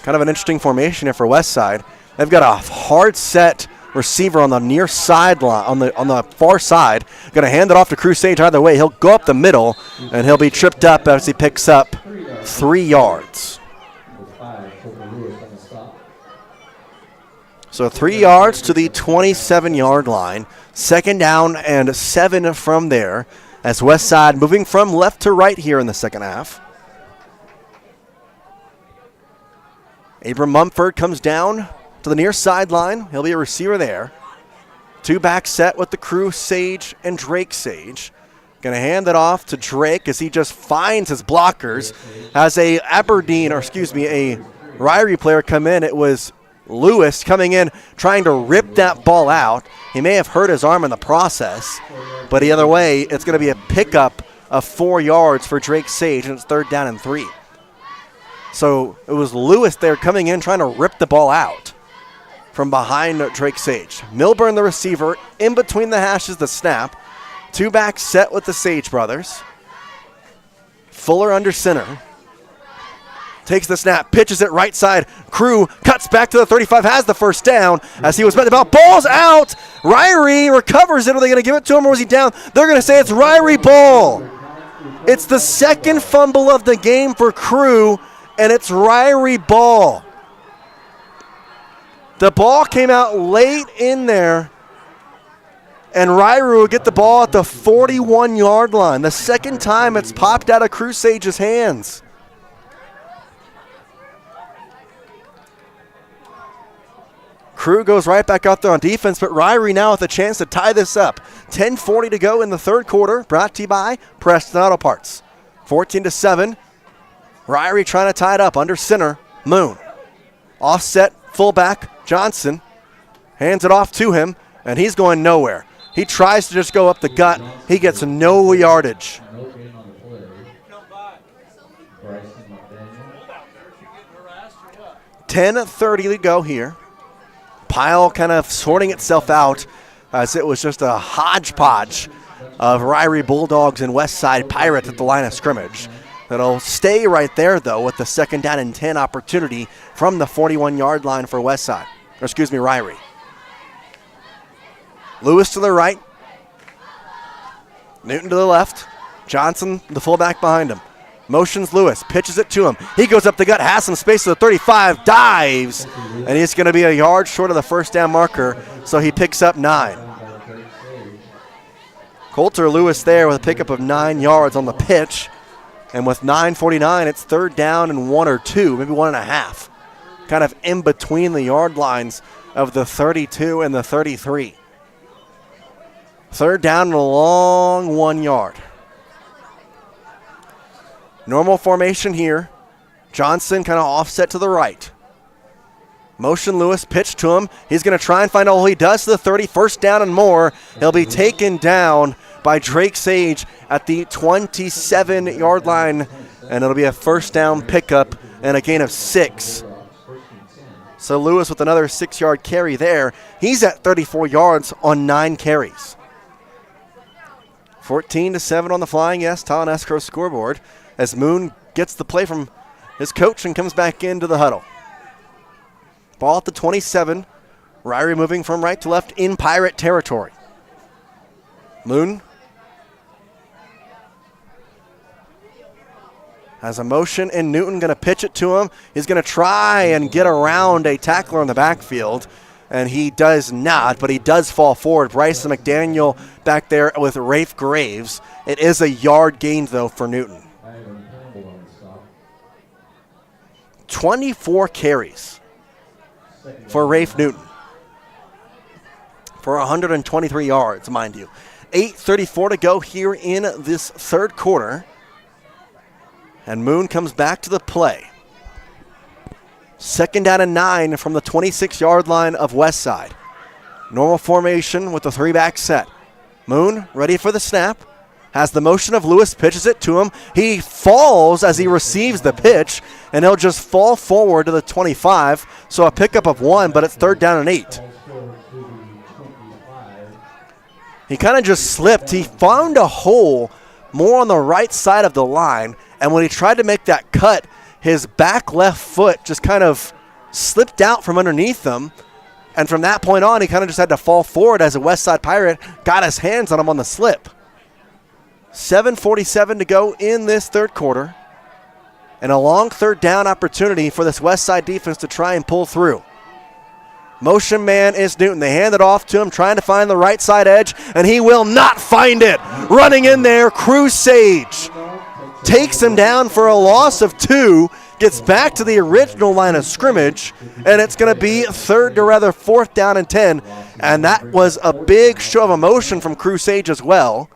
Kind of an interesting formation here for Westside. They've got a hard set receiver on the near sideline, on the far side. Going to hand it off to Crusade either way. He'll go up the middle, and he'll be tripped up as he picks up 3 yards. So 3 yards to the 27-yard line. Second down and 7 from there as Westside moving from left to right here in the second half. Abram Mumford comes down to the near sideline. He'll be a receiver there. 2-back set with the Crusage and Drake Sage. Going to hand it off to Drake as he just finds his blockers. As a Ririe player come in, it was Lewis coming in trying to rip that ball out. He may have hurt his arm in the process, but either way, it's going to be a pickup of 4 yards for Drake Sage, and it's 3rd down and 3. So it was Lewis there coming in trying to rip the ball out from behind Drake Sage. Milburn, the receiver, in between the hashes, the snap. 2-back set with the Sage brothers. Fuller under center. Takes the snap, pitches it right side. Crew cuts back to the 35, has the first down as he was met about. Ball's out. Ririe recovers it. Are they going to give it to him or was he down? They're going to say it's Ririe ball. It's the second fumble of the game for Crew, and it's Ririe ball. The ball came out late in there, and Ririe will get the ball at the 41-yard line. The second time it's popped out of Crusage's hands. Crew goes right back out there on defense, but Ririe now with a chance to tie this up. 10:40 to go in the third quarter, brought to you by Preston Auto Parts. 14-7. Ririe trying to tie it up under center. Moon. Offset fullback Johnson. Hands it off to him, and he's going nowhere. He tries to just go up the gut. He gets no yardage. 10:30 to go here. pile kind of sorting itself out as it was just a hodgepodge of Ririe Bulldogs and Westside Pirates at the line of scrimmage. It'll stay right there, though, with the 2nd down and 10 opportunity from the 41-yard line for Westside. Or excuse me, Ririe. Lewis to the right. Newton to the left. Johnson, the fullback behind him. Motions Lewis, pitches it to him. He goes up the gut, has some space to the 35, dives, and he's going to be a yard short of the first down marker, so he picks up 9. Coulter Lewis there with a pickup of 9 yards on the pitch, and with 9:49, it's 3rd down and 1 or 2, maybe 1.5, kind of in between the yard lines of the 32 and the 33. 3rd down and a long 1 yard. Normal formation here. Johnson kind of offset to the right. Motion Lewis, pitch to him. He's going to try and find a hole. He does to the 30, 1st down and more. He'll be taken down by Drake Sage at the 27-yard line, and it'll be a 1st down pickup and a gain of 6. So Lewis with another 6-yard carry there. He's at 34 yards on 9 carries. 14-7 on the Flying S Talon Escrow scoreboard as Moon gets the play from his coach and comes back into the huddle. Ball at the 27. Ririe moving from right to left in Pirate territory. Moon has a motion, and Newton going to pitch it to him. He's going to try and get around a tackler in the backfield, and he does not, but he does fall forward. Bryson McDaniel back there with Rafe Graves. It is a yard gain, though, for Newton. 24 carries for Rafe Newton for 123 yards, mind you. 8:34 to go here in this 3rd quarter. And Moon comes back to the play. 2nd down and 9 from the 26-yard line of Westside. Normal formation with the 3-back set. Moon ready for the snap. Has the motion of Lewis, pitches it to him. He falls as he receives the pitch, and he'll just fall forward to the 25. So a pickup of 1, but it's 3rd down and 8. He kind of just slipped. He found a hole more on the right side of the line, and when he tried to make that cut, his back left foot just kind of slipped out from underneath him. And from that point on, he kind of just had to fall forward as a Westside Pirate got his hands on him on the slip. 7:47 to go in this 3rd quarter. And a long 3rd down opportunity for this Westside defense to try and pull through. Motion man is Newton. They hand it off to him, trying to find the right side edge, and he will not find it. Running in there, Cruz Sage takes him down for a loss of 2, gets back to the original line of scrimmage, and it's going to be 4th down and 10. And that was a big show of emotion from Cruz Sage as well.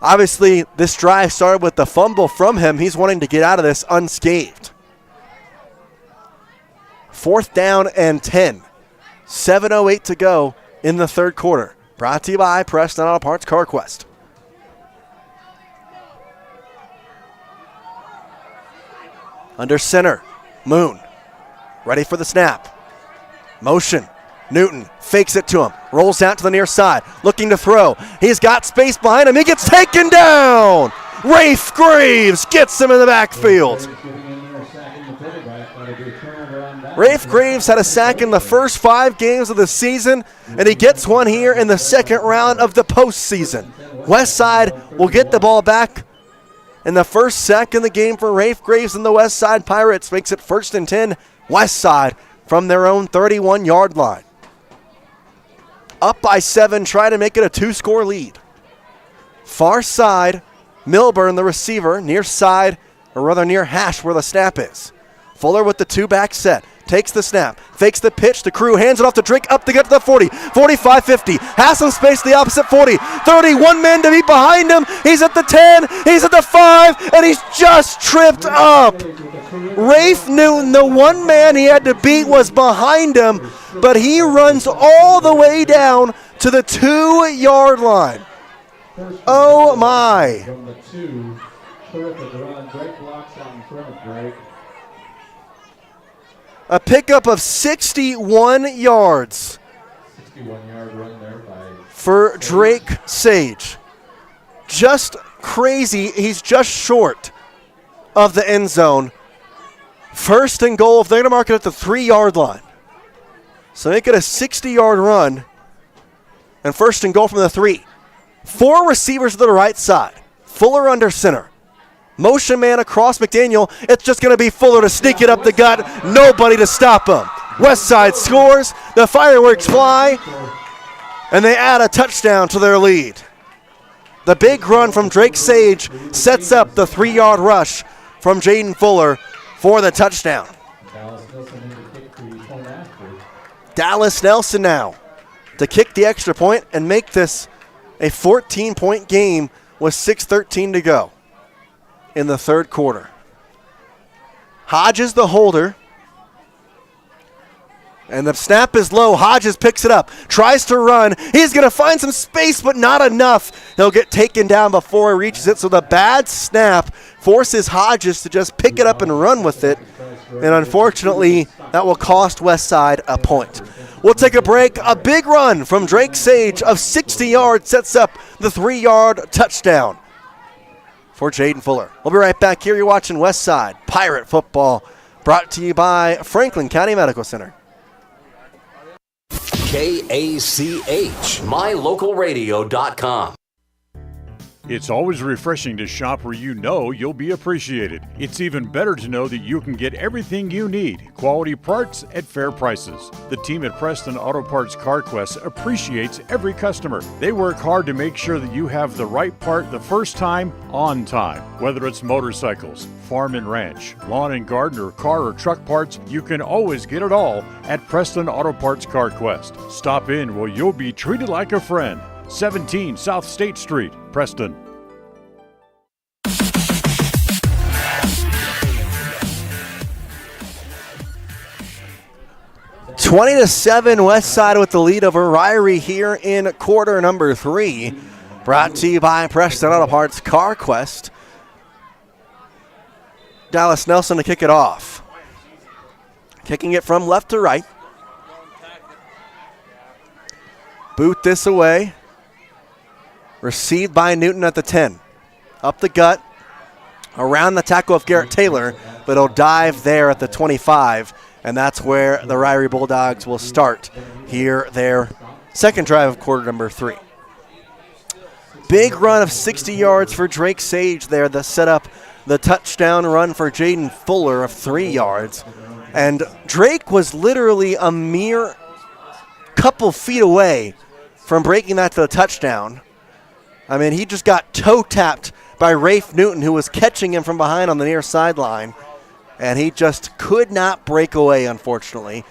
Obviously, this drive started with the fumble from him. He's wanting to get out of this unscathed. 4th down and 10. 7:08 to go in the 3rd quarter. Brought to you by Preston Auto Parts CarQuest. Under center, Moon. Ready for the snap. Motion. Newton fakes it to him. Rolls out to the near side. Looking to throw. He's got space behind him. He gets taken down. Rafe Graves gets him in the backfield. Rafe Graves had a sack in the first 5 games of the season, and he gets one here in the 2nd round of the postseason. Westside will get the ball back, and the first sack in the game for Rafe Graves and the Westside Pirates makes it 1st and 10, Westside from their own 31-yard line. Up by 7, try to make it a 2-score lead. Far side, Milburn, the receiver, near side, or rather near hash where the snap is. Fuller with the 2-back set. Takes the snap, fakes the pitch to Crew, hands it off to Drake, up to get to the 40, 45, 50, has some space to the opposite 40, 30, one man to beat behind him, he's at the 10, he's at the 5, and he's just tripped up. Rafe Newton, the one man he had to beat was behind him, but he runs all the way down to the 2-yard line. Oh my. A pickup of 61 yards 61-yard run there by for Drake Sage. Just crazy. He's just short of the end zone. First and goal, if they're going to mark it at the 3-yard line. So make it a 60-yard run. And first and goal from the 3. 4 receivers to the right side. Fuller under center. Motion man across McDaniel. It's just going to be Fuller to sneak it up the gut. Nobody to stop him. Westside scores. The fireworks fly. And they add a touchdown to their lead. The big run from Drake Sage sets up the 3-yard rush from Jaden Fuller for the touchdown. Dallas Nelson now to kick the extra point and make this a 14-point game with 6:13 to go in the third quarter. Hodges the holder. And the snap is low. Hodges picks it up, tries to run. He's going to find some space, but not enough. He'll get taken down before he reaches it. So the bad snap forces Hodges to just pick it up and run with it. And unfortunately, that will cost Westside a point. We'll take a break. A big run from Drake Sage of 60 yards sets up the 3-yard touchdown for Jaden Fuller. We'll be right back here. You're watching Westside Pirate Football, brought to you by Franklin County Medical Center. KACH, mylocalradio.com. It's always refreshing to shop where you know you'll be appreciated. It's even better to know that you can get everything you need, quality parts at fair prices. The team at Preston Auto Parts CarQuest appreciates every customer. They work hard to make sure that you have the right part the first time, on time. Whether it's motorcycles, farm and ranch, lawn and garden, or car or truck parts, you can always get it all at Preston Auto Parts CarQuest. Stop in where you'll be treated like a friend. 17 South State Street, Preston. (20-7) Westside with the lead over Ririe here in quarter number 3. Brought to you by Preston Auto Parts CarQuest. Dallas Nelson to kick it off. Kicking it from left to right. Boot this away. Received by Newton at the 10. Up the gut. Around the tackle of Garrett Taylor, but he'll dive there at the 25. And that's where the Ririe Bulldogs will start here, their second drive of quarter number 3. Big run of 60 yards for Drake Sage there that set up the touchdown run for Jaden Fuller of 3 yards. And Drake was literally a mere couple feet away from breaking that to the touchdown. I mean, he just got toe-tapped by Rafe Newton, who was catching him from behind on the near sideline. And he just could not break away, unfortunately.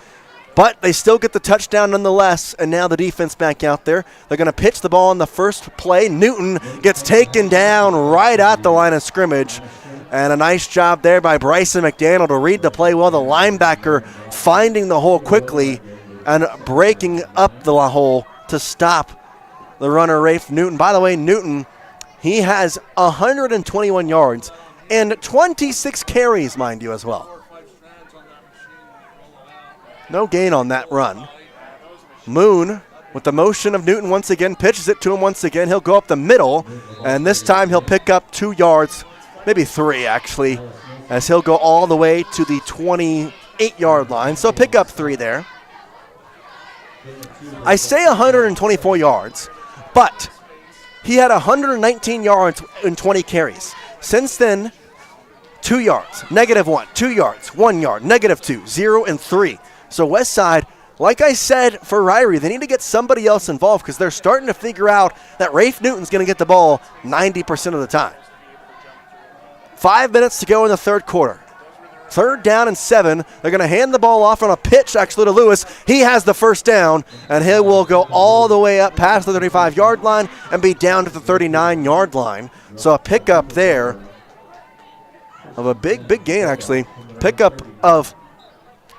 But they still get the touchdown nonetheless, and now the defense back out there. They're going to pitch the ball on the first play. Newton gets taken down right at the line of scrimmage. And a nice job there by Bryson McDaniel to read the play well. The linebacker finding the hole quickly and breaking up the hole to stop the runner, Rafe Newton. By the way, Newton, he has 121 yards and 26 carries, mind you, as well. No gain on that run. Moon, with the motion of Newton once again, pitches it to him once again. He'll go up the middle, and this time he'll pick up 2 yards, maybe 3 actually, as he'll go all the way to the 28-yard line. So pick up 3 there. I say 124 yards, but he had 119 yards and 20 carries. Since then, 2 yards, -1, 2 yards, 1 yard, -2, 0, and 3. So Westside, like I said for Ririe, they need to get somebody else involved because they're starting to figure out that Rafe Newton's going to get the ball 90% of the time. 5 minutes to go in the third quarter. 3rd down and 7. They're going to hand the ball off on a pitch, actually, to Lewis. He has the first down, and he will go all the way up past the 35-yard line and be down to the 39-yard line. So a pickup there of a big gain, actually. Pickup of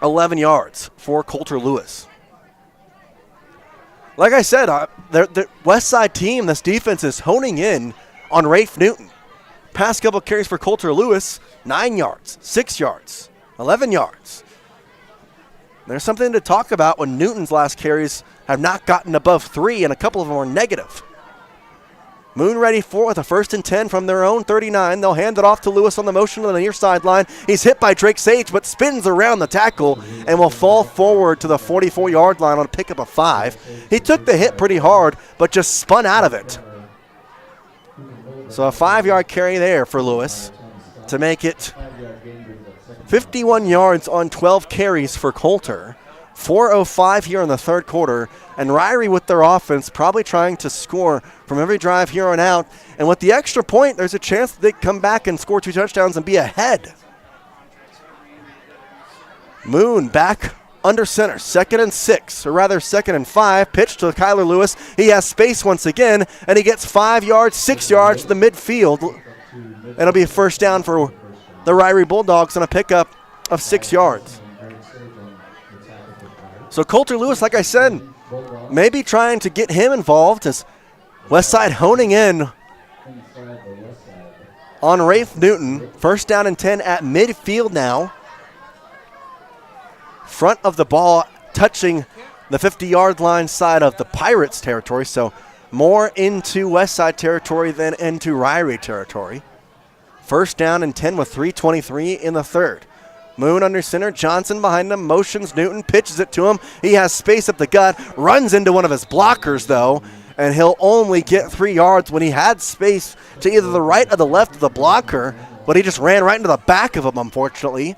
11 yards for Coulter Lewis. Like I said, the Westside team, this defense is honing in on Rafe Newton. Past couple carries for Coulter Lewis, 9 yards, 6 yards, 11 yards. There's something to talk about when Newton's last carries have not gotten above 3, and a couple of them are negative. Moon ready with a 1st and 10 from their own 39. They'll hand it off to Lewis on the motion on the near sideline. He's hit by Drake Sage, but spins around the tackle and will fall forward to the 44-yard line on a pickup of 5. He took the hit pretty hard, but just spun out of it. So a 5-yard carry there for Lewis to make it 51 yards on 12 carries for Coulter. 4:05 here in the third quarter, and Ririe with their offense probably trying to score from every drive here on out. And with the extra point, there's a chance that they come back and score 2 touchdowns and be ahead. Moon back under center, 2nd and 6, or rather 2nd and 5. Pitch to Kyler Lewis. He has space once again, and he gets 5 yards, 6 yards to the midfield. It'll be a first down for the Ririe Bulldogs on a pickup of 6 yards. So Coulter Lewis, like I said, maybe trying to get him involved as Westside honing in on Rafe Newton. 1st down and 10 at midfield now. Front of the ball touching the 50-yard line side of the Pirates territory, so more into Westside territory than into Ririe territory. 1st down and 10 with 3:23 in the third. Moon under center, Johnson behind him, motions Newton, pitches it to him. He has space up the gut, runs into one of his blockers though, and he'll only get 3 yards when he had space to either the right or the left of the blocker, but he just ran right into the back of him, unfortunately,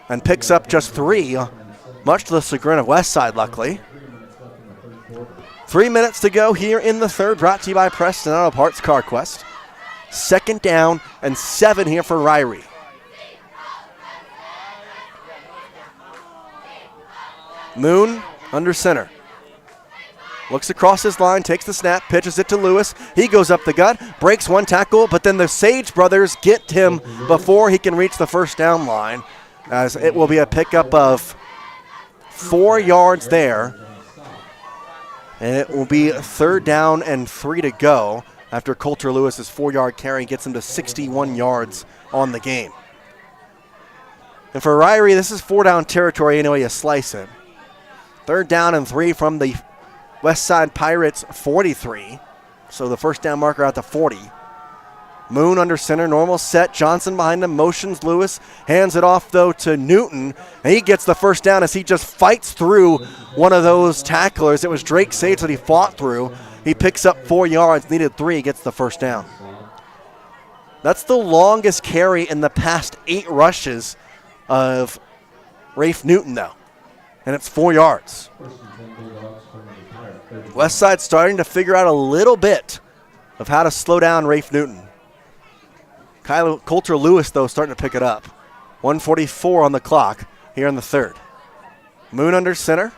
and picks up just 3, much to the chagrin of Westside, luckily. 3 minutes to go here in the third, brought to you by Preston Auto Parts CarQuest. 2nd down and 7 here for Ririe. Moon under center. Looks across his line, takes the snap, pitches it to Lewis. He goes up the gut, breaks 1 tackle, but then the Sage brothers get him before he can reach the 1st down line, as it will be a pickup of 4 yards there. And it will be 3rd down and 3 to go after Coulter Lewis's 4-yard carry gets him to 61 yards on the game. And for Ririe, this is 4-down territory any way you slice it. 3rd down and 3 from the Westside Pirates 43. So the 1st down marker out to 40. Moon under center, normal set. Johnson behind him, motions Lewis. Hands it off, though, to Newton. And he gets the 1st down as he just fights through one of those tacklers. It was Drake Sage that he fought through. He picks up 4 yards, needed 3, gets the 1st down. That's the longest carry in the past 8 rushes of Rafe Newton, though. And it's 4 yards. Westside starting to figure out a little bit of how to slow down Rafe Newton. Coulter Lewis, though, starting to pick it up. 1:44 on the clock here in the third. Moon under center.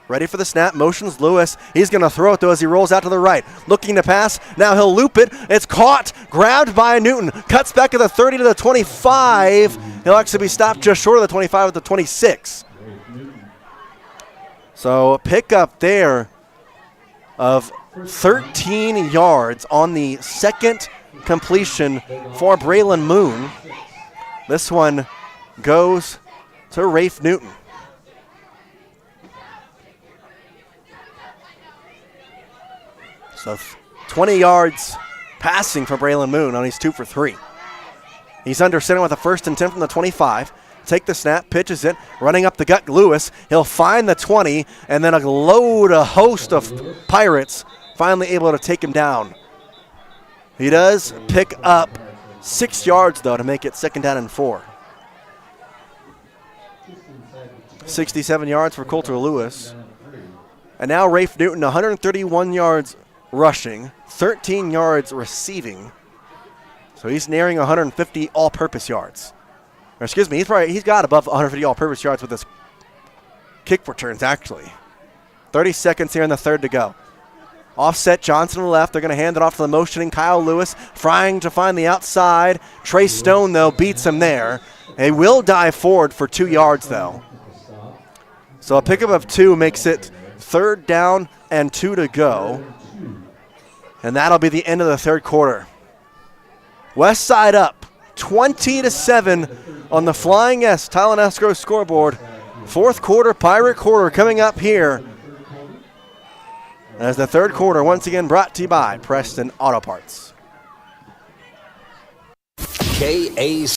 Ready for the snap. Motions Lewis. He's going to throw it, though, as he rolls out to the right. Looking to pass. Now he'll loop it. It's caught. Grabbed by Newton. Cuts back at the 30 to the 25. He'll actually be stopped just short of the 25 at the 26. So a pickup there of 13 yards on the second completion for Braylon Moon. This one goes to Rafe Newton. So 20 yards passing for Braylon Moon on his 2 for 3. He's under center with a 1st and 10 from the 25. Take the snap, pitches it, running up the gut, Lewis. He'll find the 20, and then a host of Pirates finally able to take him down. He does pick up 6 yards, though, to make it 2nd down and 4. 67 yards for Coulter Lewis. And now Rafe Newton, 131 yards rushing, 13 yards receiving. So he's nearing 150 all-purpose yards. Or excuse me, he's got above 150 all-purpose yards with his kick returns, actually. 30 seconds here in the third to go. Offset, Johnson on the left. They're going to hand it off to the motioning Kyle Lewis, trying to find the outside. Trey Stone, though, beats him there. He will dive forward for 2 yards, though. So a pickup of 2 makes it 3rd down and 2 to go. And that'll be the end of the third quarter. Westside up 20-7 on the Flying S Talent Escrow scoreboard Fourth quarter, Pirate quarter coming up here. As the third quarter once again brought to you by Preston Auto Parts. KACH,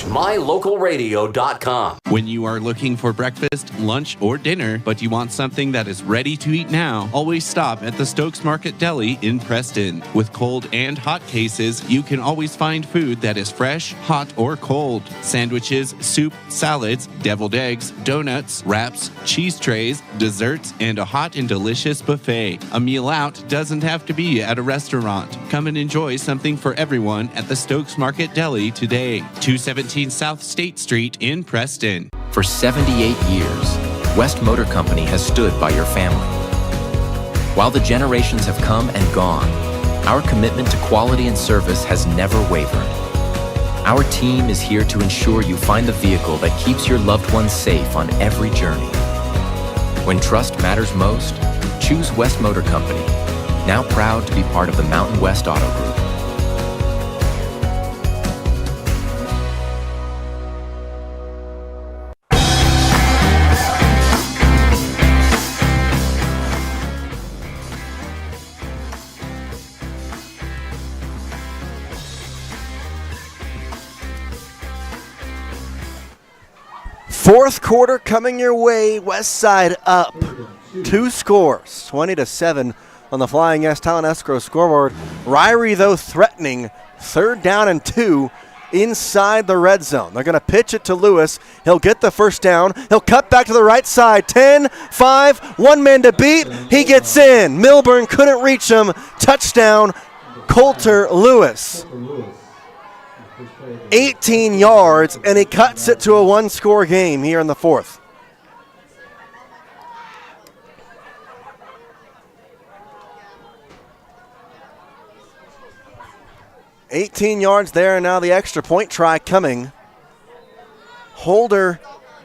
mylocalradio.com. When you are looking for breakfast, lunch, or dinner, but you want something that is ready to eat now, always stop at the Stokes Market Deli in Preston. With cold and hot cases, you can always find food that is fresh, hot, or cold. Sandwiches, soup, salads, deviled eggs, donuts, wraps, cheese trays, desserts, and a hot and delicious buffet. A meal out doesn't have to be at a restaurant. Come and enjoy something for everyone at the Stokes Market Deli today. 217 South State Street in Preston. For 78 years, West Motor Company has stood by your family. While the generations have come and gone, our commitment to quality and service has never wavered. Our team is here to ensure you find the vehicle that keeps your loved ones safe on every journey. When trust matters most, choose West Motor Company, now proud to be part of the Mountain West Auto Group. Fourth quarter coming your way, West Side up. 2 scores, 20-7 on the Flying S Talent Escrow scoreboard. Ririe, though, threatening 3rd down and 2 inside the red zone. They're going to pitch it to Lewis. He'll get the first down. He'll cut back to the right side. 10-5, one man to beat. He gets in. Milburn couldn't reach him. Touchdown, Coulter Lewis. 18 yards, and he cuts it to a 1-score game here in the fourth. $18 yards there, and now the extra point try coming. Holder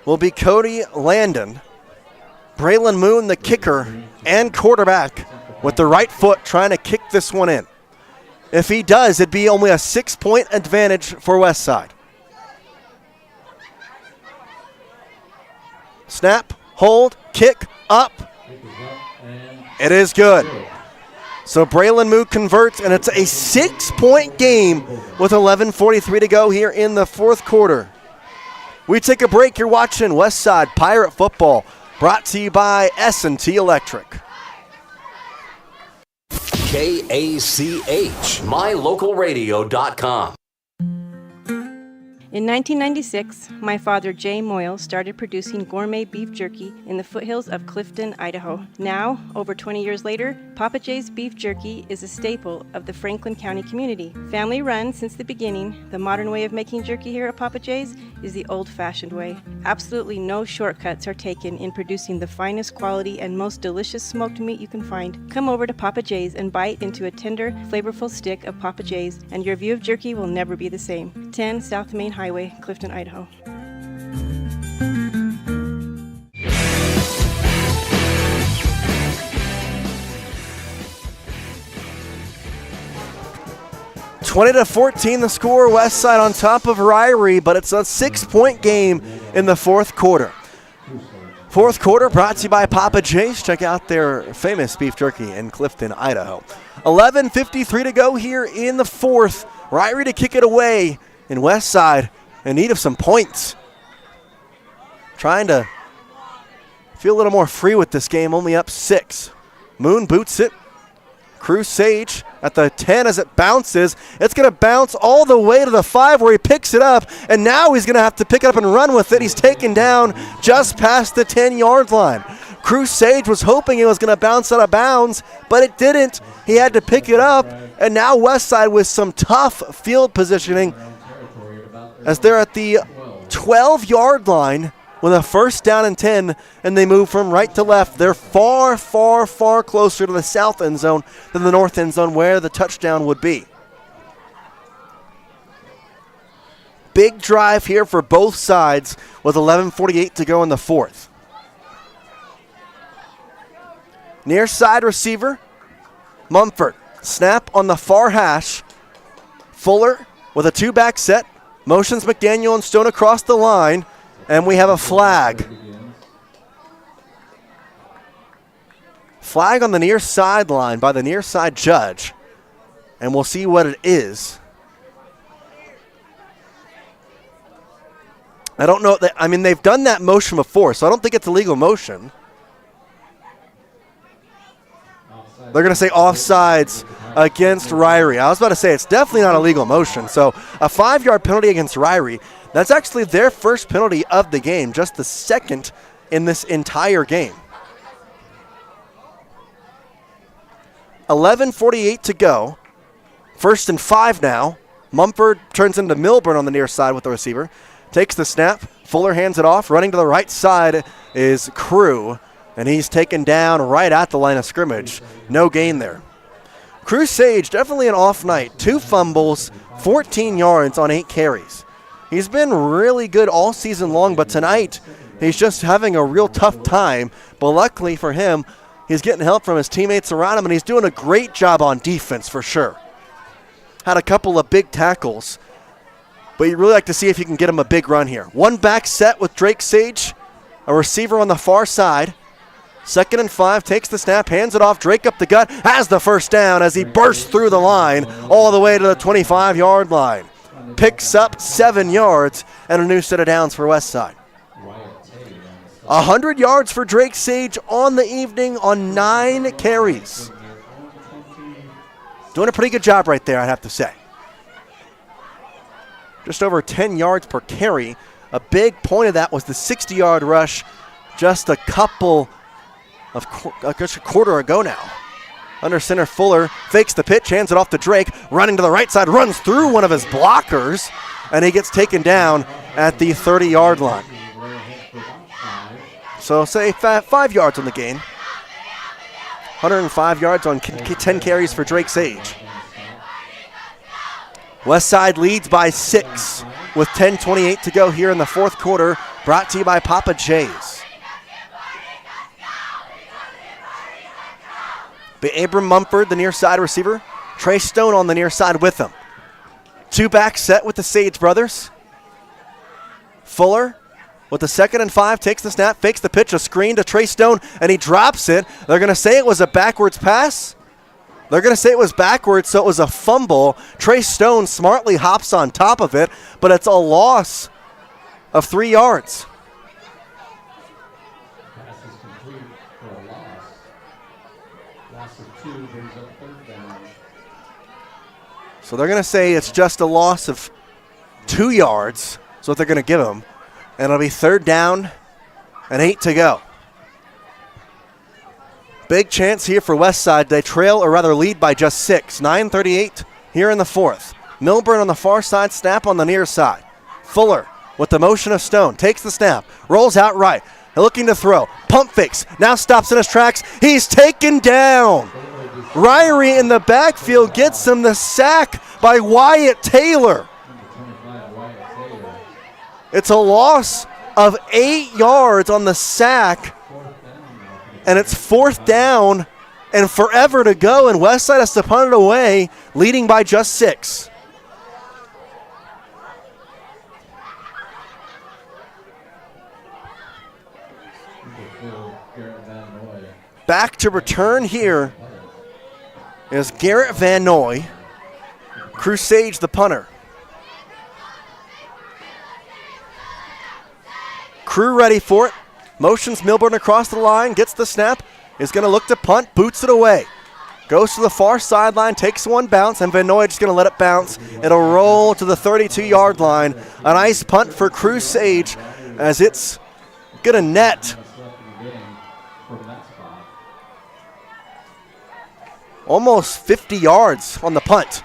will be Cody Landon. Braylon Moon, the kicker and quarterback, with the right foot trying to kick this one in. If he does, it'd be only a 6-point advantage for Westside. Snap, hold, kick, up. It is good. So Braylon Moon converts, and it's a 6-point game with 11:43 to go here in the fourth quarter. We take a break. You're watching Westside Pirate Football, brought to you by S&T Electric. KACH, mylocalradio.com. In 1996, my father, Jay Moyle, started producing gourmet beef jerky in the foothills of Clifton, Idaho. Now, over 20 years later, Papa Jay's beef jerky is a staple of the Franklin County community. Family run since the beginning, the modern way of making jerky here at Papa Jay's is the old-fashioned way. Absolutely no shortcuts are taken in producing the finest quality and most delicious smoked meat you can find. Come over to Papa Jay's and bite into a tender, flavorful stick of Papa Jay's, and your view of jerky will never be the same. 10 South Main Highway, Clifton, Idaho. (20-14) the score. Westside on top of Ririe, but it's a 6-point game in the fourth quarter. Fourth quarter brought to you by Papa Jace. Check out their famous beef jerky in Clifton, Idaho. 11:53 to go here in the fourth. Ririe to kick it away, in Westside in need of some points. Trying to feel a little more free with this game, only up 6. Moon boots it. Cruz Sage at the 10 as it bounces. It's going to bounce all the way to the 5 where he picks it up, and now he's going to have to pick it up and run with it. He's taken down just past the 10-yard line. Cruz Sage was hoping it was going to bounce out of bounds, but it didn't. He had to pick it up, and now Westside with some tough field positioning as they're at the 12-yard line with a first down and 10, and they move from right to left. They're far, far, far closer to the south end zone than the north end zone where the touchdown would be. Big drive here for both sides with 11:48 to go in the fourth. Near side receiver, Mumford. Snap on the far hash. Fuller with a 2-back set. Motions McDaniel and Stone across the line. And we have a flag. Flag on the near sideline by the near side judge. And we'll see what it is. I don't know. I mean, they've done that motion before, so I don't think it's a legal motion. They're going to say offsides against Ririe. I was about to say it's definitely not a legal motion. So a 5-yard penalty against Ririe. That's actually their first penalty of the game, just the second in this entire game. 11:48 to go. 1st and 5 now. Mumford turns into Milburn on the near side with the receiver. Takes the snap. Fuller hands it off. Running to the right side is Crew, and he's taken down right at the line of scrimmage. No gain there. Crew Sage, definitely an off night. 2 fumbles, 14 yards on 8 carries. He's been really good all season long, but tonight he's just having a real tough time. But luckily for him, he's getting help from his teammates around him, and he's doing a great job on defense for sure. Had a couple of big tackles, but you'd really like to see if you can get him a big run here. 1 back set with Drake Sage, a receiver on the far side. 2nd and 5, takes the snap, hands it off. Drake up the gut, has the first down as he bursts through the line all the way to the 25-yard line. Picks up 7 yards and a new set of downs for Westside. 100 yards for Drake Sage on the evening on 9 carries. Doing a pretty good job right there, I'd have to say. Just over 10 yards per carry. A big point of that was the 60-yard rush just a couple of, just a quarter ago now. Under center, Fuller fakes the pitch, hands it off to Drake, running to the right side, runs through one of his blockers, and he gets taken down at the 30-yard line. So say 5 yards on the game. 105 yards on 10 carries for Drake Sage. Westside leads by 6 with 10:28 to go here in the 4th quarter. Brought to you by Papa Jace. Abram Mumford, the near side receiver. Trey Stone on the near side with him. 2 back set with the Sage brothers. Fuller with the 2nd and 5, takes the snap, fakes the pitch, a screen to Trey Stone, and he drops it. They're going to say it was a backwards pass. They're going to say it was backwards, so it was a fumble. Trey Stone smartly hops on top of it, but it's a loss of 3 yards. Pass is complete for a loss. Loss of 2 brings up 3rd down. So they're going to say it's just a loss of 2 yards. That's what they're going to give him. And it'll be 3rd down and 8 to go. Big chance here for Westside. They trail, or rather lead by just 6. 9:38 here in the 4th. Milburn on the far side, snap on the near side. Fuller with the motion of Stone. Takes the snap, rolls out right. Looking to throw. Pump fakes. Now stops in his tracks. He's taken down. Ririe in the backfield gets him the sack by Wyatt Taylor. It's a loss of 8 yards on the sack. And it's 4th down and forever to go, and Westside has to punt it away, leading by just 6. Back to return here is Garrett Van Noy. Crew Sage, the punter. Crew ready for it. Motions Milburn across the line, gets the snap, is going to look to punt, boots it away. Goes to the far sideline, takes one bounce, and Van Noy just going to let it bounce. It'll roll to the 32-yard line. A nice punt for Crew Sage as it's going to net almost 50 yards on the punt.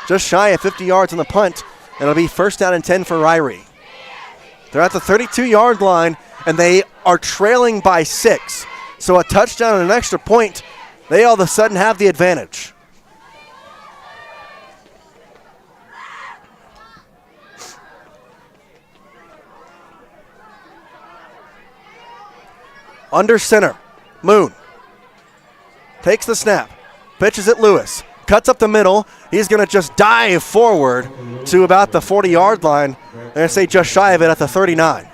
Just shy of 50 yards on the punt. It'll be 1st down and 10 for Ririe. They're at the 32-yard line, and they are trailing by 6. So a touchdown and an extra point, they all of a sudden have the advantage. Under center, Moon takes the snap, pitches it Lewis, cuts up the middle. He's going to just dive forward to about the 40-yard line. They're going to say just shy of it at the 39.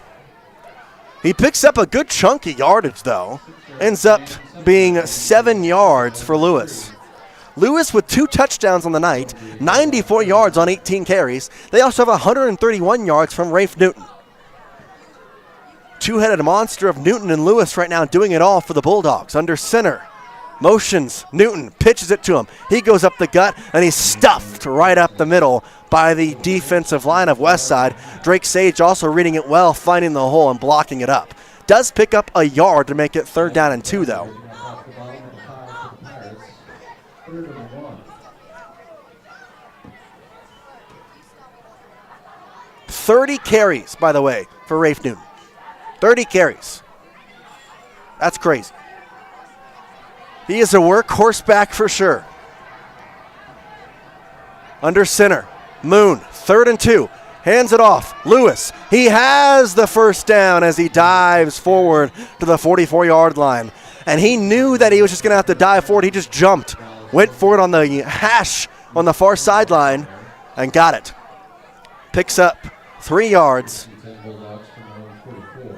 He picks up a good chunk of yardage, though. Ends up being 7 yards for Lewis. Lewis with 2 touchdowns on the night, 94 yards on 18 carries. They also have 131 yards from Rafe Newton. Two-headed monster of Newton and Lewis right now doing it all for the Bulldogs. Under center, motions, Newton pitches it to him. He goes up the gut, and he's stuffed right up the middle by the defensive line of Westside. Drake Sage also reading it well, finding the hole and blocking it up. Does pick up a yard to make it 3rd down and 2, though. 30 carries, by the way, for Rafe Newton. 30 carries. That's crazy. He is a workhorse back for sure. Under center, Moon, 3rd and 2. Hands it off. Lewis, he has the first down as he dives forward to the 44-yard line. And he knew that he was just going to have to dive forward. He just jumped, went for it on the hash on the far sideline, and got it. Picks up 3 yards.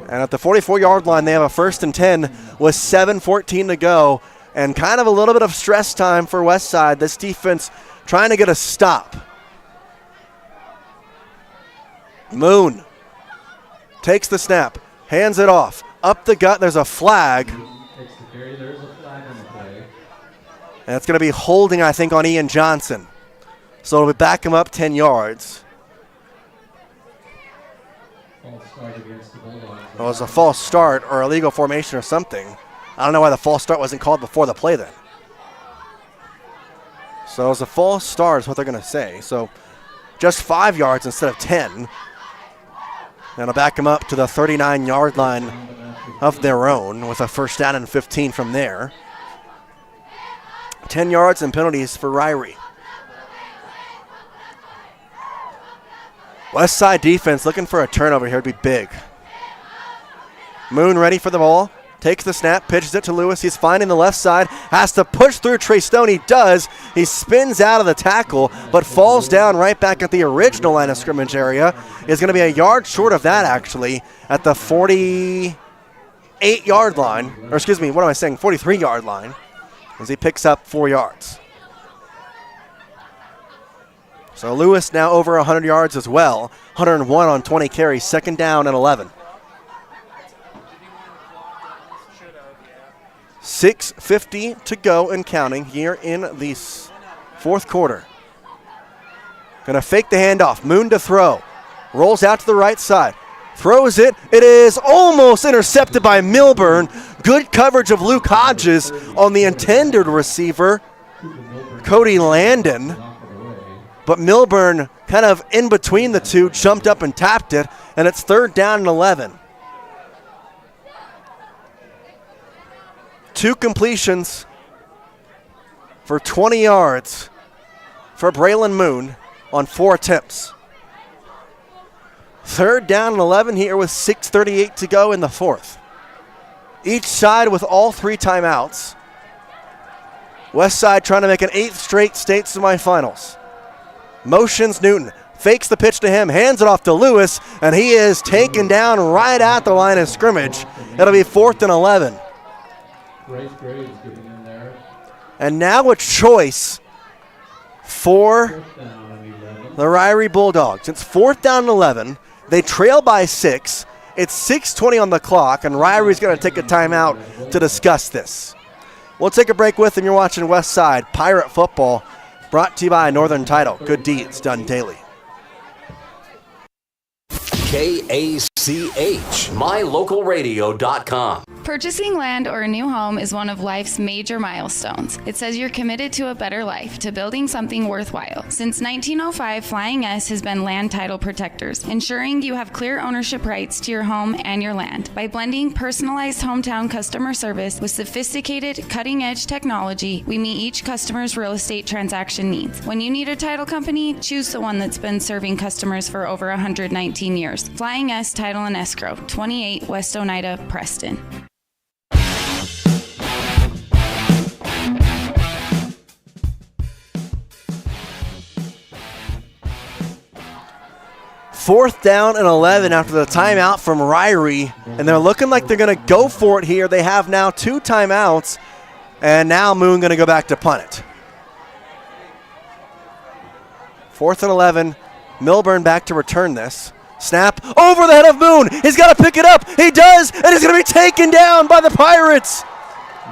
And at the 44-yard line, they have a 1st and 10 with 7:14 to go. And kind of a little bit of stress time for Westside. This defense trying to get a stop. Moon takes the snap, hands it off. Up the gut, there's a flag. And it's going to be holding, I think, on Ian Johnson. So it'll back him up 10 yards. It was a false start or illegal formation or something. I don't know why the false start wasn't called before the play then. So it was a false start is what they're going to say. So just 5 yards instead of 10. And it'll back them up to the 39-yard line of their own with a 1st down and 15 from there. 10 yards and penalties for Ririe. Westside defense looking for a turnover here. It'd be big. Moon ready for the ball. Takes the snap, pitches it to Lewis. He's finding the left side. Has to push through Trey Stone. He does. He spins out of the tackle, but falls down right back at the original line of scrimmage area. Is going to be a yard short of that, actually, at the 48-yard line. Or excuse me, what am I saying? 43-yard line. As he picks up 4 yards. So Lewis now over 100 yards as well. 101 on 20 carries. 2nd down and 11. 6:50 to go and counting here in the 4th quarter. Going to fake the handoff. Moon to throw. Rolls out to the right side. Throws it. It is almost intercepted by Milburn. Good coverage of Luke Hodges on the intended receiver, Cody Landon. But Milburn kind of in between the two, jumped up and tapped it, and it's 3rd down and 11. 2 completions for 20 yards for Braylon Moon on 4 attempts. 3rd down and 11 here with 6:38 to go in the 4th. Each side with all 3 timeouts. Westside trying to make an 8th straight state semifinals. Motions Newton, fakes the pitch to him, hands it off to Lewis, and he is taken down right at the line of scrimmage. It'll be 4th and 11. And now a choice for the Ririe Bulldogs. It's 4th down and 11. They trail by 6. It's 6:20 on the clock, and Ririe's going to take a timeout to discuss this. We'll take a break with them. You're watching Westside Pirate Football, brought to you by Northern Title. Good deeds done daily. KACH, MyLocalRadio.com. Purchasing land or a new home is one of life's major milestones. It says you're committed to a better life, to building something worthwhile. Since 1905, Flying S has been land title protectors, ensuring you have clear ownership rights to your home and your land. By blending personalized hometown customer service with sophisticated, cutting-edge technology, we meet each customer's real estate transaction needs. When you need a title company, choose the one that's been serving customers for over 119 years. Flying S Title and Escrow, 28 West Oneida, Preston. 4th down and 11 after the timeout from Ririe, and they're looking like they're going to go for it here. They have now 2 timeouts, and now Moon going to go back to punt it. 4th and 11, Milburn back to return this. Snap over the head of Moon. He's got to pick it up. He does, and he's going to be taken down by the Pirates.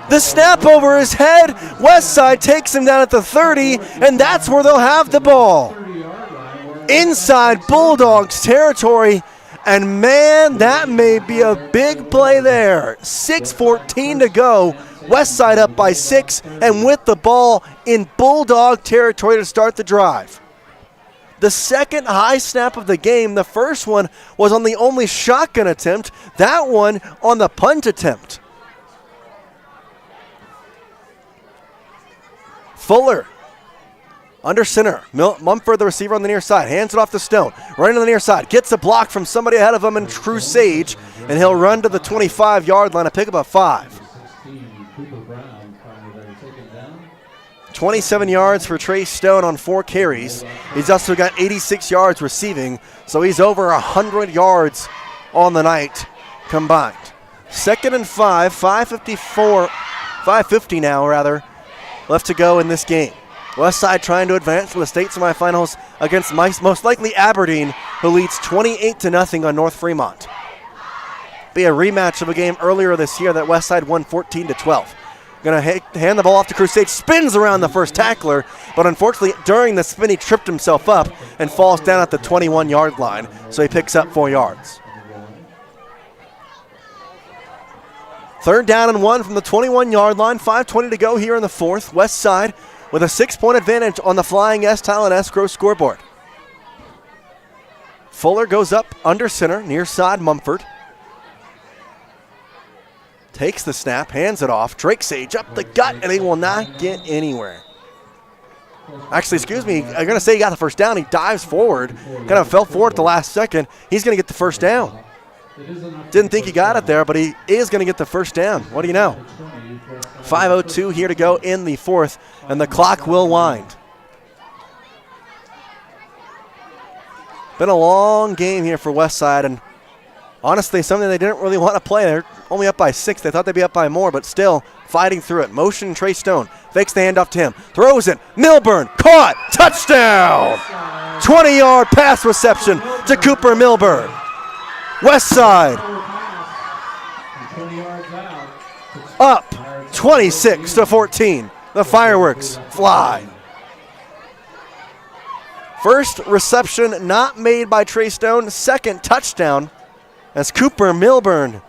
The snap over his head. Westside takes him down at the 30, and that's where they'll have the ball. Inside Bulldogs territory, and man, that may be a big play there. 6:14 to go. Westside up by 6, and with the ball in Bulldog territory to start the drive. The second high snap of the game. The first one was on the only shotgun attempt. That one on the punt attempt. Fuller under center. Mumford, the receiver on the near side, hands it off to Stone. Running to the near side. Gets a block from somebody ahead of him in True Sage, and he'll run to the 25-yard line, a pick up a 5. 27 yards for Trey Stone on 4 carries. He's also got 86 yards receiving, so he's over 100 yards on the night combined. 2nd and 5, 5:50 now left to go in this game. Westside trying to advance to the state semifinals against most likely Aberdeen, who leads 28-0 on North Fremont. Be a rematch of a game earlier this year that Westside won 14-12. Going to hand the ball off to Crusade. Spins around the first tackler, but unfortunately during the spin he tripped himself up and falls down at the 21-yard line, so he picks up 4 yards. 3rd down and 1 from the 21-yard line. 5:20 to go here in the 4th. Westside with a 6-point advantage on the Flying S Talent Escrow scoreboard. Fuller goes up under center, near side Mumford. Takes the snap, hands it off. Drake Sage up the gut, and he will not get anywhere. Actually, excuse me, I'm going to say he got the first down. He dives forward, kind of fell forward at the last second. He's going to get the first down. Didn't think he got it there, but he is going to get the first down. What do you know? 5:02 here to go in the 4th, and the clock will wind. Been a long game here for Westside, and honestly, something they didn't really want to play. They're only up by 6. They thought they'd be up by more, but still fighting through it. Motion Trey Stone. Fakes the handoff to him. Throws it. Milburn. Caught. Touchdown. 20-yard pass reception to Cooper Milburn. Westside up 26-14. The fireworks fly. First reception not made by Trey Stone. Second touchdown as Cooper Milburn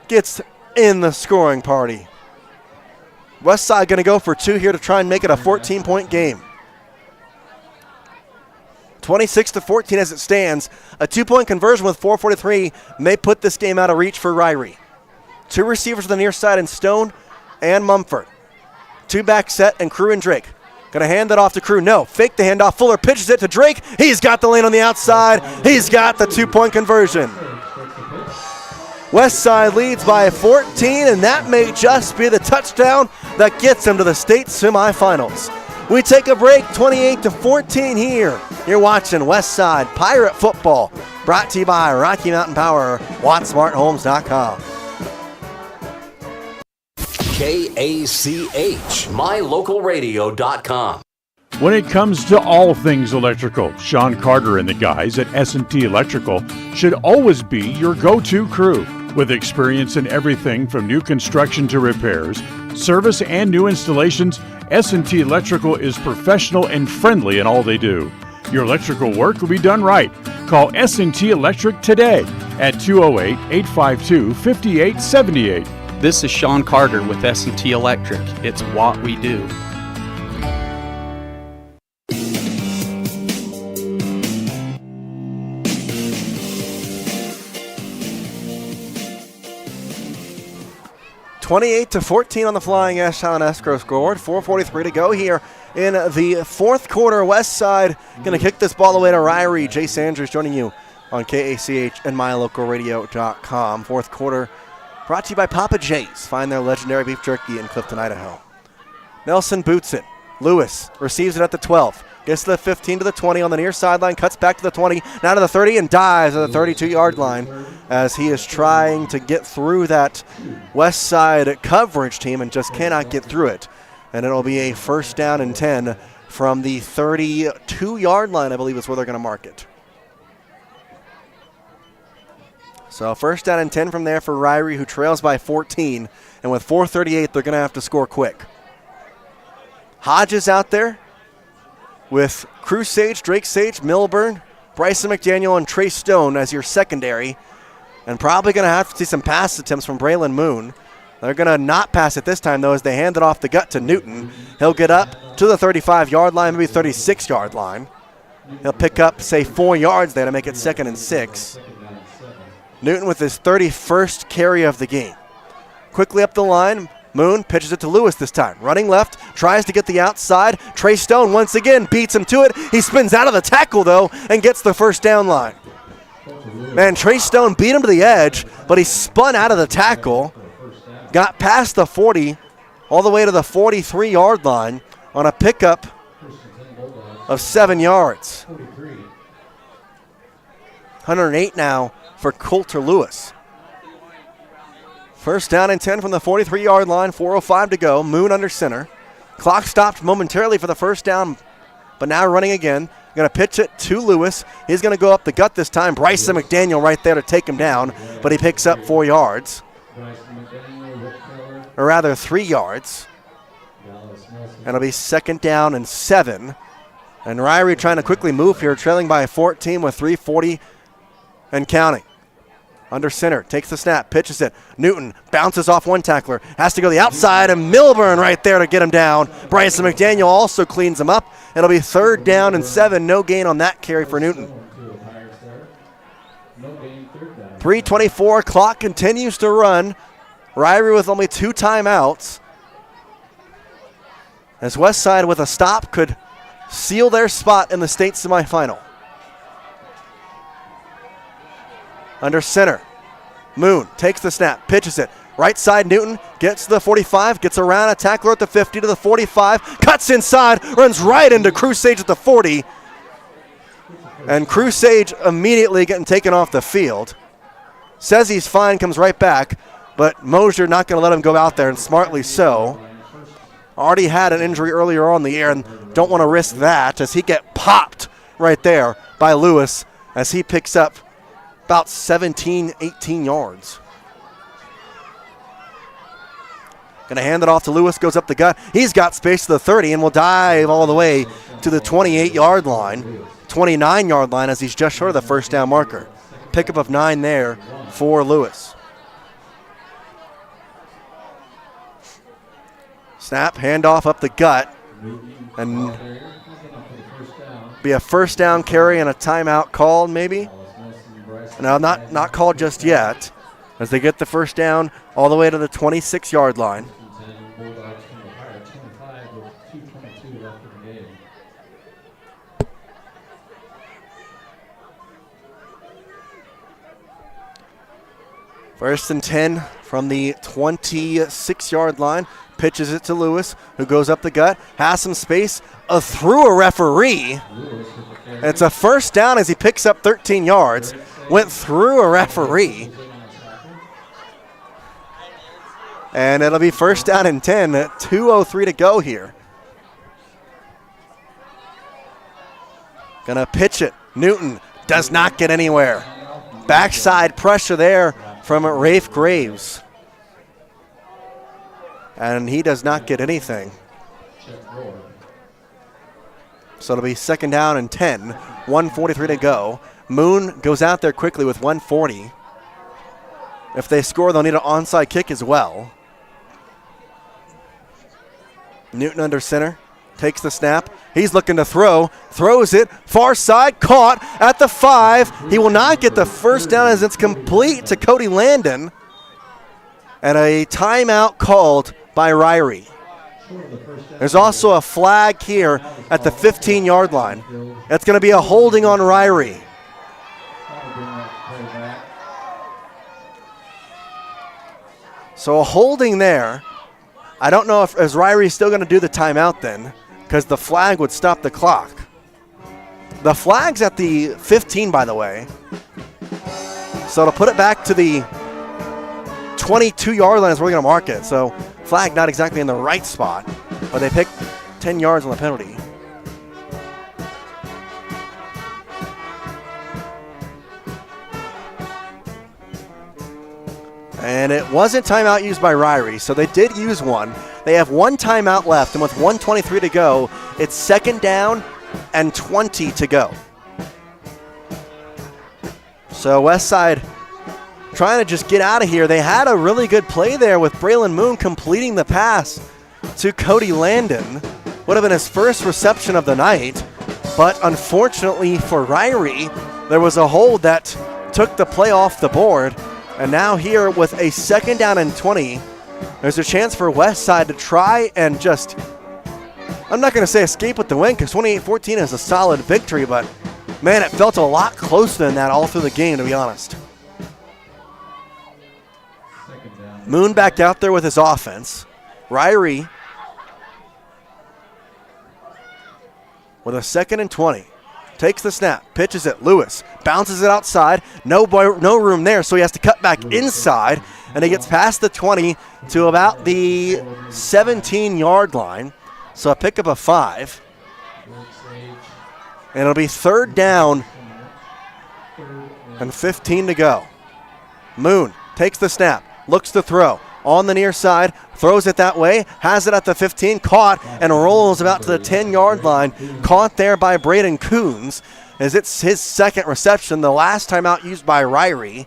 gets in the scoring party. Westside going to go for 2 here to try and make it a 14-point game. 26-14 as it stands. A 2-point conversion with 4:43 may put this game out of reach for Ririe. 2 receivers on the near side in Stone and Mumford. 2 back set and Crew and Drake. Going to hand that off to Crew. No. Fake the handoff. Fuller pitches it to Drake. He's got the lane on the outside. He's got the 2-point conversion. Westside leads by 14, and that may just be the touchdown that gets them to the state semifinals. We take a break, 28-14 here. You're watching Westside Pirate Football, brought to you by Rocky Mountain Power, WattSmartHomes.com. KACH, MyLocalRadio.com. When it comes to all things electrical, Sean Carter and the guys at S&T Electrical should always be your go-to crew. With experience in everything from new construction to repairs, service, and new installations, S&T Electrical is professional and friendly in all they do. Your electrical work will be done right. Call S&T Electric today at 208-852-5878. This is Sean Carter with S&T Electric. It's what we do. (28-14) on the Flying S Talent Escrow scoreboard. 4:43 to go here in the 4th quarter. Westside going to kick this ball away to Ririe. Jace Andrews joining you on KACH and MyLocalRadio.com. 4th quarter brought to you by Papa Jace. Find their legendary beef jerky in Clifton, Idaho. Nelson boots it. Lewis receives it at the 12. Gets to the 15 to the 20 on the near sideline, cuts back to the 20, now to the 30, and dives at the 32-yard line as he is trying to get through that west side coverage team and just cannot get through it. And it'll be a first down and 10 from the 32-yard line, I believe is where they're going to mark it. So first down and 10 from there for Ririe, who trails by 14. And with 4:38, they're going to have to score quick. Hodges out there with Crew Sage, Drake Sage, Milburn, Bryson McDaniel, and Trey Stone as your secondary. And probably going to have to see some pass attempts from Braylon Moon. They're going to not pass it this time, though, as they hand it off the gut to Newton. He'll get up to the 35-yard line, maybe 36-yard line. He'll pick up, say, 4 yards there to make it 2nd and 6. Newton with his 31st carry of the game. Quickly up the line, Moon pitches it to Lewis this time. Running left, tries to get the outside. Trey Stone once again beats him to it. He spins out of the tackle, though, and gets the first down line. Man, Trey Stone beat him to the edge, but he spun out of the tackle, got past the 40, all the way to the 43-yard line on a pickup of 7 yards. 108 now for Coulter Lewis. First down and 10 from the 43-yard line, 4:05 to go. Moon under center. Clock stopped momentarily for the first down, but now running again. Going to pitch it to Lewis. He's going to go up the gut this time. Bryson McDaniel right there to take him down, but he picks up 4 yards. Or rather 3 yards. And it'll be second down and 7. And Ririe trying to quickly move here, trailing by 14 with 3:40 and counting. Under center, takes the snap, pitches it. Newton bounces off one tackler, has to go the outside, and Milburn right there to get him down. Bryson McDaniel also cleans him up. It'll be third down and 7. No gain on that carry for Newton. 3:24, clock continues to run. Ririe with only 2 timeouts. As Westside with a stop could seal their spot in the state semifinal. Under center, Moon takes the snap, pitches it. Right side, Newton gets to the 45, gets around a tackler at the 50 to the 45, cuts inside, runs right into Crew Sage at the 40. And Crew Sage immediately getting taken off the field. Says he's fine, comes right back, but Mosier not going to let him go out there, and smartly so. Already had an injury earlier on in the year and don't want to risk that as he get popped right there by Lewis as he picks up about 17, 18 yards. Going to hand it off to Lewis, goes up the gut. He's got space to the 30 and will dive all the way to the 28-yard line, 29-yard line as he's just short of the first down marker. Pickup of 9 there for Lewis. Snap, handoff up the gut, and be a first down carry and a timeout called maybe. No, not called just yet, as they get the first down all the way to the 26-yard line. First and 10 from the 26-yard line. Pitches it to Lewis, who goes up the gut, has some space, through a referee. It's a first down as he picks up 13 yards. Went through a referee. And it'll be first down and 10, 2:03 to go here. Gonna pitch it. Newton does not get anywhere. Backside pressure there from Rafe Graves. And he does not get anything. So it'll be second down and 10, 1:43 to go. Moon goes out there quickly with 1:40. If they score, they'll need an onside kick as well. Newton under center, takes the snap. He's looking to throw, throws it, far side, caught at the 5. He will not get the first down as it's complete to Cody Landon. And a timeout called by Ririe. There's also a flag here at the 15-yard line. It's going to be a holding on Ririe. So a holding there. I don't know if is Ririe still going to do the timeout then, because the flag would stop the clock. The flag's at the 15, by the way. So it'll put it back to the 22-yard line is where we're going to mark it. So flag not exactly in the right spot, but they picked 10 yards on the penalty. And it wasn't timeout used by Ririe, so they did use one. They have one timeout left, and with 1:23 to go, it's 2nd down and 20 to go. So Westside trying to just get out of here. They had a really good play there with Braylon Moon completing the pass to Cody Landon. Would have been his first reception of the night, but unfortunately for Ririe, there was a hold that took the play off the board. And now here with a 2nd down and 20, there's a chance for Westside to try and just, I'm not going to say escape with the win because 28-14 is a solid victory, but man, it felt a lot closer than that all through the game, to be honest. Moon back out there with his offense. Ririe with a 2nd and 20. Takes the snap, pitches it, Lewis, bounces it outside, no room there, so he has to cut back inside, and he gets past the 20 to about the 17-yard line, so a pickup of 5. And it'll be 3rd down and 15 to go. Moon takes the snap, looks to throw, on the near side, throws it that way, has it at the 15, caught, and rolls about to the 10-yard line. Caught there by Braden Coons, as it's his 2nd reception, the last time out used by Ririe.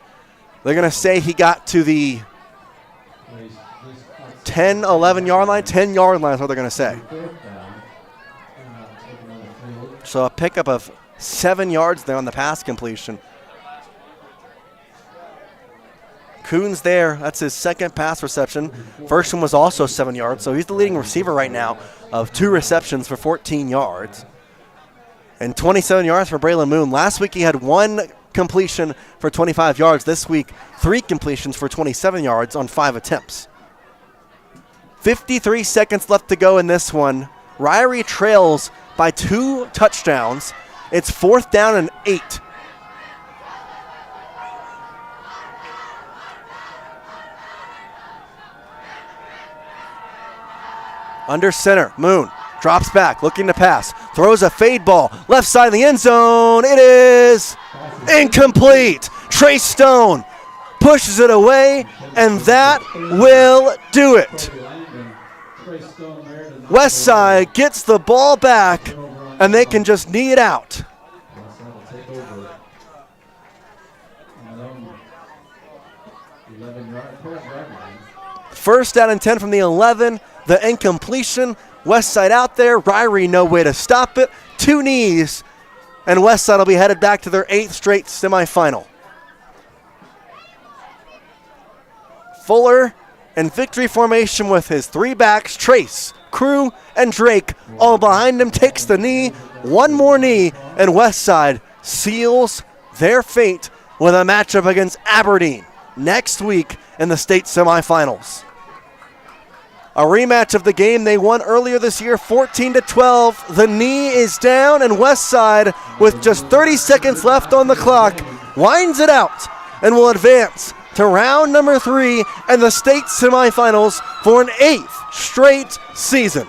They're going to say he got to the 10, 11-yard line. 10-yard line is what they're going to say. So a pickup of 7 yards there on the pass completion. Coons there, that's his 2nd pass reception. First one was also 7 yards, so he's the leading receiver right now of 2 receptions for 14 yards. And 27 yards for Braylon Moon. Last week he had 1 completion for 25 yards. This week, 3 completions for 27 yards on 5 attempts. 53 seconds left to go in this one. Ririe trails by 2 touchdowns. It's 4th down and 8. Under center, Moon drops back, looking to pass, throws a fade ball, left side of the end zone. It is incomplete. Trey Stone pushes it away, and that will do it. Westside gets the ball back, and they can just knee it out. First down and 10 from the 11. The incompletion, Westside out there. Ririe no way to stop it. 2 knees, and Westside will be headed back to their 8th straight semifinal. Fuller in victory formation with his 3 backs, Trace, Crew, and Drake, all behind him, takes the knee. 1 more knee, and Westside seals their fate with a matchup against Aberdeen next week in the state semifinals. A rematch of the game they won earlier this year, 14-12. The knee is down, and Westside, with just 30 seconds left on the clock, winds it out and will advance to round number 3 and the state semifinals for an 8th straight season.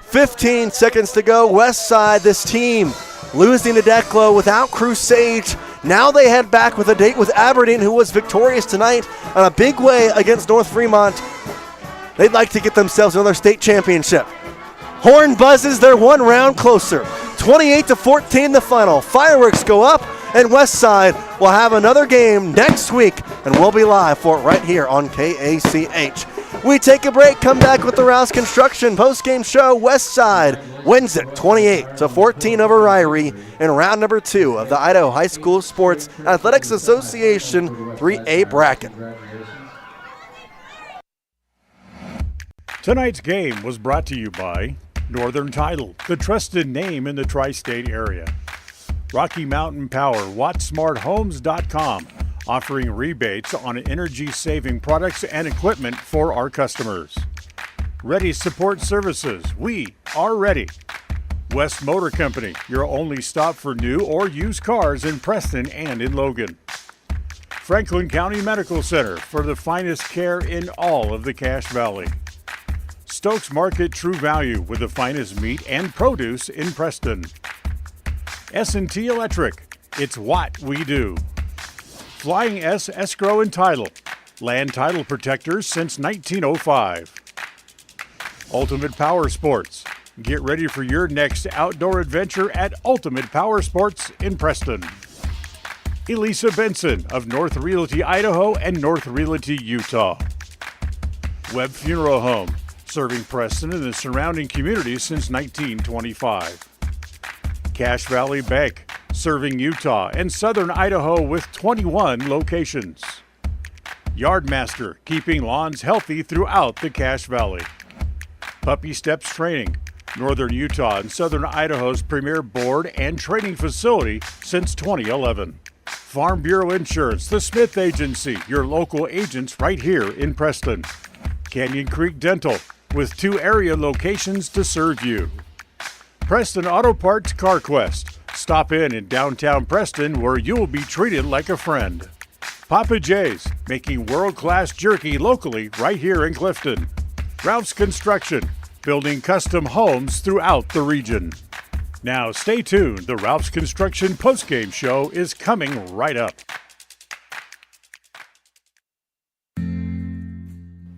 15 seconds to go. Westside, this team, losing to Declo without Crusade. Now they head back with a date with Aberdeen, who was victorious tonight on a big way against North Fremont. They'd like to get themselves another state championship. Horn buzzes, they're 1 round closer. 28-14 the final. Fireworks go up, and Westside will have another game next week, and we'll be live for it right here on KACH. We take a break, come back with the Rouse Construction postgame show. Westside wins it 28-14 over Ririe in round number 2 of the Idaho High School Sports Athletics Association 3A bracket. Tonight's game was brought to you by Northern Title, the trusted name in the tri-state area. Rocky Mountain Power, WattSmartHomes.com, offering rebates on energy-saving products and equipment for our customers. Ready Support Services, we are ready. West Motor Company, your only stop for new or used cars in Preston and in Logan. Franklin County Medical Center for the finest care in all of the Cache Valley. Stokes Market True Value with the finest meat and produce in Preston. S&T Electric, it's what we do. Flying S Escrow and Title, land title protectors since 1905. Ultimate Power Sports, get ready for your next outdoor adventure at Ultimate Power Sports in Preston. Elisa Benson of North Realty, Idaho and North Realty, Utah. Webb Funeral Home, serving Preston and the surrounding communities since 1925. Cache Valley Bank, serving Utah and southern Idaho with 21 locations. Yardmaster, keeping lawns healthy throughout the Cache Valley. Puppy Steps Training, northern Utah and southern Idaho's premier board and training facility since 2011. Farm Bureau Insurance, the Smith Agency, your local agents right here in Preston. Canyon Creek Dental, with 2 area locations to serve you. Preston Auto Parts CarQuest, stop in downtown Preston where you'll be treated like a friend. Papa J's, making world-class jerky locally right here in Clifton. Ralph's Construction, building custom homes throughout the region. Now stay tuned, the Ralph's Construction postgame show is coming right up.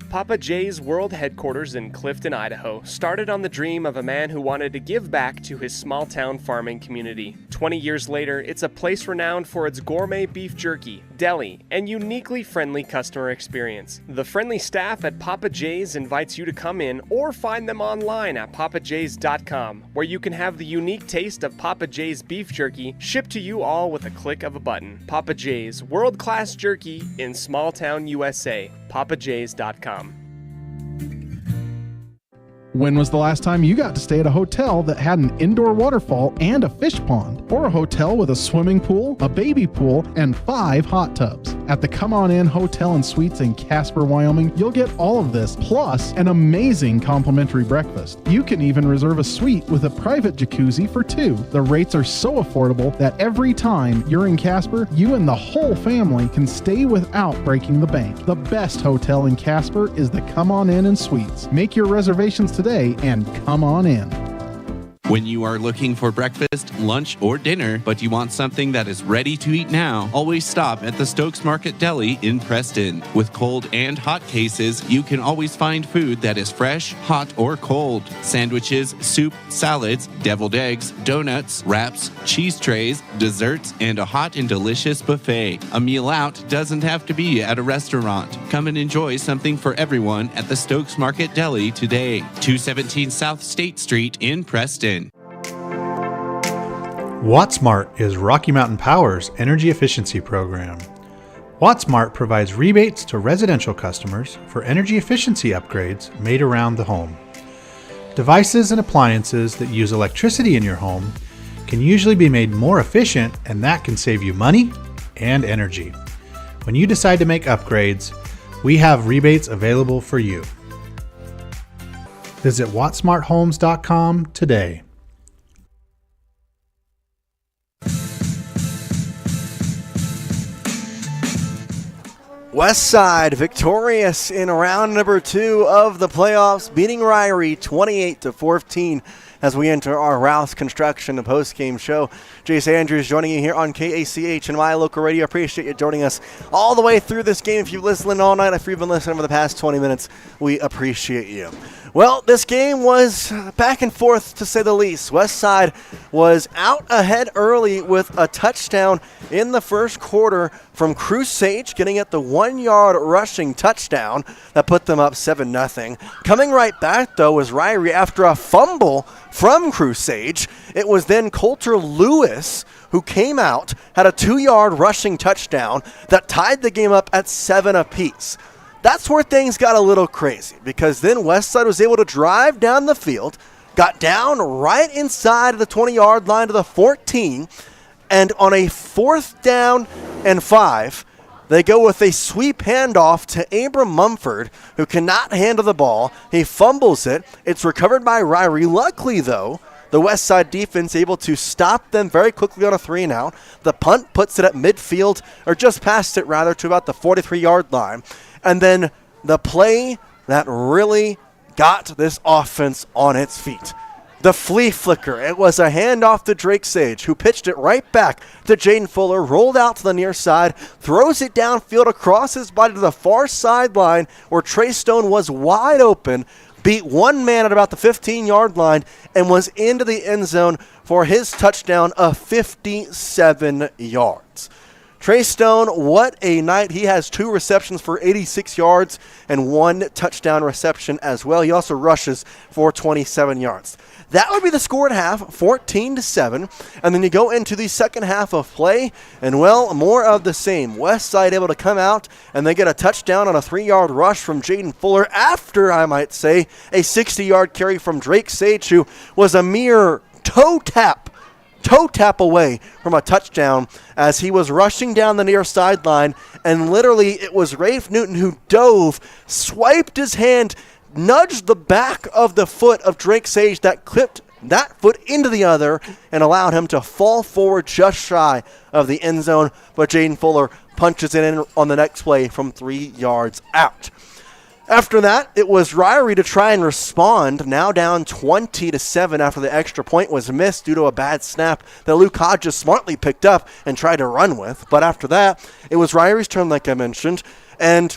Papa J's World Headquarters in Clifton, Idaho, started on the dream of a man who wanted to give back to his small-town farming community. 20 years later, it's a place renowned for its gourmet beef jerky, deli, and uniquely friendly customer experience. The friendly staff at Papa J's invites you to come in or find them online at papaj's.com, where you can have the unique taste of Papa J's beef jerky shipped to you all with a click of a button. Papa J's, world-class jerky in small-town USA. papaj's.com. When was the last time you got to stay at a hotel that had an indoor waterfall and a fish pond? Or a hotel with a swimming pool, a baby pool, and 5 hot tubs? At the Come On In Hotel and Suites in Casper, Wyoming, you'll get all of this, plus an amazing complimentary breakfast. You can even reserve a suite with a private jacuzzi for 2. The rates are so affordable that every time you're in Casper, you and the whole family can stay without breaking the bank. The best hotel in Casper is the Come On In and Suites. Make your reservations today and come on in. When you are looking for breakfast, lunch, or dinner, but you want something that is ready to eat now, always stop at the Stokes Market Deli in Preston. With cold and hot cases, you can always find food that is fresh, hot, or cold. Sandwiches, soup, salads, deviled eggs, donuts, wraps, cheese trays, desserts, and a hot and delicious buffet. A meal out doesn't have to be at a restaurant. Come and enjoy something for everyone at the Stokes Market Deli today. 217 South State Street in Preston. WattSmart is Rocky Mountain Power's energy efficiency program. WattSmart provides rebates to residential customers for energy efficiency upgrades made around the home. Devices and appliances that use electricity in your home can usually be made more efficient, and that can save you money and energy. When you decide to make upgrades, we have rebates available for you. Visit wattsmarthomes.com today. Westside victorious in round number 2 of the playoffs, beating Ririe 28-14 as we enter our Ralph's Construction post-game show. Jace Andrews joining you here on KACH and My Local Radio. Appreciate you joining us all the way through this game. If you've listened all night, if you've been listening for the past 20 minutes, we appreciate you. Well, this game was back and forth, to say the least. Westside was out ahead early with a touchdown in the first quarter from Crusage, getting at the 1-yard rushing touchdown that put them up 7-0. Coming right back, though, was Ririe after a fumble from Crusage. It was then Coulter Lewis who came out, had a 2-yard rushing touchdown that tied the game up at 7 apiece. That's where things got a little crazy, because then Westside was able to drive down the field, got down right inside of the 20-yard line to the 14, and on a 4th down and 5, they go with a sweep handoff to Abram Mumford, who cannot handle the ball. He fumbles it. It's recovered by Ririe. Luckily, though, the the West Side defense able to stop them very quickly on a 3-and-out. The punt puts it at midfield, or just past it rather, to about the 43-yard line. And then the play that really got this offense on its feet. The flea flicker. It was a handoff to Drake Sage, who pitched it right back to Jaden Fuller, rolled out to the near side, throws it downfield across his body to the far sideline where Trey Stone was wide open, beat one man at about the 15-yard line, and was into the end zone for his touchdown of 57 yards. Trey Stone, what a night. He has 2 receptions for 86 yards and 1 touchdown reception as well. He also rushes for 27 yards. That would be the score at half, 14-7. And then you go into the second half of play, and, well, more of the same. West Side able to come out, and they get a touchdown on a 3-yard rush from Jaden Fuller after, I might say, a 60-yard carry from Drake Sage, who was a mere toe tap away from a touchdown as he was rushing down the near sideline, and literally it was Rafe Newton who dove, swiped his hand, nudged the back of the foot of Drake Sage that clipped that foot into the other and allowed him to fall forward just shy of the end zone, but Jaden Fuller punches it in on the next play from 3 yards out. After that, it was Ririe to try and respond, now down 20-7 after the extra point was missed due to a bad snap that Luke Hodges smartly picked up and tried to run with. But after that, it was Ryrie's turn, like I mentioned, and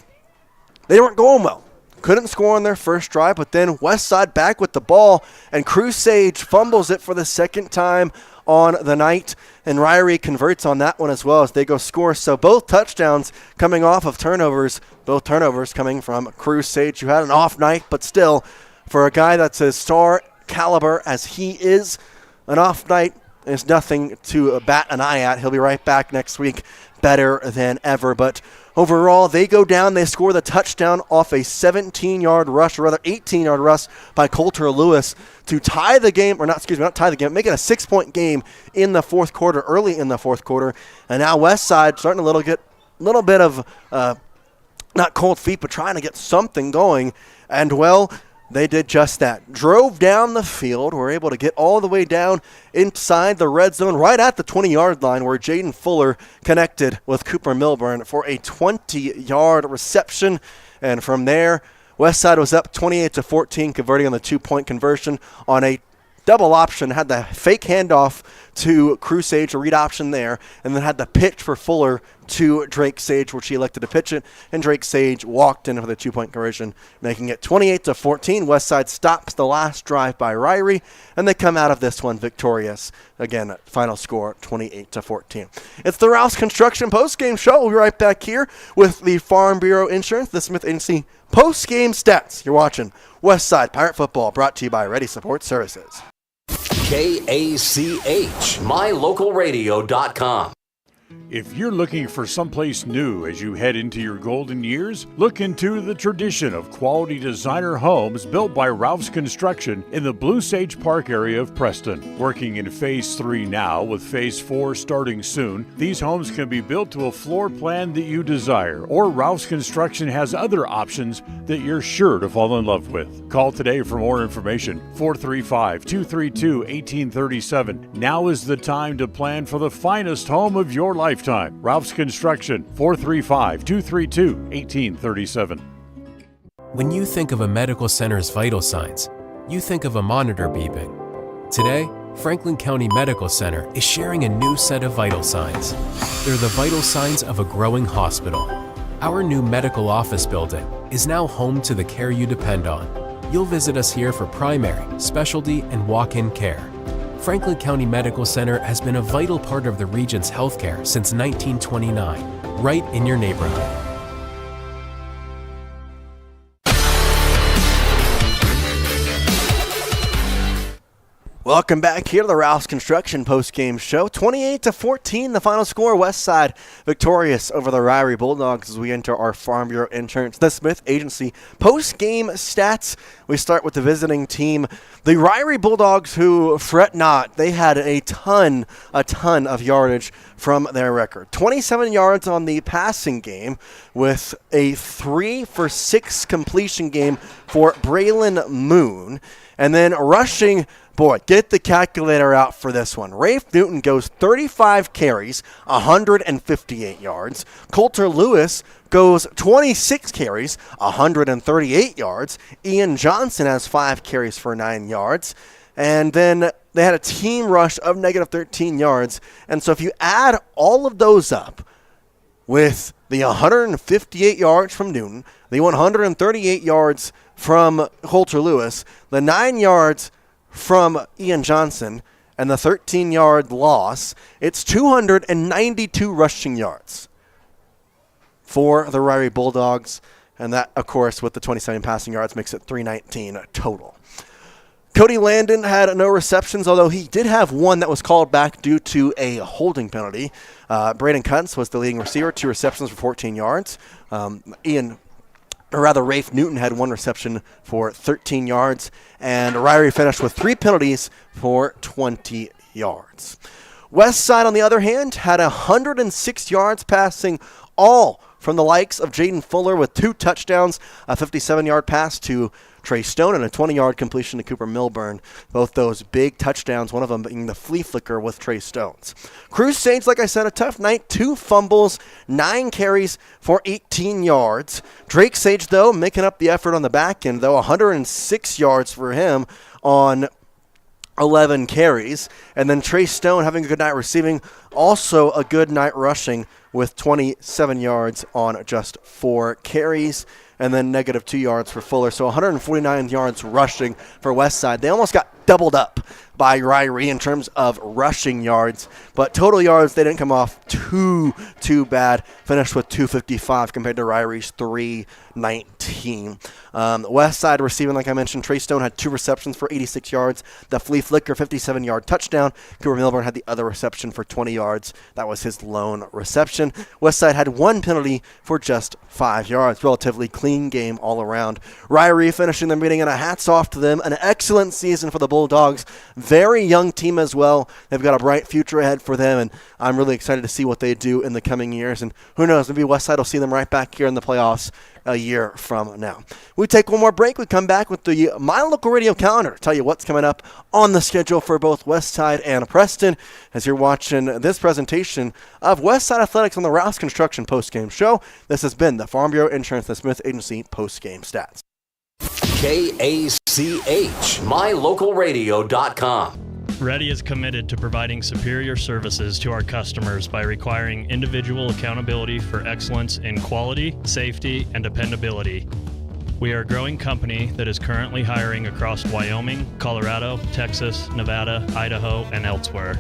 they weren't going well. Couldn't score on their first drive, but then West Side back with the ball, and Cruz Sage fumbles it for the second time on the night, and Ririe converts on that one as well as they go score. So both touchdowns coming off of turnovers, both turnovers coming from Cruz Sage, who had an off night, but still, for a guy that's as star caliber as he is, an off night is nothing to bat an eye at. He'll be right back next week, better than ever. But overall, they go down. They score the touchdown off a 17-yard rush, or rather 18-yard rush by Coulter Lewis to tie the game, not tie the game, make it a 6-point game in the fourth quarter, early in the fourth quarter. And now West Side starting to get a little bit of, not cold feet, but trying to get something going. And, well, they did just that. Drove down the field, were able to get all the way down inside the red zone, right at the 20-yard line, where Jaden Fuller connected with Cooper Milburn for a 20-yard reception. And from there, West Side was up 28-14, converting on the 2-point conversion on a double option, had the fake handoff to Cruz Sage, a read option there, and then had the pitch for Fuller to Drake Sage, which he elected to pitch it, and Drake Sage walked in for the 2-point conversion, making it 28-14. West Side stops the last drive by Ririe, and they come out of this one victorious. Again, final score 28-14. It's the Rouse Construction postgame show. We'll be right back here with the Farm Bureau Insurance, the Smith Agency postgame stats. You're watching West Side Pirate Football, brought to you by Ready Support Services. KACH, mylocalradio.com. If you're looking for someplace new as you head into your golden years, look into the tradition of quality designer homes built by Ralph's Construction in the Blue Sage Park area of Preston. Working in Phase 3 now, with Phase 4 starting soon, these homes can be built to a floor plan that you desire, or Ralph's Construction has other options that you're sure to fall in love with. Call today for more information, 435-232-1837. Now is the time to plan for the finest home of your lifetime. Ralph's Construction, 435-232-1837. When you think of a medical center's vital signs, you think of a monitor beeping. Today, Franklin County Medical Center is sharing a new set of vital signs. They're the vital signs of a growing hospital. Our new medical office building is now home to the care you depend on. You'll visit us here for primary, specialty, and walk-in care. Franklin County Medical Center has been a vital part of the region's healthcare since 1929, right in your neighborhood. Welcome back here to the Rouse Construction postgame show. 28-14, the final score. West Side victorious over the Ririe Bulldogs as we enter our Farm Bureau Insurance, the Smith Agency postgame stats. We start with the visiting team, the Ririe Bulldogs, who, fret not, they had a ton of yardage from their record. 27 yards on the passing game with a 3-for-6 completion game for Braylon Moon. And then rushing Boy, get the calculator out for this one. Rafe Newton goes 35 carries, 158 yards. Coulter Lewis goes 26 carries, 138 yards. Ian Johnson has 5 carries for 9 yards. And then they had a team rush of negative 13 yards. And so if you add all of those up with the 158 yards from Newton, the 138 yards from Coulter Lewis, the 9 yards from Ian Johnson, and the 13-yard loss, it's 292 rushing yards for the Ririe Bulldogs. And that, of course, with the 27 passing yards, makes it 319 total. Cody Landon had no receptions, although he did have one that was called back due to a holding penalty. Braden Kuntz was the leading receiver, 2 receptions for 14 yards. Rafe Newton had 1 reception for 13 yards, and Ririe finished with 3 penalties for 20 yards. Westside, on the other hand, had 106 yards passing, all from the likes of Jaden Fuller with 2 touchdowns, a 57-yard pass to Trey Stone and a 20-yard completion to Cooper Milburn. Both those big touchdowns, one of them being the flea flicker with Trey Stones. Crusades, like I said, a tough night. 2 fumbles, 9 carries for 18 yards. Drake Sage, though, making up the effort on the back end, though, 106 yards for him on 11 carries. And then Trey Stone having a good night receiving, also a good night rushing with 27 yards on just 4 carries. And then negative 2 yards for Fuller. So 149 yards rushing for Westside. They almost got doubled up by Ririe in terms of rushing yards. But total yards, they didn't come off too bad. Finished with 255 compared to Ririe's 319. Westside receiving, like I mentioned, Trey Stone had 2 receptions for 86 yards. The flea flicker, 57-yard touchdown. Cooper Milburn had the other reception for 20 yards. That was his lone reception. Westside had 1 penalty for just 5 yards. Relatively clean game all around. Ririe finishing their meeting, and a hats off to them. An excellent season for the Bulldogs. Very young team as well. They've got a bright future ahead for them, and I'm really excited to see what they do in the coming years. And who knows, maybe Westside will see them right back here in the playoffs a year from now. We take one more break. We come back with the My Local Radio calendar. Tell you what's coming up on the schedule for both Westside and Preston as you're watching this presentation of Westside Athletics on the Rouse Construction Postgame Show. This has been the Farm Bureau Insurance and Smith Agency Postgame Stats. KACH, mylocalradio.com. Ready is committed to providing superior services to our customers by requiring individual accountability for excellence in quality, safety, and dependability. We are a growing company that is currently hiring across Wyoming, Colorado, Texas, Nevada, Idaho, and elsewhere.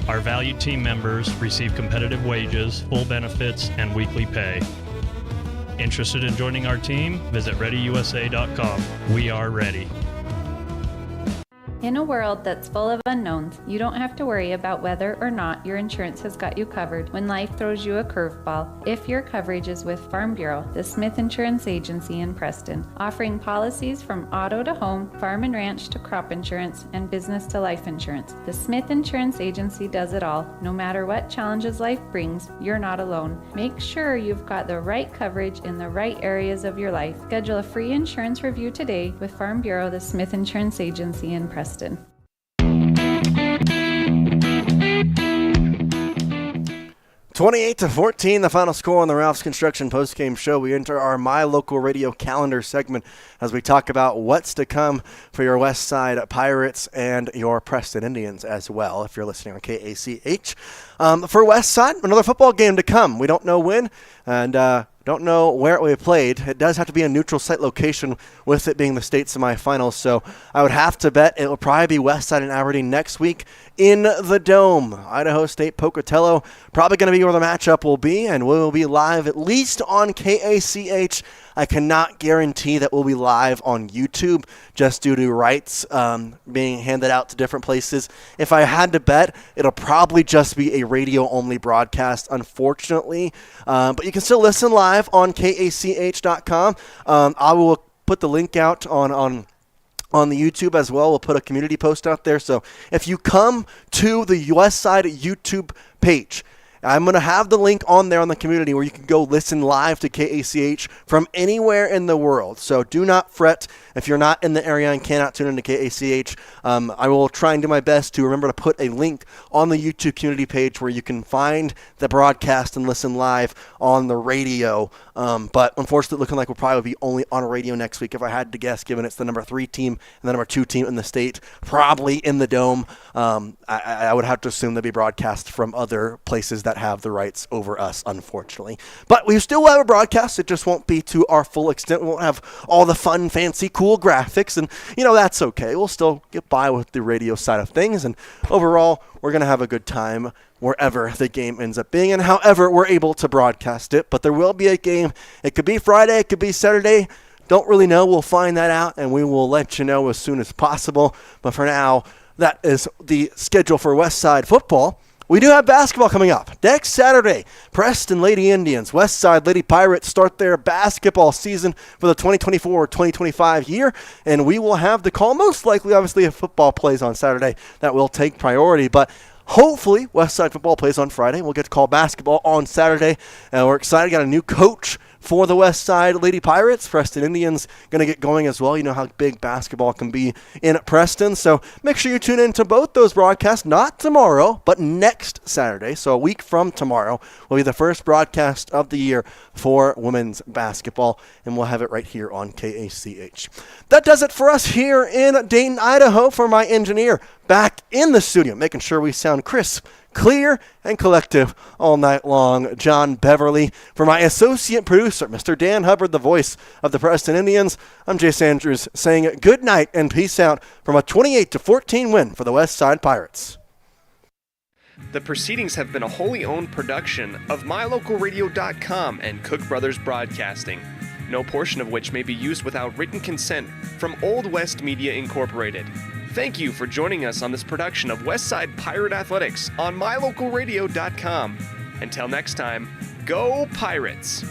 Our valued team members receive competitive wages, full benefits, and weekly pay. Interested in joining our team? Visit ReadyUSA.com. We are ready. In a world that's full of unknowns, you don't have to worry about whether or not your insurance has got you covered when life throws you a curveball if your coverage is with Farm Bureau, the Smith Insurance Agency in Preston, offering policies from auto to home, farm and ranch to crop insurance, and business to life insurance. The Smith Insurance Agency does it all. No matter what challenges life brings, you're not alone. Make sure you've got the right coverage in the right areas of your life. Schedule a free insurance review today with Farm Bureau, the Smith Insurance Agency in Preston. 28-14, the final score on the Ralph's Construction postgame show. We enter our My Local Radio calendar segment as we talk about what's to come for your West Side Pirates and your Preston Indians as well, if you're listening on KACH. For West Side, another football game to come. We don't know when, and don't know where it will be played. It does have to be a neutral site location, with it being the state semifinals. So I would have to bet it will probably be Westside and Aberdeen next week in the Dome. Idaho State Pocatello, probably going to be where the matchup will be, and we will be live at least on KACH. I cannot guarantee that we'll be live on YouTube just due to rights being handed out to different places. If I had to bet, it'll probably just be a radio-only broadcast, unfortunately. But you can still listen live on KACH.com. I will put the link out on the YouTube as well. We'll put a community post out there. So if you come to the West Side YouTube page I'm going to have the link on there on the community where you can go listen live to KACH from anywhere in the world. So do not fret if you're not in the area and cannot tune into KACH. I will try and do my best to remember to put a link on the YouTube community page where you can find the broadcast and listen live on the radio. But unfortunately, looking like we'll probably be only on radio next week if I had to guess, given it's the number 3 team and the number 2 team in the state, probably in the Dome. I would have to assume they'll be broadcast from other places that have the rights over us, unfortunately. But we still have a broadcast. It just won't be to our full extent. We won't have all the fun, fancy, cool graphics, and, that's okay. We'll still get by with the radio side of things, and overall, we're going to have a good time wherever the game ends up being and however we're able to broadcast it. But there will be a game. It could be Friday. It could be Saturday. Don't really know. We'll find that out, and we will let you know as soon as possible. But for now, that is the schedule for Westside football. We do have basketball coming up. Next Saturday, Preston Lady Indians, Westside Lady Pirates start their basketball season for the 2024-2025 year, and we will have the call. Most likely, obviously, if football plays on Saturday, that will take priority, but hopefully Westside football plays on Friday. We'll get to call basketball on Saturday, and we're excited. Got a new coach for the Westside Lady Pirates. Preston Indians going to get going as well. You know how big basketball can be in Preston. So make sure you tune in to both those broadcasts, not tomorrow, but next Saturday. So a week from tomorrow will be the first broadcast of the year for women's basketball, and we'll have it right here on KACH. That does it for us here in Dayton, Idaho. For my engineer back in the studio, making sure we sound crisp, clear, and collective all night long, John Beverly. For my associate producer, Mr. Dan Hubbard, the voice of the Preston Indians, I'm Jace Andrews saying good night and peace out from a 28-14 win for the Westside Pirates. The proceedings have been a wholly owned production of MyLocalRadio.com and Cook Brothers Broadcasting, no portion of which may be used without written consent from Old West Media Incorporated. Thank you for joining us on this production of Westside Pirate Athletics on MyLocalRadio.com. Until next time, go Pirates!